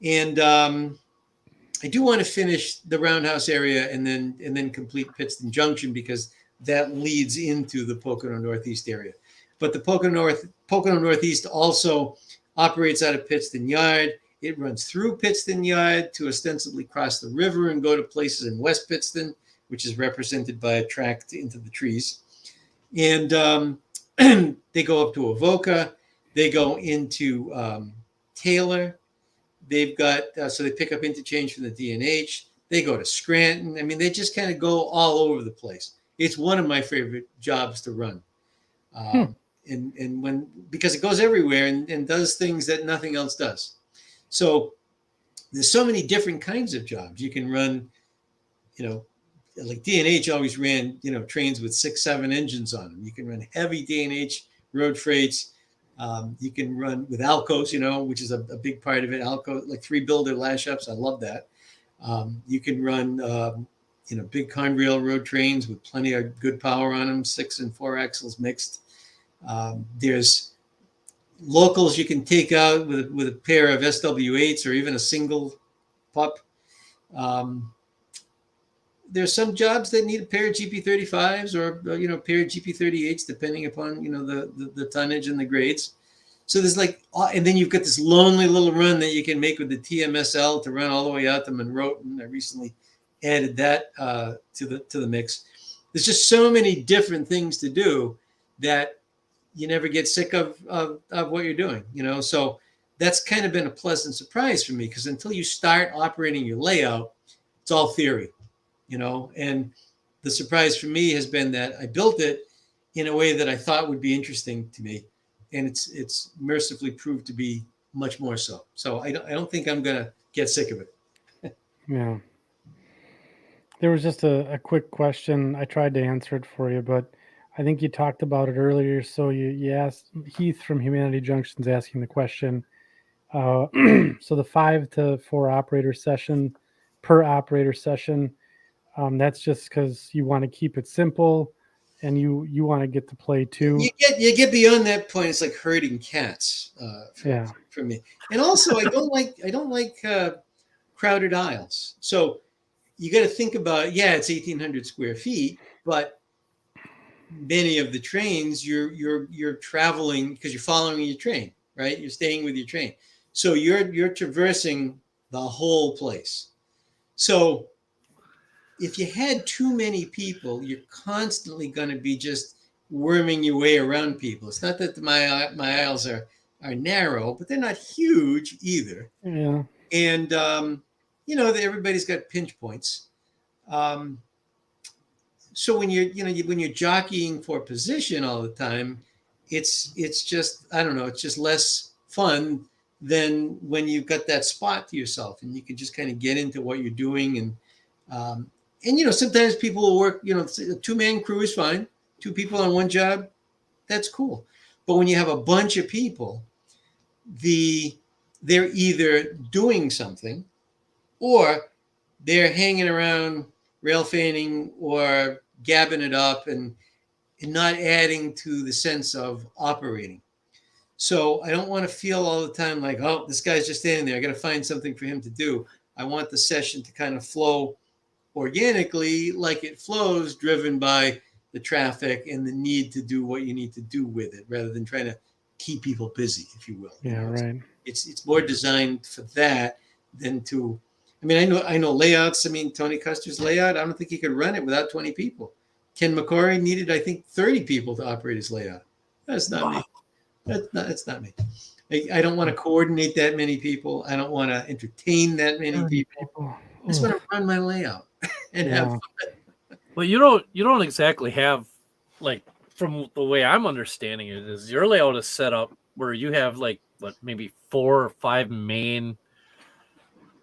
And I do want to finish the roundhouse area and then complete Pittston Junction because that leads into the Pocono Northeast area. But the Pocono Northeast also operates out of Pittston Yard. It runs through Pittston Yard to ostensibly cross the river and go to places in West Pittston, which is represented by a track into the trees. And they go up to Avoca. They go into Taylor. They've got, so they pick up interchange from the D&H. They go to Scranton. I mean, they just kind of go all over the place. It's one of my favorite jobs to run. And because it goes everywhere and does things that nothing else does. So there's so many different kinds of jobs. You can run, like D&H always ran, trains with 6-7 engines on them. You can run heavy D&H road freights. You can run with Alcos, which is a big part of it. Alco, like 3-builder lash ups. I love that. You can run, big Conrail road trains with plenty of good power on them, 6 and 4 axles mixed. There's locals you can take out with a pair of SW8s or even a single pup. there's some jobs that need a pair of GP35s or a pair of GP38s, depending upon the tonnage and the grades. So there's like, and then you've got this lonely little run that you can make with the TMSL to run all the way out to Monroe. And I recently added that to the mix. There's just so many different things to do that you never get sick of what you're doing, So that's kind of been a pleasant surprise for me, because until you start operating your layout, it's all theory, And the surprise for me has been that I built it in a way that I thought would be interesting to me. And it's mercifully proved to be much more so. So I don't think I'm gonna get sick of it. Yeah. There was just a quick question. I tried to answer it for you, but I think you talked about it earlier. So you asked Heath from Humanity Junctions asking the question. So the 5 to 4 operator session per operator session, that's just because you want to keep it simple. And you want to get to play too. You get beyond that point. It's like herding cats for me. And also, I don't like crowded aisles. So you got to think about, it's 1,800 square feet, but many of the trains you're traveling because you're following your train, right? You're staying with your train, so you're traversing the whole place. So if you had too many people, you're constantly going to be just worming your way around people. It's not that my aisles are narrow, but they're not huge either. Yeah. And everybody's got pinch points. So when you're jockeying for position all the time, it's just, I don't know, it's just less fun than when you've got that spot to yourself and you can just kind of get into what you're doing. And sometimes people will work, a 2-man crew is fine. 2 people on one job, that's cool. But when you have a bunch of people, they're either doing something or they're hanging around rail fanning or gabbing it up and not adding to the sense of operating. So I don't want to feel all the time like, oh, this guy's just standing there. I got to find something for him to do. I want the session to kind of flow organically like it flows, driven by the traffic and the need to do what you need to do with it, rather than trying to keep people busy, if you will. Yeah, right. It's more designed for that than to. I mean, I know layouts. I mean, Tony Custer's layout, I don't think he could run it without 20 people. Ken McCory needed, I think, 30 people to operate his layout. That's not me. That's not me. I don't want to coordinate that many people. I don't want to entertain that many people. I just want to run my layout and have fun. Well, you don't exactly have, like, from the way I'm understanding it, is your layout is set up where you have like maybe 4 or 5 main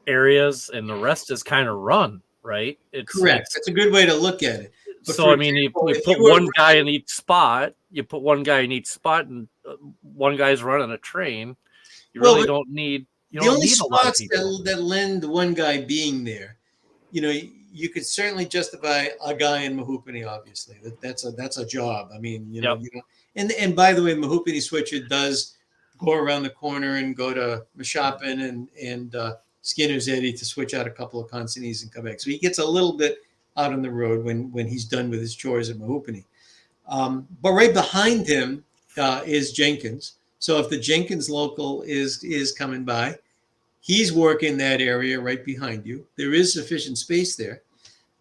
areas and the rest is kind of run, right? Correct. That's a good way to look at it. But so I mean, you put one guy in each spot. You put one guy in each spot, and one guy's running a train. You really don't need. You don't need a lot of people. That lend one guy being there. You could certainly justify a guy in Mahoopany. Obviously, that's a job. I mean, and by the way, Mahoopany Switcher does go around the corner and go to Mashopin and Skinner's Eddy to switch out a couple of consignees and come back. So he gets a little bit out on the road when he's done with his chores at Mahoopany. But right behind him is Jenkins. So if the Jenkins local is coming by, he's working that area right behind you. There is sufficient space there.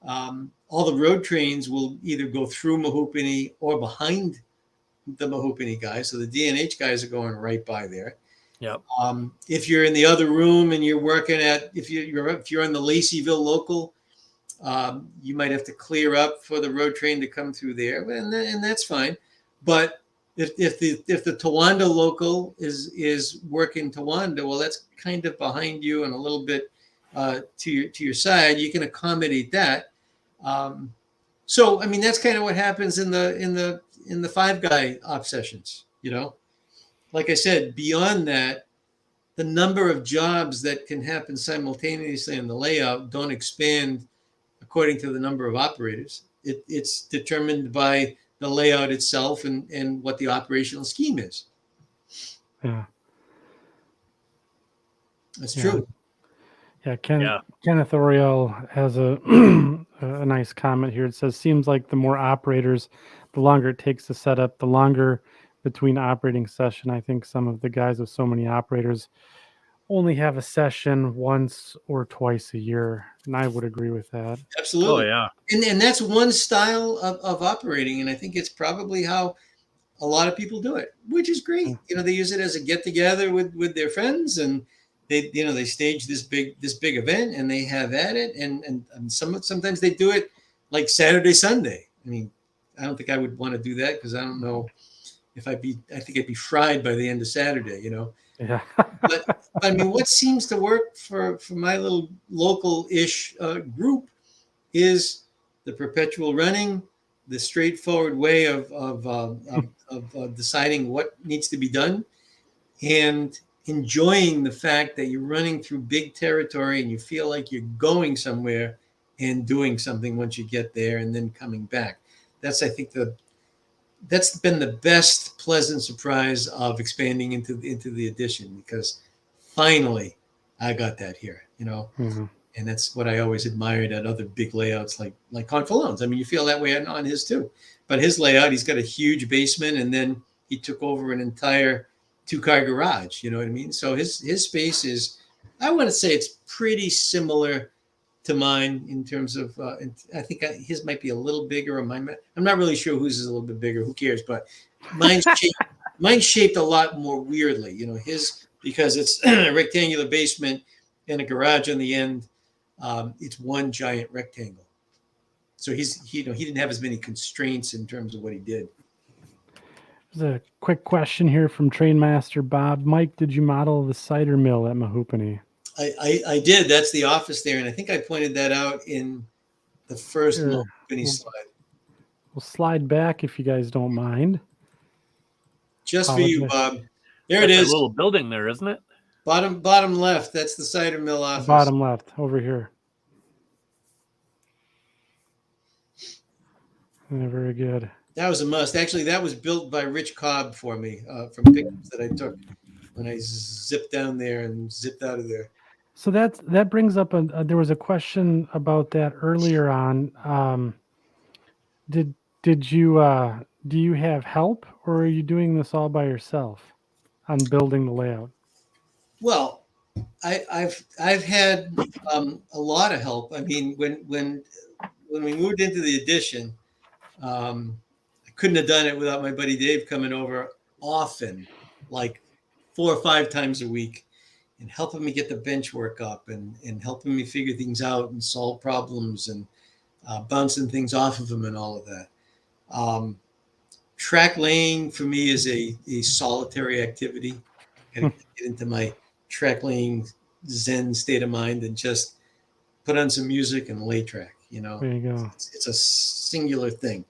All the road trains will either go through Mahoopany or behind the Mahoopany guys. So the D&H guys are going right by there. Yep. If you're in the other room and you're working if you're on the Laceyville local, you might have to clear up for the road train to come through there, and that's fine. But if the Towanda local is working Towanda, well, that's kind of behind you and a little bit to your side. You can accommodate that. So I mean, that's kind of what happens in the 5-guy op sessions. Like I said, beyond that, the number of jobs that can happen simultaneously in the layout don't expand according to the number of operators. It's determined by the layout itself and what the operational scheme is. Yeah. That's true. Yeah, Yeah. Kenneth Oriel has a a nice comment here. It says, "Seems like the more operators, the longer it takes to set up, the longer between operating session. I think some of the guys with so many operators only have a session once or twice a year," and I would agree with that. Oh Absolutely. yeah. And that's one style of operating. And I think it's probably how a lot of people do it, which is great. They use it as a get together with their friends, and they stage this big event and they have at it. And sometimes they do it like Saturday, Sunday. I mean, I don't think I would want to do that because I don't know if I think I'd be fried by the end of Saturday, Yeah. But I mean, what seems to work for my little local-ish group is the perpetual running, the straightforward way of deciding what needs to be done, and enjoying the fact that you're running through big territory and you feel like you're going somewhere and doing something once you get there, and then coming back. I think that's been the best pleasant surprise of expanding into the addition, because finally I got that here, Mhm. and that's what I always admired at other big layouts like Confalone's. I mean, you feel that way on his too, but his layout, he's got a huge basement, and then he took over an entire 2-car garage. You know what I mean? So his space is, I want to say, it's pretty similar to mine in terms of. I think his might be a little bigger, or mine. I'm not really sure whose is a little bit bigger. Who cares? But mine's shaped a lot more weirdly. His, because it's a rectangular basement and a garage on the end. It's one giant rectangle. So he didn't have as many constraints in terms of what he did. There's a quick question here from Trainmaster Bob. Mike, did you model the cider mill at Mahoopany? I did. That's the office there, and I think I pointed that out in the first Sure. Mahoopany slide. We'll slide back if you guys don't mind. Just for you, Bob. There That's it is. a little building there, isn't it? Bottom left. That's the cider mill office. Bottom left, over here. Yeah, very good. That was a must. Actually, that was built by Rich Cobb for me from pictures that I took when I zipped down there and zipped out of there. So that brings up there was a question about that earlier on. Did you do you have help, or are you doing this all by yourself on building the layout? Well, I've had a lot of help. I mean, when we moved into the addition, I couldn't have done it without my buddy Dave coming over often, like 4 or 5 times a week, and helping me get the bench work up, and helping me figure things out and solve problems, and bouncing things off of him and all of that. Track laying for me is a solitary activity. I gotta get into my track laying zen state of mind and just put on some music and lay track. There you go. It's a singular thing.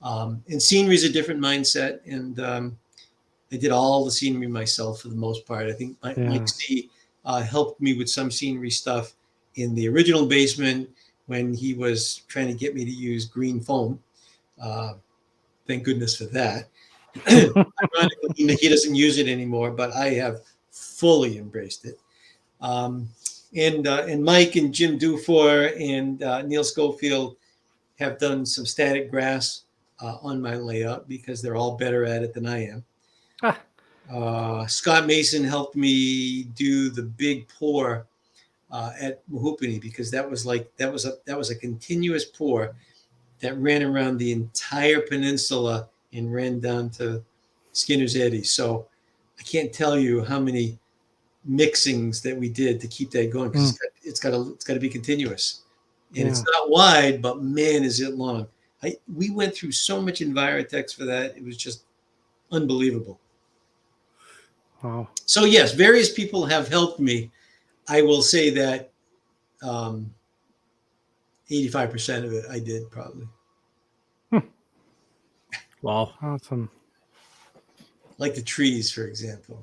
And scenery is a different mindset. And I did all the scenery myself for the most part. I think Mike C helped me with some scenery stuff in the original basement when he was trying to get me to use green foam. Thank goodness for that. Ironically, he doesn't use it anymore, but I have fully embraced it. And Mike and Jim Dufour and Neil Schofield have done some static grass on my layout because they're all better at it than I am. Scott Mason helped me do the big pour at Mahoopany, because that was a continuous pour that ran around the entire peninsula and ran down to Skinner's Eddy. So I can't tell you how many mixings that we did to keep that going, because it's got to be continuous, and it's not wide, but man, is it long. We went through so much Envirotex for that; it was just unbelievable. Wow. So yes, various people have helped me. I will say that 85% of it I did, probably. Wow. Awesome. Like the trees, for example.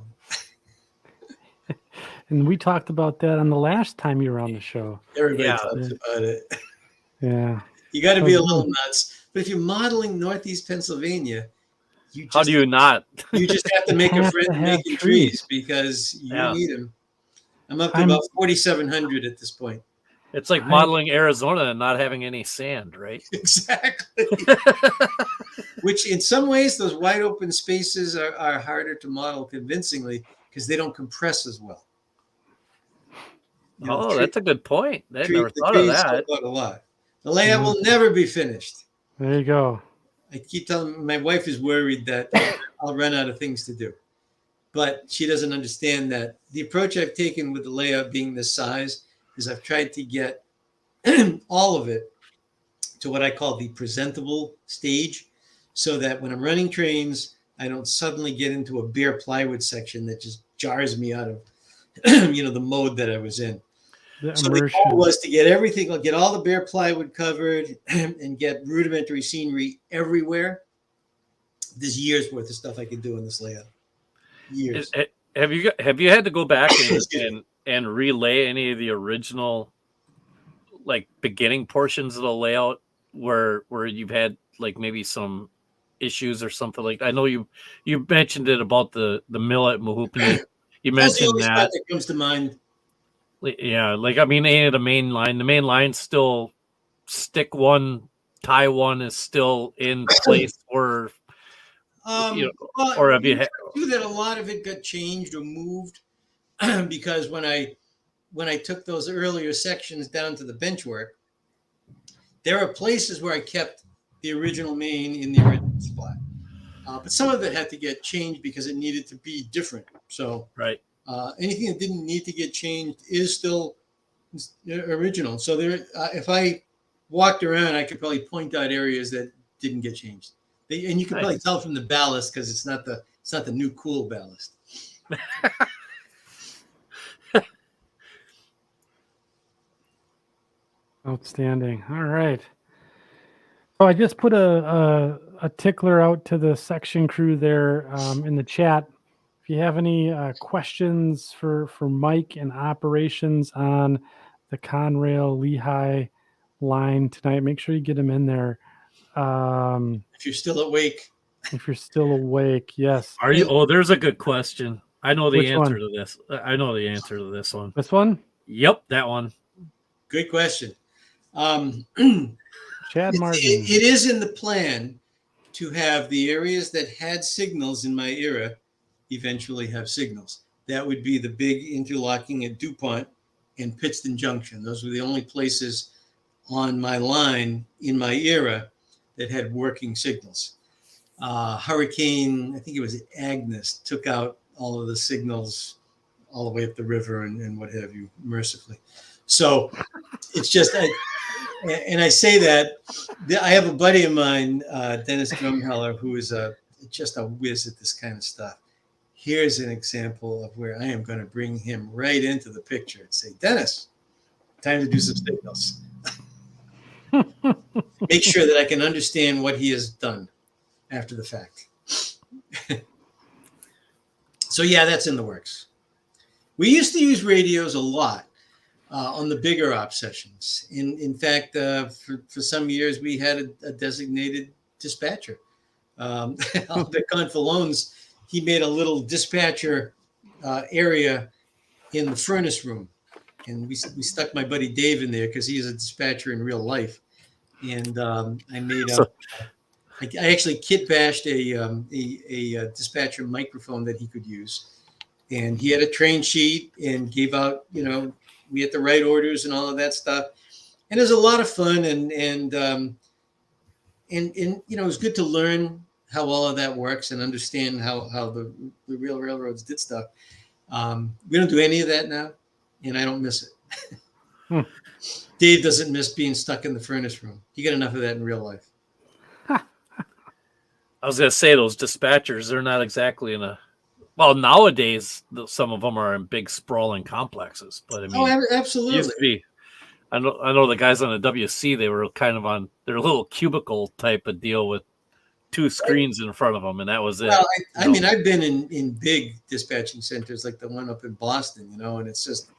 And we talked about that on the last time you were on the show. Everybody talks about it. Yeah. You got to be a little nuts. But if you're modeling Northeast Pennsylvania, how do you not? You just have to make a friend making trees, because you need them. I'm up to about 4,700 at this point. It's like modeling Arizona and not having any sand, right? Exactly. Which in some ways, those wide open spaces are harder to model convincingly because they don't compress as well. That's a good point. I never The thought of trees that. help out a lot. The layout will never be finished. There you go. I keep telling my wife is worried that I'll run out of things to do. But she doesn't understand that the approach I've taken with the layout being this size is I've tried to get all of it to what I call the presentable stage, so that when I'm running trains, I don't suddenly get into a bare plywood section that just jars me out of, the mode that I was in. So the goal was to get everything, get all the bare plywood covered and get rudimentary scenery everywhere. There's years worth of stuff I could do in this layout. Years. Have you had to go back and relay any of the original like beginning portions of the layout where you've had like maybe some issues or something like that? I know you mentioned it about the mill at Mahoopany. You mentioned that comes to mind. Yeah, like I mean, the main line's still stick one, tie one is still in place, or or have you do that? A lot of it got changed or moved because when I took those earlier sections down to the bench work, there are places where I kept the original main in the original spot, but some of it had to get changed because it needed to be different. So right. Anything that didn't need to get changed is still original. So there, if I walked around, I could probably point out areas that didn't get changed. And you can probably tell from the ballast because it's not the new cool ballast. Outstanding. All right. So I just put a tickler out to the section crew there in the chat. If you have any questions for Mike and operations on the Conrail Lehigh line tonight, make sure you get them in there. If you're still awake. If you're still awake, yes. Are you? Oh, there's a good question. I know the Which answer one? to this. I know the answer to this one. This one? Yep, that one. Good question. Chad Martin. It is in the plan to have the areas that had signals in my era eventually have signals. That would be the big interlocking at DuPont and Pittston Junction. Those were the only places on my line in my era that had working signals. Hurricane, I think it was Agnes, took out all of the signals all the way up the river and what have you, mercifully. So it's just, and I say that, I have a buddy of mine, Dennis Drumheller, who is just a whiz at this kind of stuff. Here's an example of where I am going to bring him right into the picture and say, Dennis, time to do some signals. Make sure that I can understand what he has done after the fact. So yeah, that's in the works. We used to use radios a lot on the bigger op sessions. In fact, for some years, we had a designated dispatcher. Albert Confalones, he made a little dispatcher area in the furnace room. And we stuck my buddy Dave in there because he is a dispatcher in real life. And I made I actually kit bashed a dispatcher microphone that he could use. And he had a train sheet and gave out, we had to write orders and all of that stuff. And it was a lot of fun. And it was good to learn how all of that works and understand how the real railroads did stuff. We don't do any of that now, and I don't miss it. Dave doesn't miss being stuck in the furnace room. He got enough of that in real life. I was going to say those dispatchers, they're not exactly nowadays, some of them are in big sprawling complexes, but I mean, absolutely. Used to be, I know the guys on the WC, they were kind of on their little cubicle type of deal with two screens in front of them, and that was it. Well, I mean, I've been in big dispatching centers like the one up in Boston, and it's just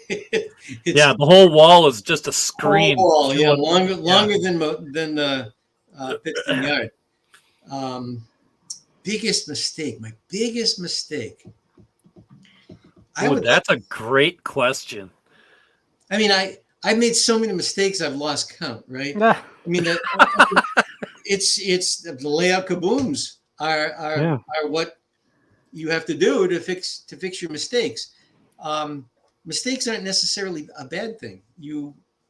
the whole wall is just a screen. Wall, longer than Pittston Yard. My biggest mistake I would. That's a great question. I mean, I made so many mistakes I've lost count. Right. I mean that it's the layout kabooms are what you have to do to fix your mistakes. Mistakes aren't necessarily a bad thing.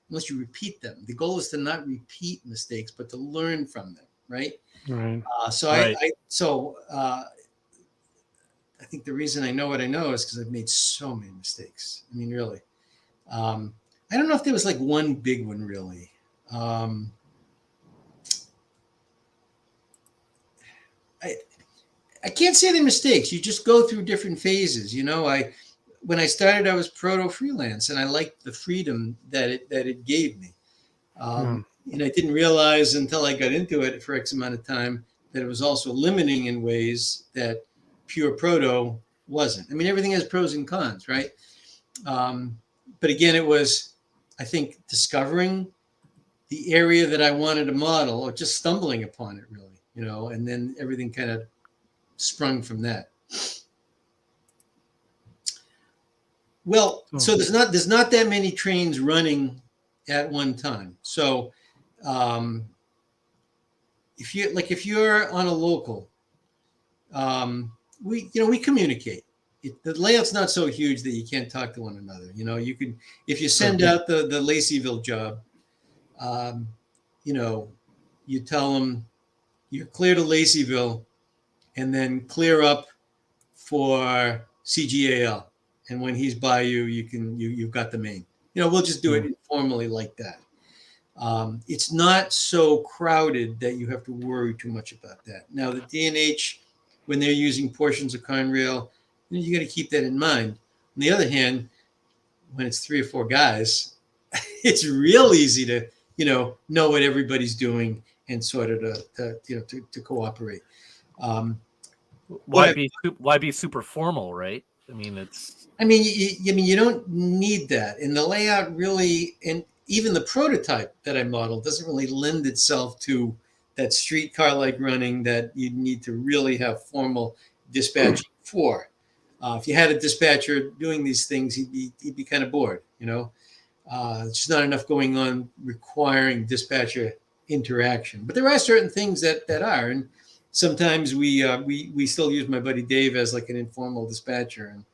Unless you repeat them. The goal is to not repeat mistakes, but to learn from them. Right. Right. I think the reason I know what I know is because I've made so many mistakes. I mean, really. I don't know if there was like one big one, really. I can't say they're mistakes. You just go through different phases. When I started, I was proto freelance, and I liked the freedom that it gave me. And I didn't realize until I got into it for X amount of time that it was also limiting in ways that pure proto wasn't. I mean, everything has pros and cons, right? But again, it was, I think, discovering the area that I wanted to model, or just stumbling upon it, really, and then everything kind of sprung from that. Well, so there's not that many trains running at one time. So if you're on a local, we communicate. The layout's not so huge that you can't talk to one another. You could, if you send out the Laceyville job, you tell them you're clear to Laceyville, and then clear up for CGAL. And when he's by you, you've got the main. We'll just do it informally like that. It's not so crowded that you have to worry too much about that. Now, the D&H, when they're using portions of Conrail, you got to keep that in mind. On the other hand, when it's 3 or 4 guys, it's real easy to know what everybody's doing and sort of to cooperate. Why be super formal, right? I mean, you don't need that. And the layout really, and even the prototype that I modeled doesn't really lend itself to that streetcar-like running that you need to really have formal dispatching for. If you had a dispatcher doing these things, he'd be kind of bored. It's just not enough going on requiring dispatcher interaction. But there are certain things that are, and sometimes we still use my buddy Dave as like an informal dispatcher, and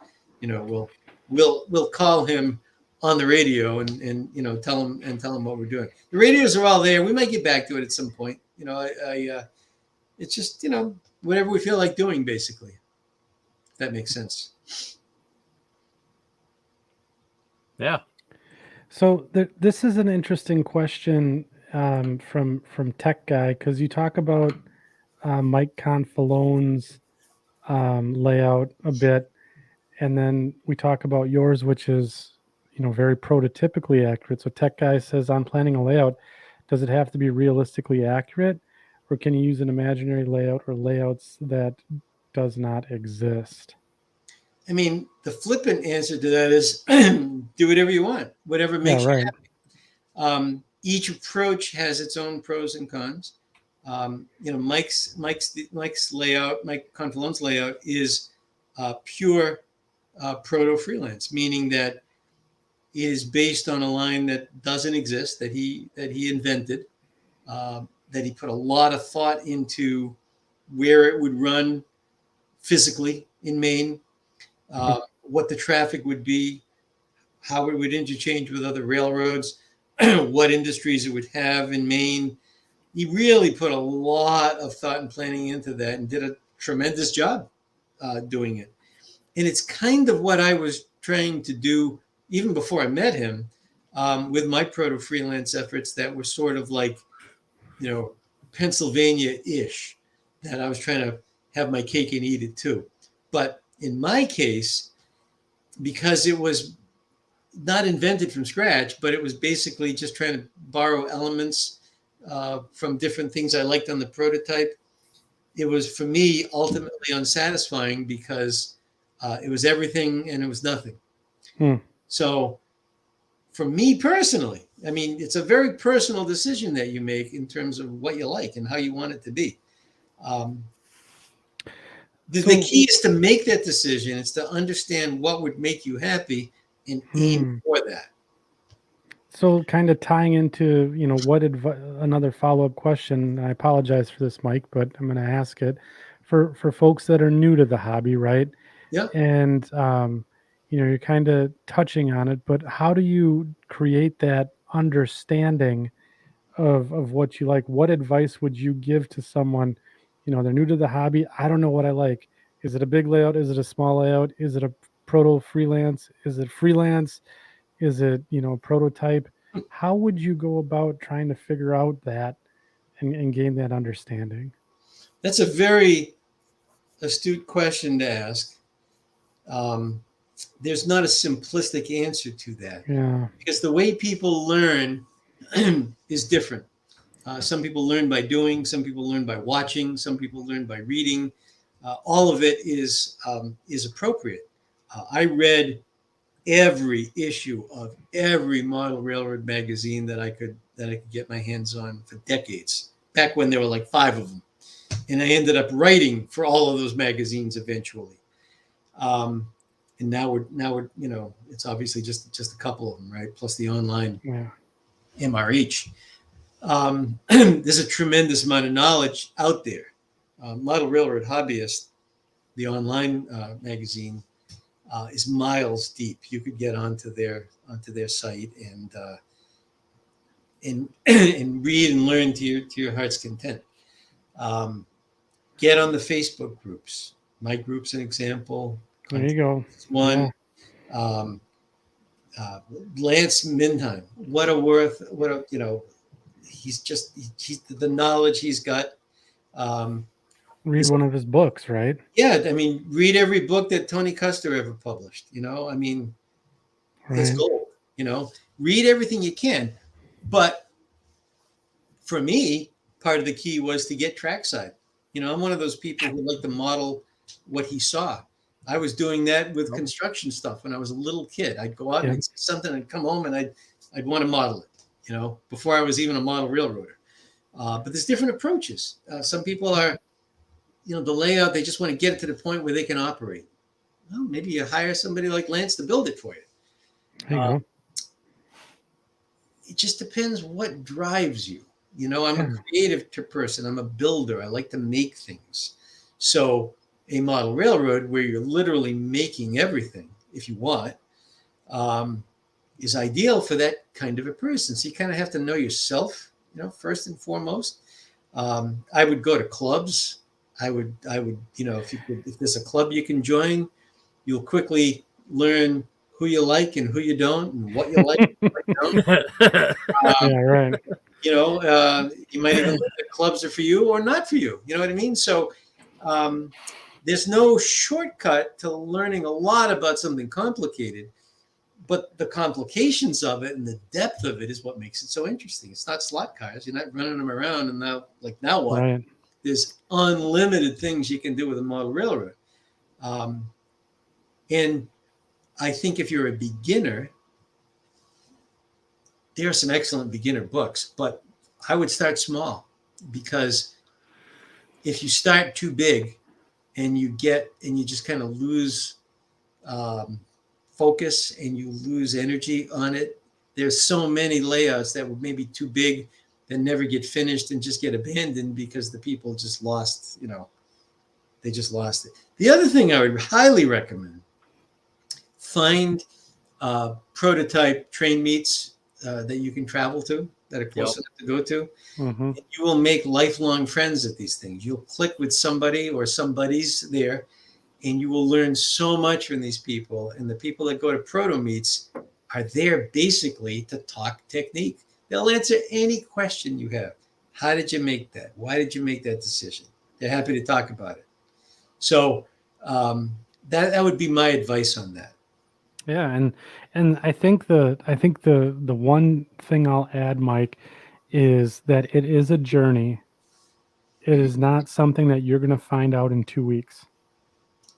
we'll call him on the radio and tell him what we're doing. The radios are all there. We might get back to it at some point. It's just whatever we feel like doing, basically. If that makes sense. Yeah. So this is an interesting question from Tech Guy, because you talk about Mike Confalone's layout a bit, and then we talk about yours, which is very prototypically accurate. So Tech Guy says, I'm planning a layout. Does it have to be realistically accurate, or can you use an imaginary layout or layouts that does not exist? I mean, the flippant answer to that is do whatever you want, whatever makes you happy. Each approach has its own pros and cons. Mike's layout, Mike Confalone's layout is pure proto freelance, meaning that it is based on a line that doesn't exist, that he invented, that he put a lot of thought into where it would run physically in Maine, what the traffic would be, how it would interchange with other railroads, what industries it would have in Maine. He really put a lot of thought and planning into that and did a tremendous job doing it. And it's kind of what I was trying to do even before I met him with my proto freelance efforts that were sort of like, Pennsylvania-ish, that I was trying to have my cake and eat it too. But in my case, because it was not invented from scratch, but it was basically just trying to borrow elements from different things I liked on the prototype, it was for me ultimately unsatisfying because it was everything and it was nothing. So for me personally, I mean, it's a very personal decision that you make in terms of what you like and how you want it to be. The key is to make that decision. It's to understand what would make you happy and aim for that. So kind of tying into, what another follow-up question. I apologize for this, Mike, but I'm going to ask it for folks that are new to the hobby, right? Yeah. And, you're kind of touching on it, but how do you create that understanding of what you like? What advice would you give to someone, they're new to the hobby. I don't know what I like. Is it a big layout? Is it a small layout? Is it a proto freelance? Is it freelance? Is it, prototype? How would you go about trying to figure out that and gain that understanding? That's a very astute question to ask. There's not a simplistic answer to that. Yeah. Because the way people learn is different. Some people learn by doing, some people learn by watching, some people learn by reading. All of it is appropriate. I read every issue of every model railroad magazine that I could get my hands on for decades, back when there were like 5 of them. And I ended up writing for all of those magazines eventually. And now we're it's obviously just a couple of them, right? Plus the online MRH. There's a tremendous amount of knowledge out there. Model Railroad Hobbyist, the online magazine, is miles deep. You could get onto their site and read and learn to your heart's content. Get on the Facebook groups. My group's an example. There you go. One. Yeah. Lance Mindheim. He's the knowledge he's got. Read one of his books, right? Yeah, I mean, read every book that Tony Custer ever published. It's gold. Read everything you can. But for me, part of the key was to get trackside. I'm one of those people who like to model what he saw. I was doing that with construction stuff when I was a little kid. I'd go out and I'd see something and come home and I'd want to model it, before I was even a model railroader. But there's different approaches. Some people are, the layout, they just want to get it to the point where they can operate. Well, maybe you hire somebody like Lance to build it for you. There you go. It just depends what drives you. I'm a creative person. I'm a builder. I like to make things. So a model railroad where you're literally making everything, if you want, is ideal for that kind of a person. So you kind of have to know yourself, first and foremost. I would go to clubs. I would, if there's a club you can join, you'll quickly learn who you like and who you don't, and what you like and what you don't. Yeah, right. You might even look at clubs are for you or not for you. You know what I mean? So there's no shortcut to learning a lot about something complicated, but the complications of it and the depth of it is what makes it so interesting. It's not slot cars. You're not running them around and now what? Right. There's unlimited things you can do with a model railroad. And I think if you're a beginner, there are some excellent beginner books, but I would start small, because if you start too big and you just kind of lose focus and you lose energy on it, there's so many layouts that were maybe too big that never get finished and just get abandoned because the people just lost, they just lost it. The other thing I would highly recommend, find prototype train meets that you can travel to, that are close enough to go to. Mm-hmm. You will make lifelong friends at these things. You'll click with somebody or somebody's there, and you will learn so much from these people. And the people that go to proto meets are there basically to talk technique. They'll answer any question you have. How did you make that? Why did you make that decision? They're happy to talk about it. So that would be my advice on that. Yeah, and I think the one thing I'll add, Mike, is that it is a journey. It is not something that you're going to find out in 2 weeks.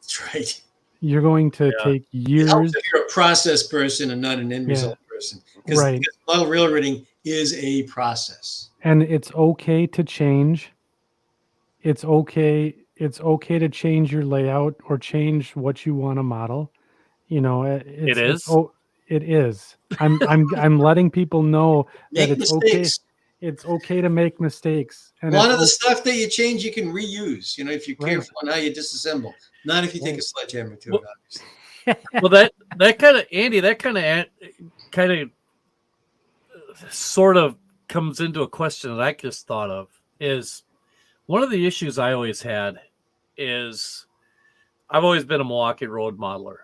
That's right. You're going to take years. It helps if you're a process person and not an end result person. Because model railroading is a process. And it's okay to change. It's okay it's okay to change your layout or change what you want to model. You know, It is? it is. I'm letting people know that Make it's okay. mistakes. It's okay to make mistakes. A And lot it's of the stuff that you change, you can reuse. You know, if you're Right. careful on how you disassemble. Not if you take Right. a sledgehammer to Well- it, obviously. Well, that kind of Andy, that kind of sort of comes into a question that I just thought of is one of the issues I always had is I've always been a Milwaukee Road modeler.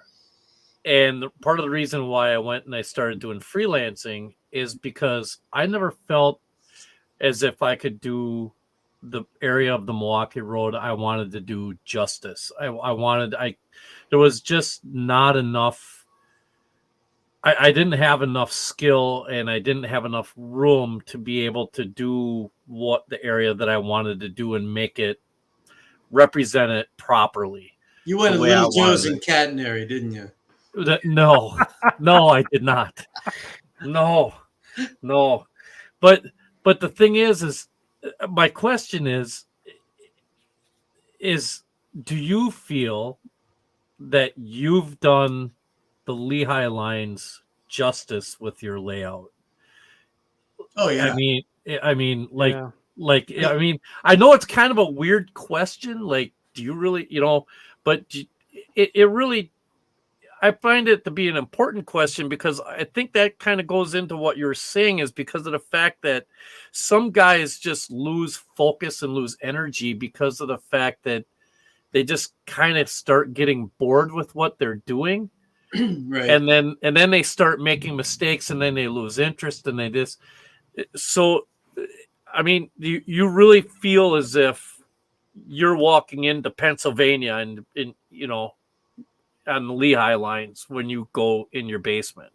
And part of the reason why I went and I started doing freelancing is because I never felt as if I could do the area of the Milwaukee Road I wanted to do justice. There was just not enough. I didn't have enough skill and I didn't have enough room to be able to do what the area that I wanted to do and make it represent it properly. You went The to way I Little Joe's wanted in Catenary, didn't you? No, no, I did not. No. But the thing is my question is do you feel that you've done the Lehigh lines justice with your layout? Oh, yeah. I mean, like, Yeah. I mean, I know it's kind of a weird question. Like, do you really, but it really, I find it to be an important question because I think that kind of goes into what you're saying is because of the fact that some guys just lose focus and lose energy because of the fact that they just kind of start getting bored with what they're doing. Right. And then they start making mistakes and then they lose interest and they just, so, I mean, you really feel as if you're walking into Pennsylvania and on the Lehigh lines when you go in your basement.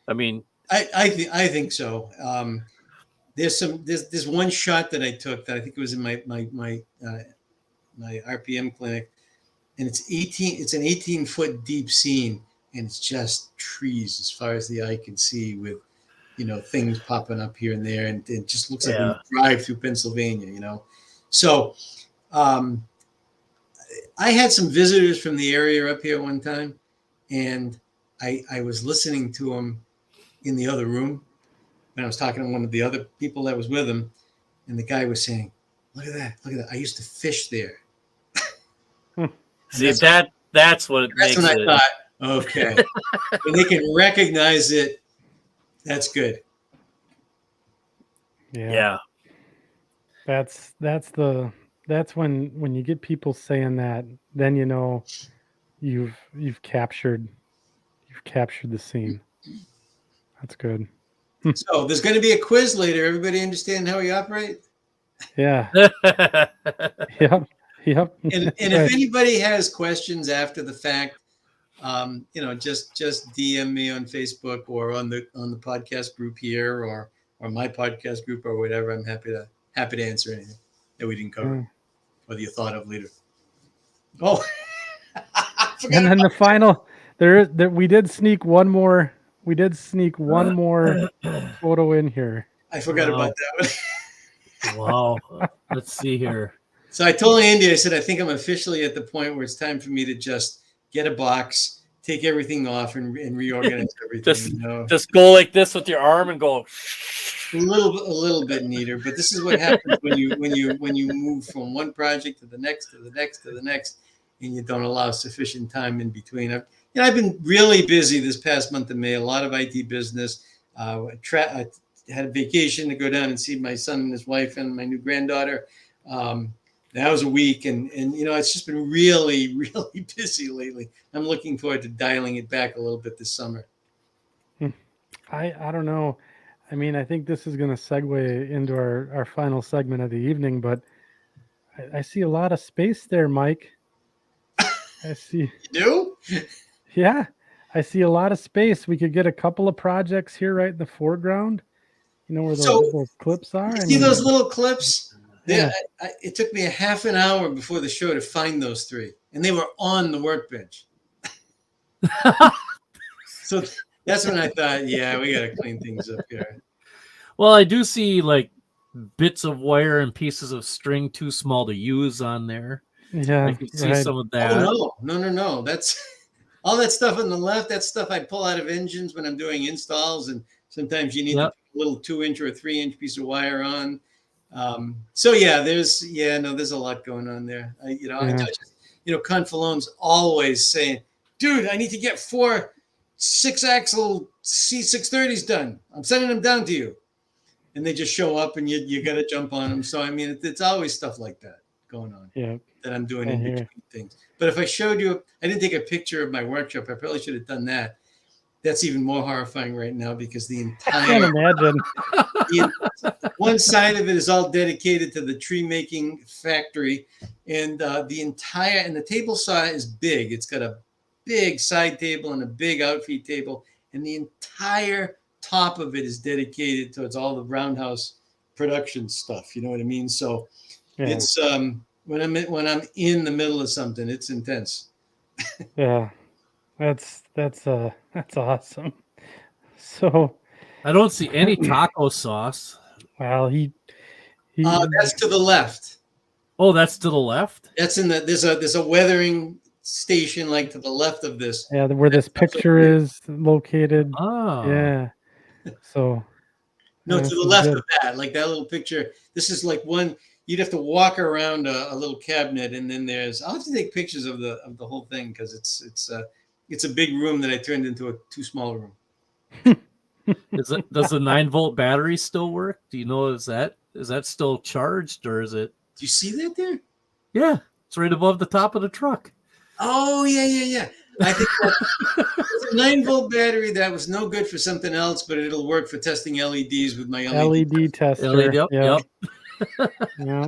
I mean, I think so. There's one shot that I took that I think it was in my RPM clinic, and it's an 18-foot deep scene, and it's just trees as far as the eye can see with things popping up here and there, and it just looks like when you drive through Pennsylvania. So I had some visitors from the area up here one time, and I was listening to them in the other room, and I was talking to one of the other people that was with him, and the guy was saying, look at that, I used to fish there. See, that's what it makes when it. I thought, okay. When they can recognize it, that's good. Yeah. That's when you get people saying that, then you've captured the scene. That's good. So there's going to be a quiz later. Everybody understand how we operate? Yeah. Yep. And if anybody has questions after the fact, just DM me on Facebook or on the podcast group here or my podcast group or whatever. I'm happy to answer anything that we didn't cover or that you thought of later. Oh, and then the final we did sneak one more photo in here. I forgot about that one. Wow. Let's see here. So I told Andy, I said, I think I'm officially at the point where it's time for me to just get a box, take everything off, and reorganize everything. Just go like this with your arm and go. A little bit neater, but this is what happens when you move from one project to the next, and you don't allow sufficient time in between. I've been really busy this past month of May. A lot of IT business. I had a vacation to go down and see my son and his wife and my new granddaughter. That was a week, and it's just been really, really busy lately. I'm looking forward to dialing it back a little bit this summer. I don't know. I mean, I think this is going to segue into our final segment of the evening, but I see a lot of space there, Mike. I see. You do? Yeah, I see a lot of space. We could get a couple of projects here right in the foreground. Where those clips are. See those little clips? Yeah. It took me a half an hour before the show to find those three, and they were on the workbench. So that's when I thought, yeah, we got to clean things up here. Well, I do see like bits of wire and pieces of string too small to use on there. Yeah, I can see right. some of that. Oh no. That's all that stuff on the left. That stuff I pull out of engines when I'm doing installs, and sometimes you need to Yep. put a little 2-inch or a 3-inch piece of wire on. So yeah, there's a lot going on there. I Yeah. just, Confalone's always saying, dude, I need to get 4 6-axle C630s done. I'm sending them down to you. And they just show up and you got to jump on them. So, I mean, it's always stuff like that going on Yeah. that I'm doing I in hear. between things. But if I showed you, I didn't take a picture of my workshop. I probably should have done that. That's even more horrifying right now because the I can't entire imagine. one side of it is all dedicated to the tree making factory, and the table saw is big. It's got a big side table and a big outfeed table, and the entire top of it is dedicated towards all the roundhouse production stuff. You know what I mean? So Yeah. it's when I'm in the middle of something, it's intense. Yeah. That's awesome. So, I don't see any taco sauce. well, he That's to the left. Oh, that's to the left. That's there's a weathering station like to the left of this. yeah, where this picture is located. Oh, Yeah. So, No, yeah, to this the is left good. of that, like that little picture. This is like one. You'd have to walk around a little cabinet, and then I'll have to take pictures of the whole thing because it's a big room that I turned into a too small room. does the 9-volt battery still work? Do you know is that still charged or is it? Do you see that there? Yeah, it's right above the top of the truck. Oh yeah. I think it's a 9-volt battery that was no good for something else, but it'll work for testing LEDs with my LED tester. LED, yep. Yeah.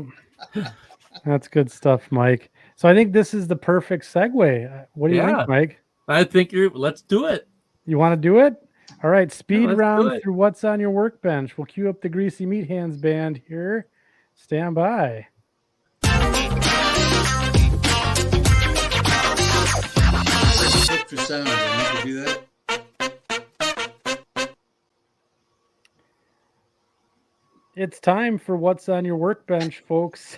That's good stuff, Mike. So I think this is the perfect segue. What do you Yeah. think, Mike? I think let's do it. You want to do it? All right, speed let's do round it. through what's on your workbench. We'll cue up the Greasy Meat Hands band here. Stand by. Look for sound. I need to do that. It's time for what's on your workbench, folks.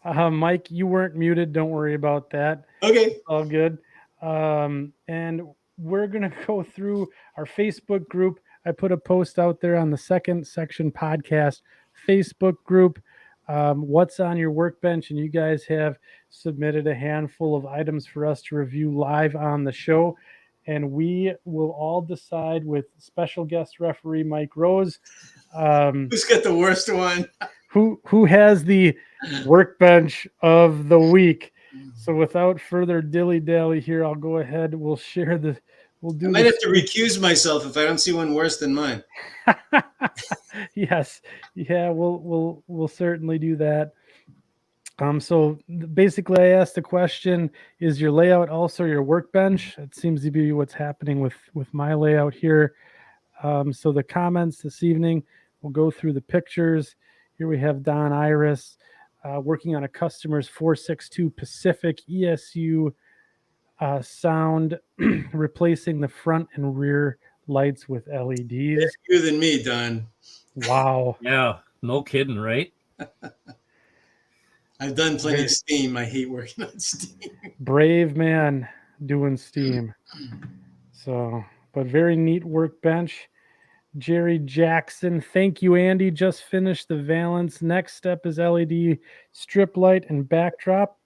Mike, you weren't muted. Don't worry about that. Okay. All good. And we're going to go through our Facebook group. I put a post out there on the Second Section Podcast Facebook group. What's on your workbench? And you guys have submitted a handful of items for us to review live on the show. And we will all decide with special guest referee Mike Rose. Who's got the worst one? Who has the workbench of the week? So without further dilly-dally here, I'll go ahead. We'll do I might have to recuse myself if I don't see one worse than mine. Yes. Yeah, we'll certainly do that. So basically I asked the question, is your layout also your workbench? It seems to be what's happening with my layout here. So the comments this evening, we'll go through the pictures. Here we have Don Iris working on a customer's 462 Pacific ESU sound, replacing the front and rear lights with LEDs. That's you than me, Don. Wow. Yeah, no kidding, right? I've done plenty of steam. I hate working on steam. Brave man doing steam. So, but very neat workbench. Jerry Jackson, thank you, Andy. Just finished the valance. Next step is LED strip light and backdrop.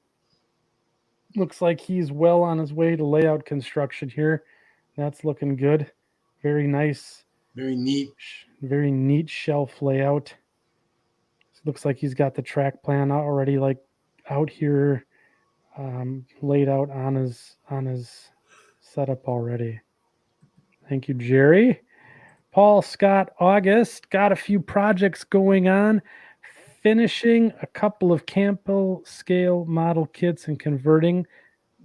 Looks like he's well on his way to layout construction here. That's looking good. Very nice. Very neat. Very neat shelf layout. Looks like he's got the track plan already out here, laid out on his setup already. Thank you, Jerry. Paul Scott August got a few projects going on, finishing a couple of Campbell scale model kits and converting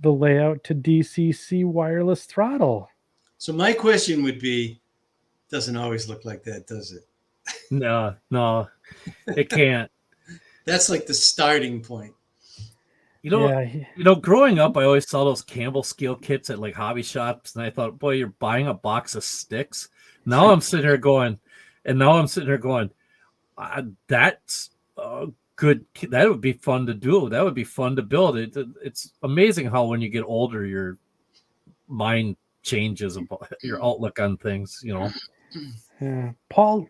the layout to DCC wireless throttle. So my question would be, doesn't always look like that, does it? No, it can't. That's like the starting point. Growing up, I always saw those Campbell scale kits at like hobby shops, and I thought, boy, you're buying a box of sticks. Now I'm sitting here going, that's that would be fun to do. That would be fun to build. It's amazing how when you get older, your mind changes about your outlook on things, you know. Yeah. Paul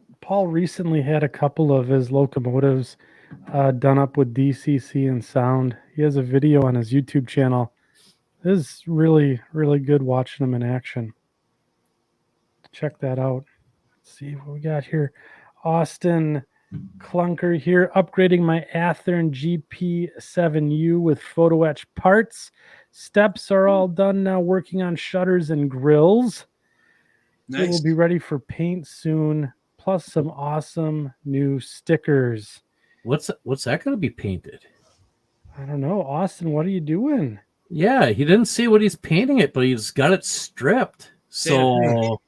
recently had a couple of his locomotives done up with DCC and sound. He has a video on his YouTube channel. It is really, really good watching them in action. Check that out. Let's see what we got here. Austin Clunker here, upgrading my Athearn GP7U with photo etch parts. Steps are all done now, working on shutters and grills. Nice. It will be ready for paint soon, plus some awesome new stickers. What's that going to be painted? I don't know. Austin, what are you doing? Yeah, he didn't see what he's painting it, but he's got it stripped. So,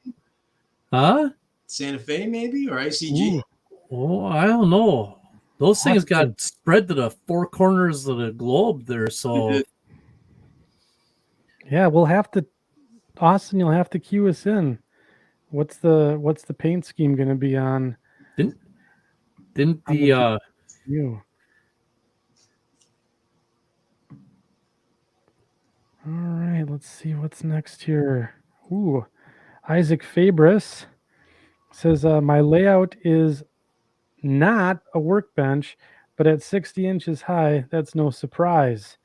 huh? Santa Fe maybe, or ICG? Ooh. Oh, I don't know. Those things got spread to the four corners of the globe there. So, yeah, we'll have to, Austin, you'll have to cue us in. What's the paint scheme going to be on? Didn't the you? All right, let's see what's next here. Ooh, Isaac Fabris says my layout is not a workbench, but at 60 inches high, that's no surprise.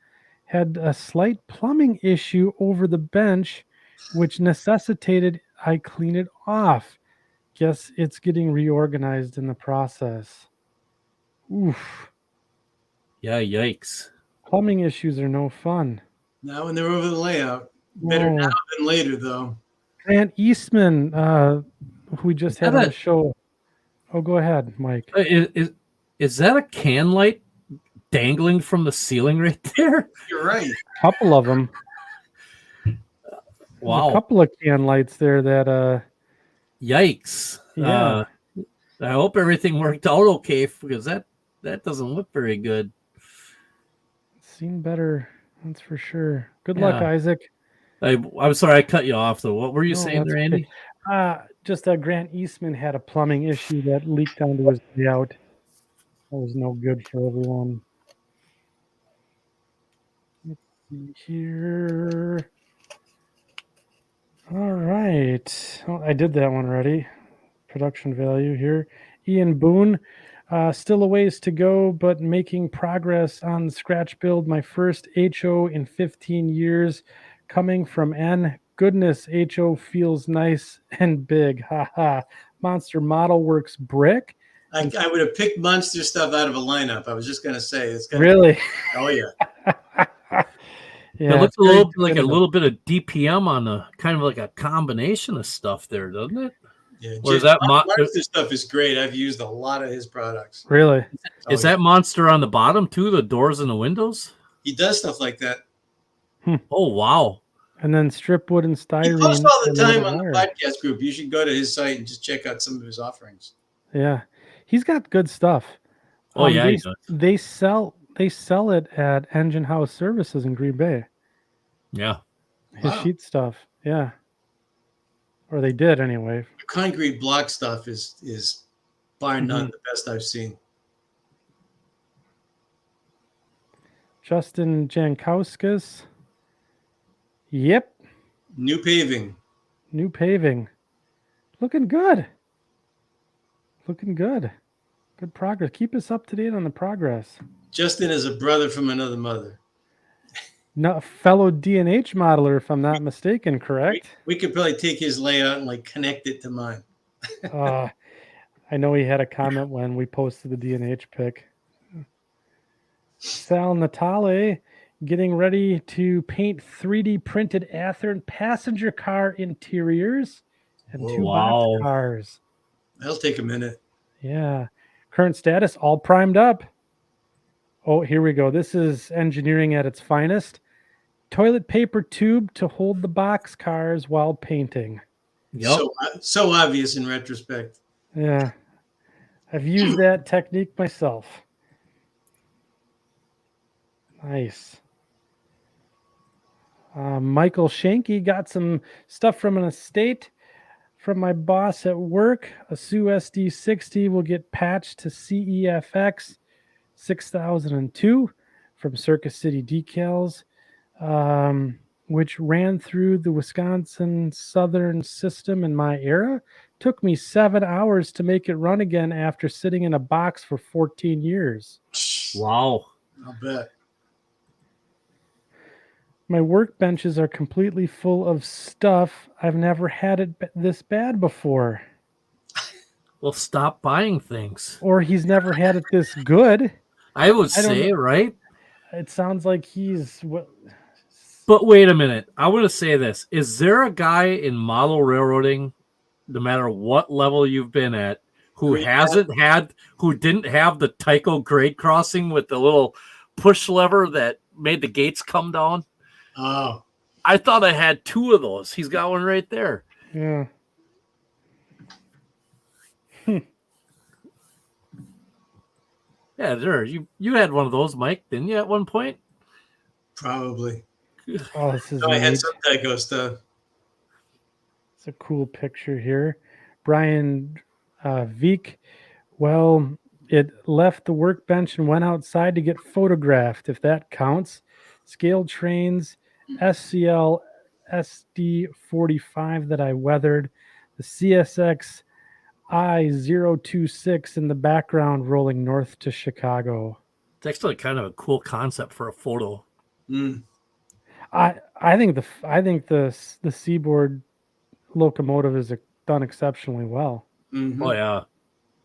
Had a slight plumbing issue over the bench, which necessitated I clean it off. Guess it's getting reorganized in the process. Oof. Yeah, yikes. Plumbing issues are no fun. Now when they're over the layout. Better now than later, though. Grant Eastman, who we just had on the show. Oh, go ahead, Mike. Is that a can light dangling from the ceiling right there? You're right. A couple of them. Wow. A couple of can lights there that yikes. Yeah. I hope everything worked out okay, because that doesn't look very good. Seen better, that's for sure. Good luck, Isaac. I'm sorry I cut you off though. What were you saying there, Andy? Just Grant Eastman had a plumbing issue that leaked onto his layout. That was no good for everyone. Let's see here. All right. Oh, I did that one already. Production value here. Ian Boone. Still a ways to go, but making progress on the scratch build. My first HO in 15 years. Coming from N. Goodness, HO feels nice and big. Haha. Monster Model Works brick. I would have picked Monster stuff out of a lineup. I was just gonna say it's gonna really. Oh yeah. Yeah, it looks a little bit of DPM on the kind of like a combination of stuff there, doesn't it? Yeah, or is that Monster stuff is great. I've used a lot of his products. Really? Is that Monster on the bottom too? The doors and the windows? He does stuff like that. Oh wow! And then strip wood and styrene. He posts all the time on the podcast group. You should go to his site and just check out some of his offerings. Yeah, he's got good stuff. Oh yeah, he does. They sell it at Engine House Services in Green Bay. Yeah, his sheet stuff. Yeah, or they did anyway. The concrete block stuff is bar none the best I've seen. Justin Jankowskis. Yep. New paving. Looking good. Good progress. Keep us up to date on the progress. Justin is a brother from another mother. No, fellow DNH modeler, if I'm not mistaken, correct? We could probably take his layout and connect it to mine. I know he had a comment when we posted the DNH pic. Sal Natale getting ready to paint 3D printed Athearn passenger car interiors and two box cars. That'll take a minute. Yeah. Current status, all primed up. Oh, here we go. This is engineering at its finest. Toilet paper tube to hold the box cars while painting. Yep. So obvious in retrospect. Yeah. I've used that technique myself. Nice. Michael Shanky got some stuff from an estate from my boss at work. A Sue SD60 will get patched to CEFX 6002 from Circus City Decals, which ran through the Wisconsin Southern system in my era. Took me 7 hours to make it run again after sitting in a box for 14 years. Wow. I'll bet. My workbenches are completely full of stuff. I've never had it this bad before. Well, stop buying things. Or he's never had it this good. I would I don't say, right? It sounds like he's what. But wait a minute. I want to say this. Is there a guy in model railroading, no matter what level you've been at, who didn't have the Tyco grade crossing with the little push lever that made the gates come down? Oh. I thought I had 2 of those. He's got one right there. Yeah. Yeah, there. You had one of those, Mike, didn't you, at one point? Probably. Oh, this is. So I had neat. some Tyco stuff. It's a cool picture here. Brian Veek. Well, it left the workbench and went outside to get photographed, if that counts. Scale trains, SCL SD45 that I weathered, the CSX I-026 in the background rolling north to Chicago. It's actually kind of a cool concept for a photo. Mm. I think the Seaboard locomotive is done exceptionally well. Mm-hmm. Oh yeah,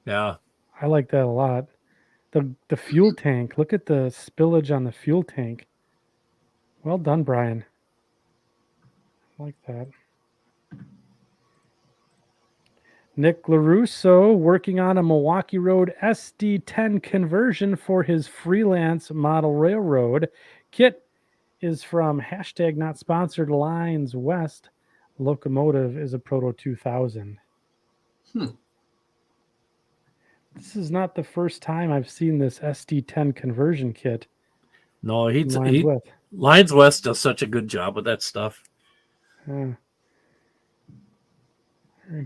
yeah. I like that a lot. The fuel tank. Look at the spillage on the fuel tank. Well done, Brian. I like that. Nick LaRusso working on a Milwaukee Road SD10 conversion for his freelance model railroad. Kit is from #NotSponsored Lines West. Locomotive is a Proto 2000. This is not the first time I've seen this SD10 conversion kit. No, Lines West. Lines West does such a good job with that stuff. Very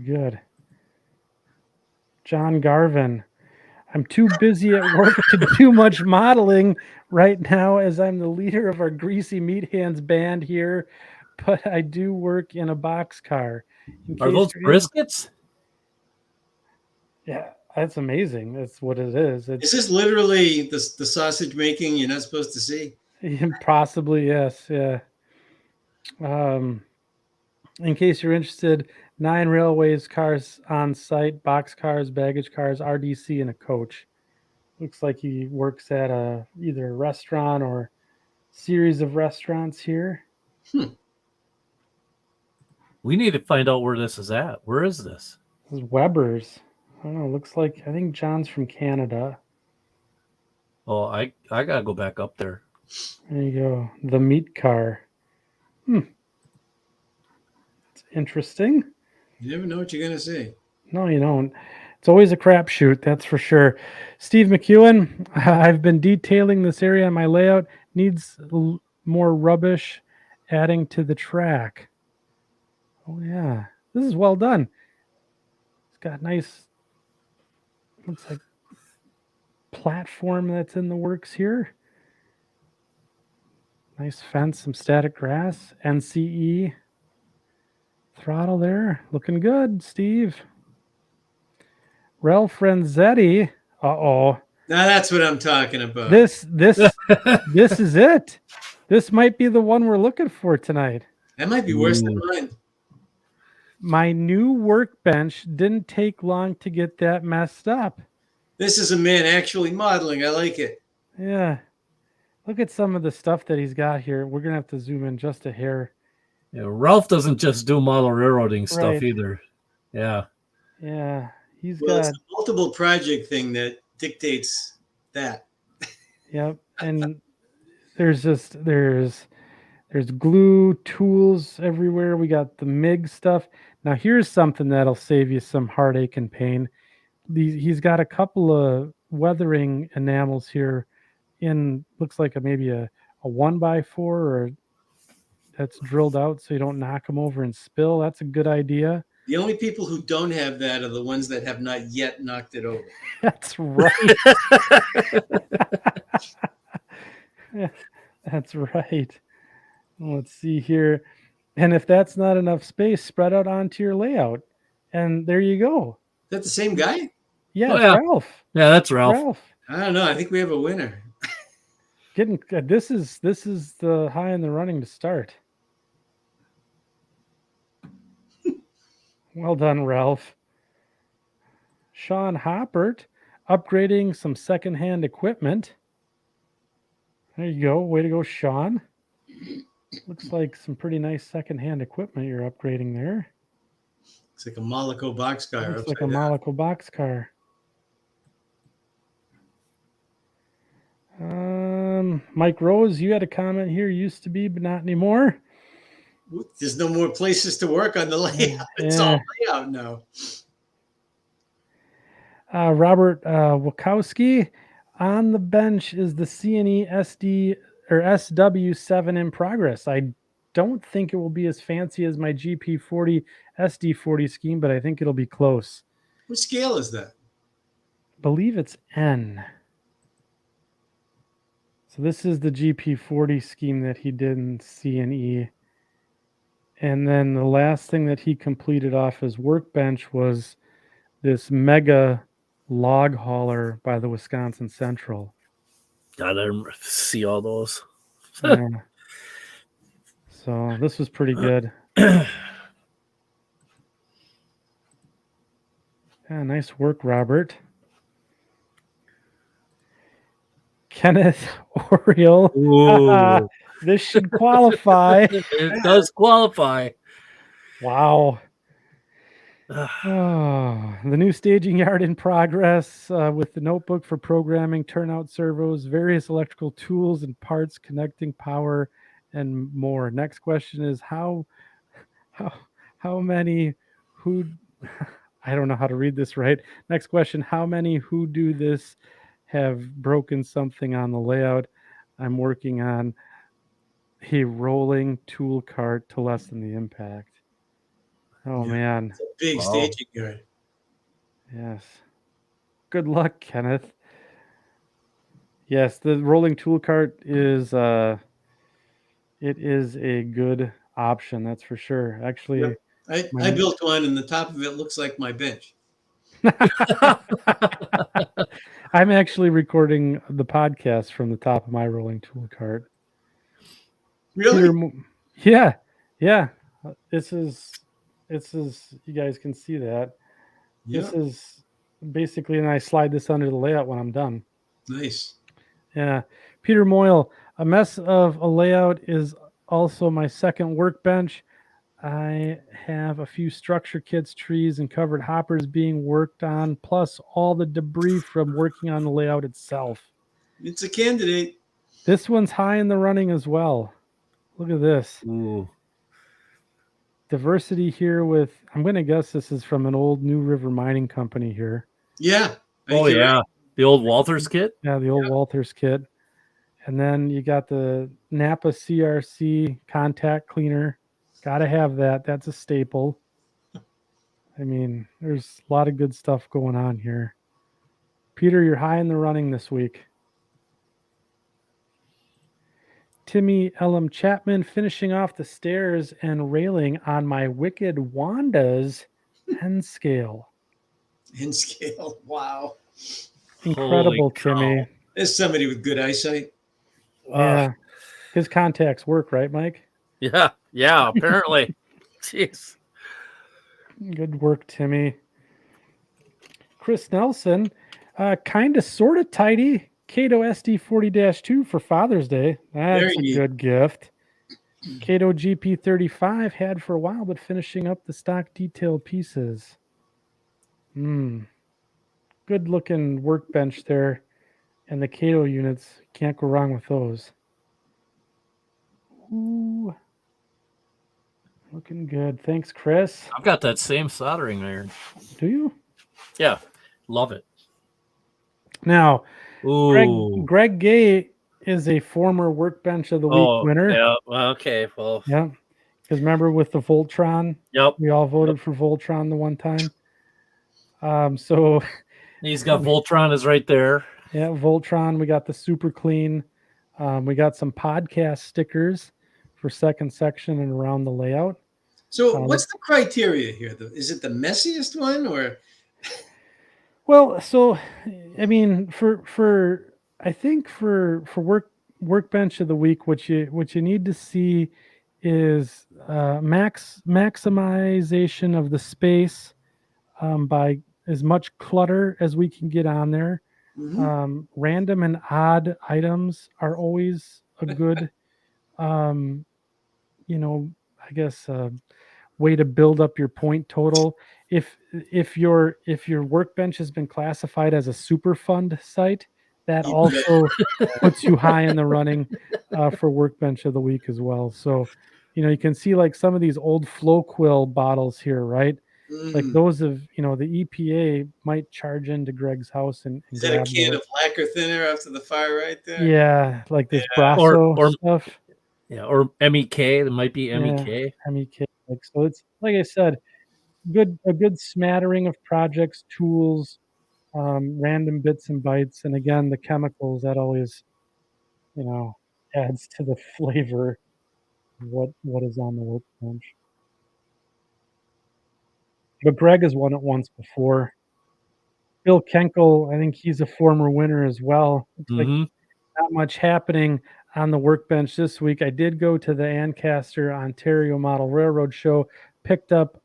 good. John Garvin. I'm too busy at work to do much modeling right now as I'm the leader of our Greasy Meat Hands band here, but I do work in a boxcar. Are those briskets? Yeah, that's amazing. That's what it is. Is this literally the sausage making you're not supposed to see? Possibly, yes. Yeah. In case you're interested, 9 railways cars on site, box cars, baggage cars, RDC, and a coach. Looks like he works at either a restaurant or series of restaurants here. We need to find out where this is at. Where is this? This is Weber's. I don't know. Looks like, I think John's from Canada. Oh, I gotta go back up there. There you go. The meat car. It's interesting. You never know what you're gonna see. No, you don't. It's always a crapshoot, that's for sure. Steve McEwen, I've been detailing this area on my layout. Needs more rubbish adding to the track. Oh, yeah. This is well done. It's got nice, looks like platform that's in the works here. Nice fence, some static grass, NCE. Throttle there. Looking good, Steve. Ralph Renzetti. Uh-oh. Now that's what I'm talking about. This is it. This might be the one we're looking for tonight. That might be worse than mine. My new workbench didn't take long to get that messed up. This is a man actually modeling. I like it. Yeah. Look at some of the stuff that he's got here. We're going to have to zoom in just a hair. Yeah, Ralph doesn't just do model railroading stuff Right. either. Yeah. Yeah. He's Well, got... it's a multiple project thing that dictates that. Yep. And there's glue tools everywhere. We got the MIG stuff. Now here's something that'll save you some heartache and pain. He's got a couple of weathering enamels here in, looks like maybe a 1x4 or that's drilled out so you don't knock them over and spill. That's a good idea. The only people who don't have that are the ones that have not yet knocked it over. That's right. That's right. Let's see here. And if that's not enough space, spread out onto your layout. And there you go. Is that the same guy? Yeah, Oh, it's yeah. Ralph. Yeah, that's Ralph. Ralph. I don't know. I think we have a winner. Getting this is the high in the running to start. Well done, Ralph. Sean Hoppert, upgrading some secondhand equipment. There you go. Way to go, Sean. Looks like some pretty nice secondhand equipment you're upgrading there. It's like a Mollico boxcar. Looks like a Mollico boxcar. Mike Rose, you had a comment here. Used to be, but not anymore. There's no more places to work on the layout. It's all layout now. Robert Wachowski, on the bench is the CNE SD or SW7 in progress. I don't think it will be as fancy as my GP40 SD40 scheme, but I think it'll be close. What scale is that? I believe it's N. So this is the GP40 scheme that he did in CNE. And then the last thing that he completed off his Workbench was this mega log hauler by the Wisconsin Central. God, I didn't see all those. Yeah. So this was pretty good. Yeah, nice work, Robert. Kenneth Oriole. Ooh. This should qualify. It does qualify. Wow. Oh, the new staging yard in progress with the notebook for programming, turnout servos, various electrical tools and parts, connecting power, and more. Next question is how many who I don't know how to read this right. Next question, how many who do this have broken something on the layout? I'm working on a rolling tool cart to lessen the impact. Oh, yeah. Man. It's a big staging yard. Yes. Good luck, Kenneth. Yes, the rolling tool cart is it is a good option, that's for sure. Actually, yep. I built one and the top of it looks like my bench. I'm actually recording the podcast from the top of my rolling tool cart. Really? Yeah. This is you guys can see that. Yeah. This is basically, and I slide this under the layout when I'm done. Nice. Yeah. Peter Moyle, a mess of a layout is also my second Workbench. I have a few structure kits, trees, and covered hoppers being worked on, plus all the debris from working on the layout itself. It's a candidate. This one's high in the running as well. Look at this. Ooh. Diversity here with, I'm going to guess this is from an old New River mining company here. Yeah. Oh, yeah. The old Walters kit? Yeah, the old Walters kit. And then you got the Napa CRC contact cleaner. Got to have that. That's a staple. I mean, there's a lot of good stuff going on here. Peter, you're high in the running this week. Timmy Ellum Chapman finishing off the stairs and railing on my Wicked Wanda's N scale. N scale. Wow. Incredible, Timmy. There's somebody with good eyesight. Yeah. His contacts work, right, Mike? Yeah, apparently. Jeez. Good work, Timmy. Chris Nelson, kind of sort of tidy. Cato SD40-2 for Father's Day. That's a good gift. Cato GP35 had for a while, but finishing up the stock detailed pieces. Good looking Workbench there. And the Cato units, can't go wrong with those. Ooh. Looking good. Thanks, Chris. I've got that same soldering iron. Do you? Yeah. Love it. Now, Greg Gay is a former Workbench of the Week winner. Yeah. Okay. Well. Yeah. Because remember with the Voltron, Yep. we all voted for Voltron the one time. So He's got Voltron is right there. yeah, Voltron. We got the super clean. We got some podcast stickers for second section and around the layout. So what's the criteria here? Is it the messiest one or? Well, so I mean, I think for workbench of the week, what you need to see is maximization of the space by as much clutter as we can get on there. Random and odd items are always a good, I guess, way to build up your point total. If your workbench has been classified as a super fund site, that also puts you high in the running for workbench of the week as well. So, you can see like some of these old Flow Quill bottles here, right? Like those of the EPA might charge into Greg's house and Is that a grab can those. of lacquer thinner after the fire right there? Yeah, like this Brasso Or stuff. Yeah, or MEK. There might be MEK. Yeah, MEK. Like, so it's like I said, a good smattering of projects, tools, random bits and bytes, and again the chemicals that always adds to the flavor of what is on the workbench. But Greg has won it once before. Bill Kenkel, I think he's a former winner as well. Looks like not much happening on the workbench this week. I did go to the Ancaster Ontario Model Railroad Show, picked up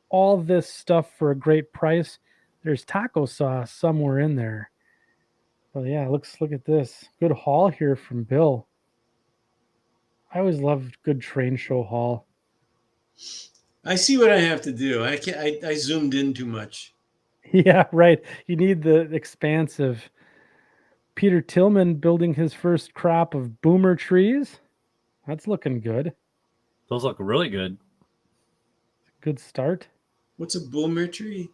all this stuff for a great price. There's taco sauce somewhere in there. Well, yeah, look at this. Good haul here from Bill. I always loved good train show haul. I see what I have to do. I zoomed in too much. Yeah, right. You need the expansive. Peter Tillman building his first crop of boomer trees. That's looking good. Those look really good. Good start. What's a boomer tree?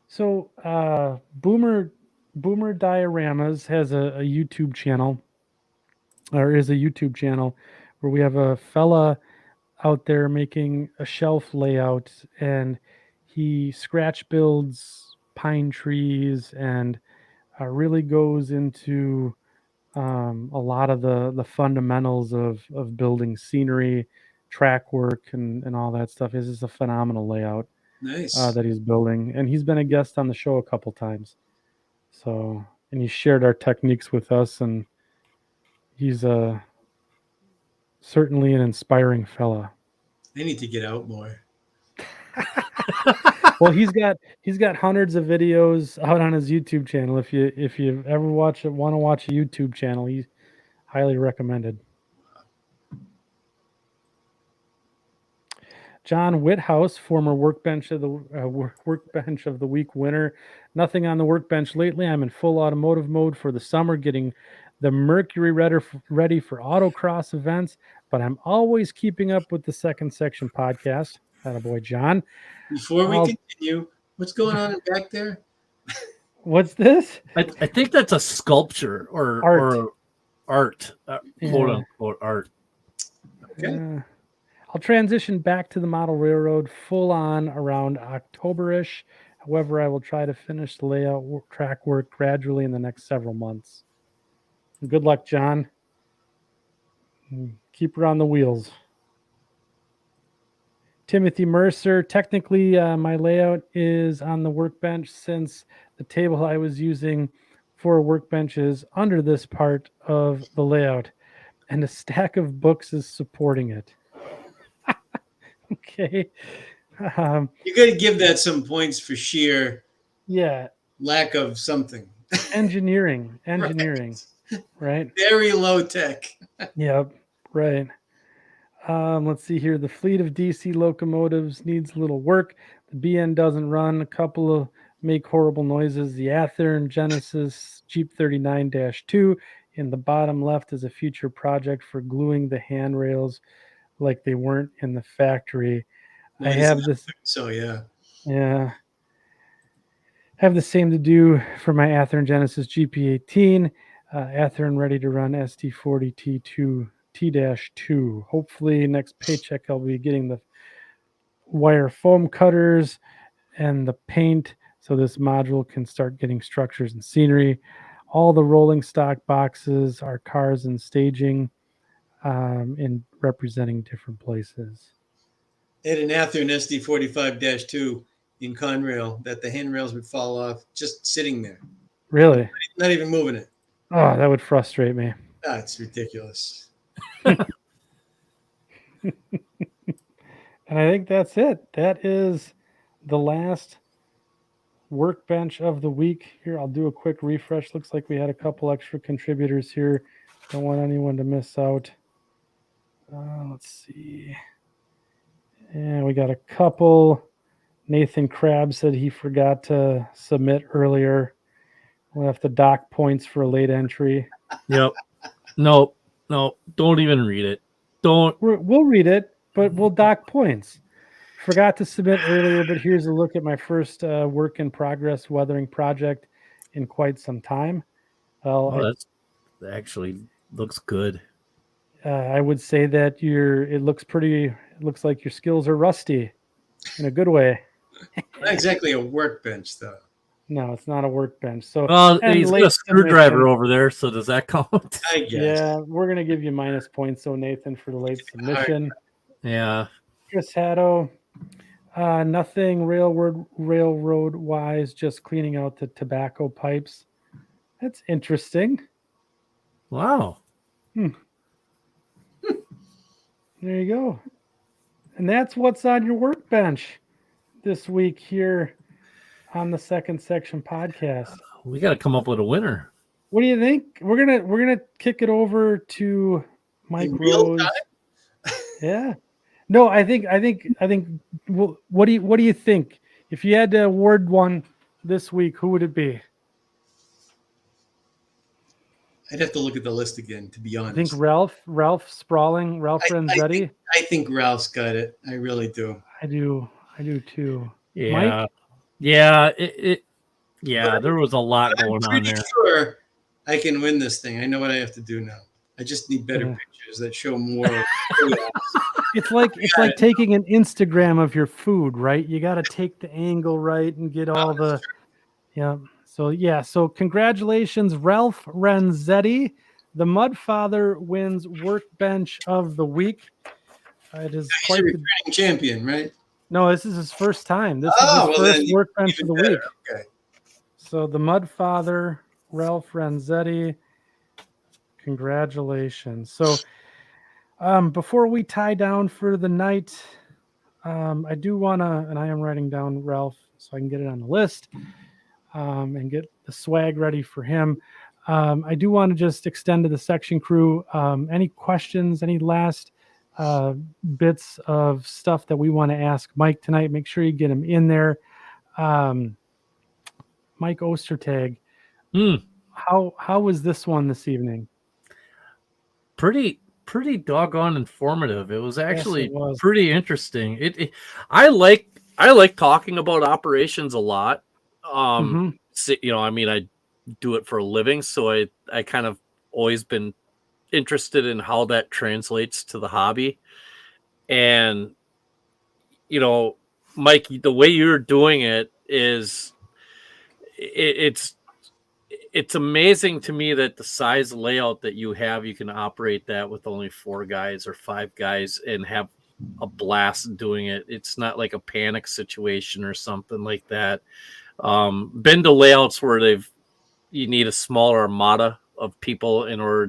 So Boomer Dioramas has a YouTube channel, or is a YouTube channel, where we have a fella out there making a shelf layout, and he scratch builds pine trees and really goes into a lot of the fundamentals of building scenery, track work, and all that stuff. This is a phenomenal layout. Nice. That he's building, and he's been a guest on the show a couple times. So, and he shared our techniques with us, and he's certainly an inspiring fella. I need to get out more. Well, he's got hundreds of videos out on his YouTube channel. If you ever want to watch a YouTube channel, he's highly recommended. John Whithouse, former workbench of the week winner. Nothing on the workbench lately. I'm in full automotive mode for the summer, getting the Mercury ready for autocross events, but I'm always keeping up with the second section podcast. Attaboy, John. Before we continue, what's going on back there? What's this? I think that's a sculpture or art, quote unquote art. Okay. I'll transition back to the model railroad full on around October-ish. However, I will try to finish the layout track work gradually in the next several months. Good luck, John. Keep her on the wheels. Timothy Mercer, technically my layout is on the workbench since the table I was using for a workbench is under this part of the layout, and a stack of books is supporting it. Okay. You got to give that some points for sheer lack of something. Engineering, right? Very low tech. Yep, right. Let's see here. The fleet of DC locomotives needs a little work. The BN doesn't run. A couple of make horrible noises. The Athearn Genesis Jeep 39-2 in the bottom left is a future project for gluing the handrails like they weren't in the factory. Nice. I have this. So yeah. I have the same to do for my Athearn Genesis GP18. Athearn ready to run ST40 T2 T-2. Hopefully next paycheck I'll be getting the wire foam cutters and the paint so this module can start getting structures and scenery. All the rolling stock boxes are cars and staging in representing different places. They had an Athearn SD45-2 in Conrail that the handrails would fall off just sitting there, Really? not even moving it. Oh, that would frustrate me. That's ridiculous. And I think that's it. That is the last workbench of the week. Here, I'll do a quick refresh. Looks like we had a couple extra contributors here. Don't want anyone to miss out. Let's see. And we got a couple. Nathan Crabb said he forgot to submit earlier. We'll have to dock points for a late entry. Yep. No, don't even read it. We'll read it, but we'll dock points. Forgot to submit earlier, but here's a look at my first work in progress weathering project in quite some time. That actually looks good. I would say that it looks like your skills are rusty in a good way. Not exactly a workbench, though. No, it's not a workbench. So he's got a screwdriver over there. So does that count? I guess. Yeah, we're gonna give you minus points. So Nathan for the late submission. Yeah. Chris Haddo, nothing railroad wise, just cleaning out the tobacco pipes. That's interesting. Wow. There you go. And that's what's on your workbench this week here on the Second Section podcast. We got to come up with a winner. What do you think? We're gonna kick it over to Mike Rose. Yeah. No, I think. Well, what do you think? If you had to award one this week, who would it be? I'd have to look at the list again, to be honest. I think Ralph Sprawling, Ralph Renzetti. I think Ralph's got it. I really do. I do too. Yeah. Mike? Yeah. There was a lot going on there. Sure, I can win this thing. I know what I have to do now. I just need better pictures that show more. It's like taking an Instagram of your food, right? You got to take the angle right and get all the. Yeah. So congratulations, Ralph Renzetti. The Mudfather wins Workbench of the Week. It is quite the returning champion, right? No, this is his first time. This is his first Workbench of the Week. Okay. So the Mudfather, Ralph Renzetti, congratulations. So before we tie down for the night, I do want to, and I am writing down Ralph so I can get it on the list. And get the swag ready for him. I do want to just extend to the section crew. Any questions, any last bits of stuff that we want to ask Mike tonight? Make sure you get him in there. Mike Ostertag, how was this one this evening? Pretty doggone informative. It was actually pretty interesting. I like talking about operations a lot. I do it for a living, so I kind of always been interested in how that translates to the hobby. And Mike, the way you're doing it is it's amazing to me that the size layout that you have, you can operate that with only 4 guys or 5 guys and have a blast doing it. It's not like a panic situation or something like that. Been to layouts where you need a smaller armada of people in order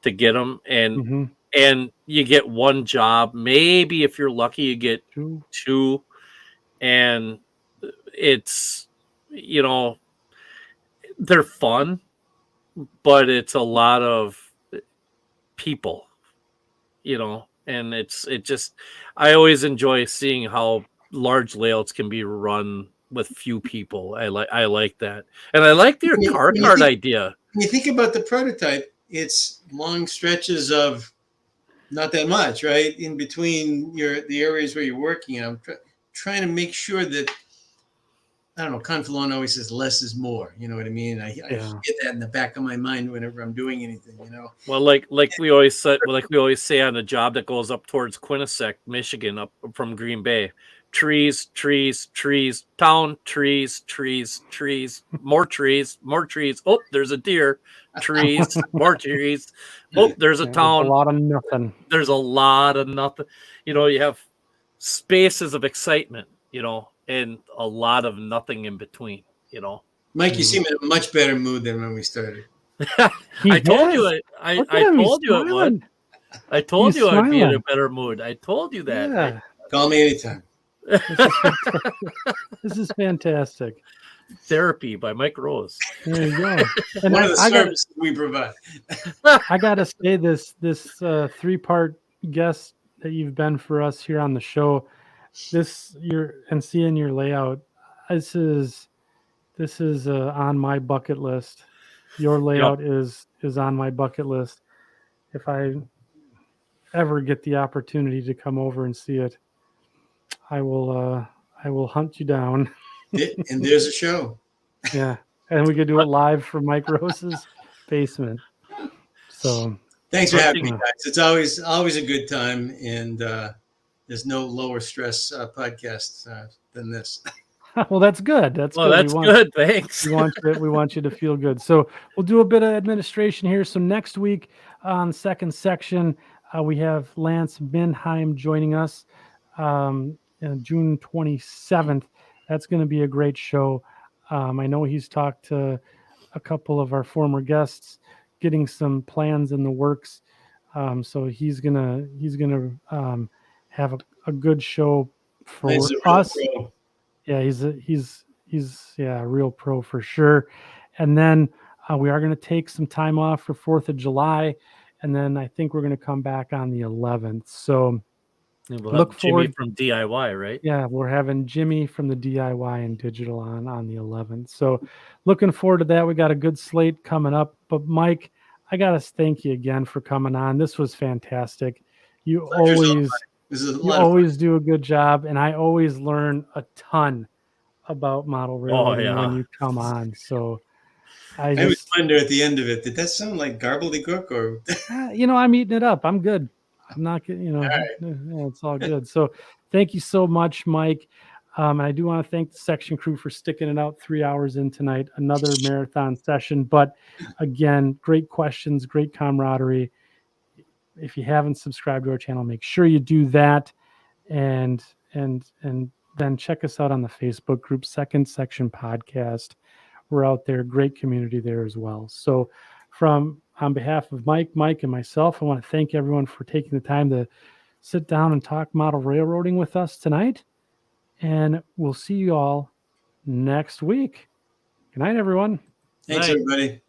to get them, and you get one job. Maybe if you're lucky, you get 2, and it's they're fun, but it's a lot of people, and I always enjoy seeing how large layouts can be run with few people. I like that, and I like your car card idea. When you think about the prototype, it's long stretches of not that much, right, in between the areas where you're working. I'm trying to make sure that I don't know, Confalone always says less is more. You know what I mean? I get that in the back of my mind whenever I'm doing anything, you know? Well, like we always say on a job that goes up towards Quinnipiac, Michigan, up from Green Bay. Trees, trees, trees, town, trees, trees, trees, more trees, more trees. Oh, there's a deer. Trees, more trees. Oh, there's a town. A lot of nothing. There's a lot of nothing. You know, you have spaces of excitement, you know, and a lot of nothing in between, you know. Mike, you seem in a much better mood than when we started. I told you I told you it would. I told you I'd be in a better mood. I told you that. Yeah. Call me anytime. This is fantastic. Therapy by Mike Rose. There you go. And one of the services we provide. I gotta say, this 3-part guest that you've been for us here on the show, seeing your layout, this is on my bucket list. Your layout is on my bucket list. If I ever get the opportunity to come over and see it, I will hunt you down. And there's a show. Yeah, and we could do it live from Mike Rose's basement. So thanks for having me, guys. It's always a good time, and there's no lower stress podcast than this. Well, that's good. That's good. That's good. Thanks. We want you to feel good. So we'll do a bit of administration here. So next week on second section, we have Lance Minheim joining us June 27th. That's going to be a great show. I know he's talked to a couple of our former guests, getting some plans in the works. So he's gonna have a good show for us. Pro. Yeah, he's a real pro for sure. And then we are going to take some time off for 4th of July, and then I think we're going to come back on the 11th. So we'll look forward. Jimmy from DIY, right? Yeah, we're having Jimmy from the DIY and Digital on the 11th. So looking forward to that. We got a good slate coming up. But Mike, I got to thank you again for coming on. This was fantastic. You always do a good job, and I always learn a ton about model railroading when you come on. So I always wonder at the end of it, did that sound like gobbledygook or? I'm eating it up. I'm good. I'm not getting, it's all good. So thank you so much, Mike. And I do want to thank the section crew for sticking it out 3 hours in tonight, another marathon session. But again, great questions, great camaraderie. If you haven't subscribed to our channel, make sure you do that. And then check us out on the Facebook group, Second Section Podcast. We're out there, great community there as well. So on behalf of Mike, and myself, I want to thank everyone for taking the time to sit down and talk model railroading with us tonight. And we'll see you all next week. Good night, everyone. Thanks, everybody.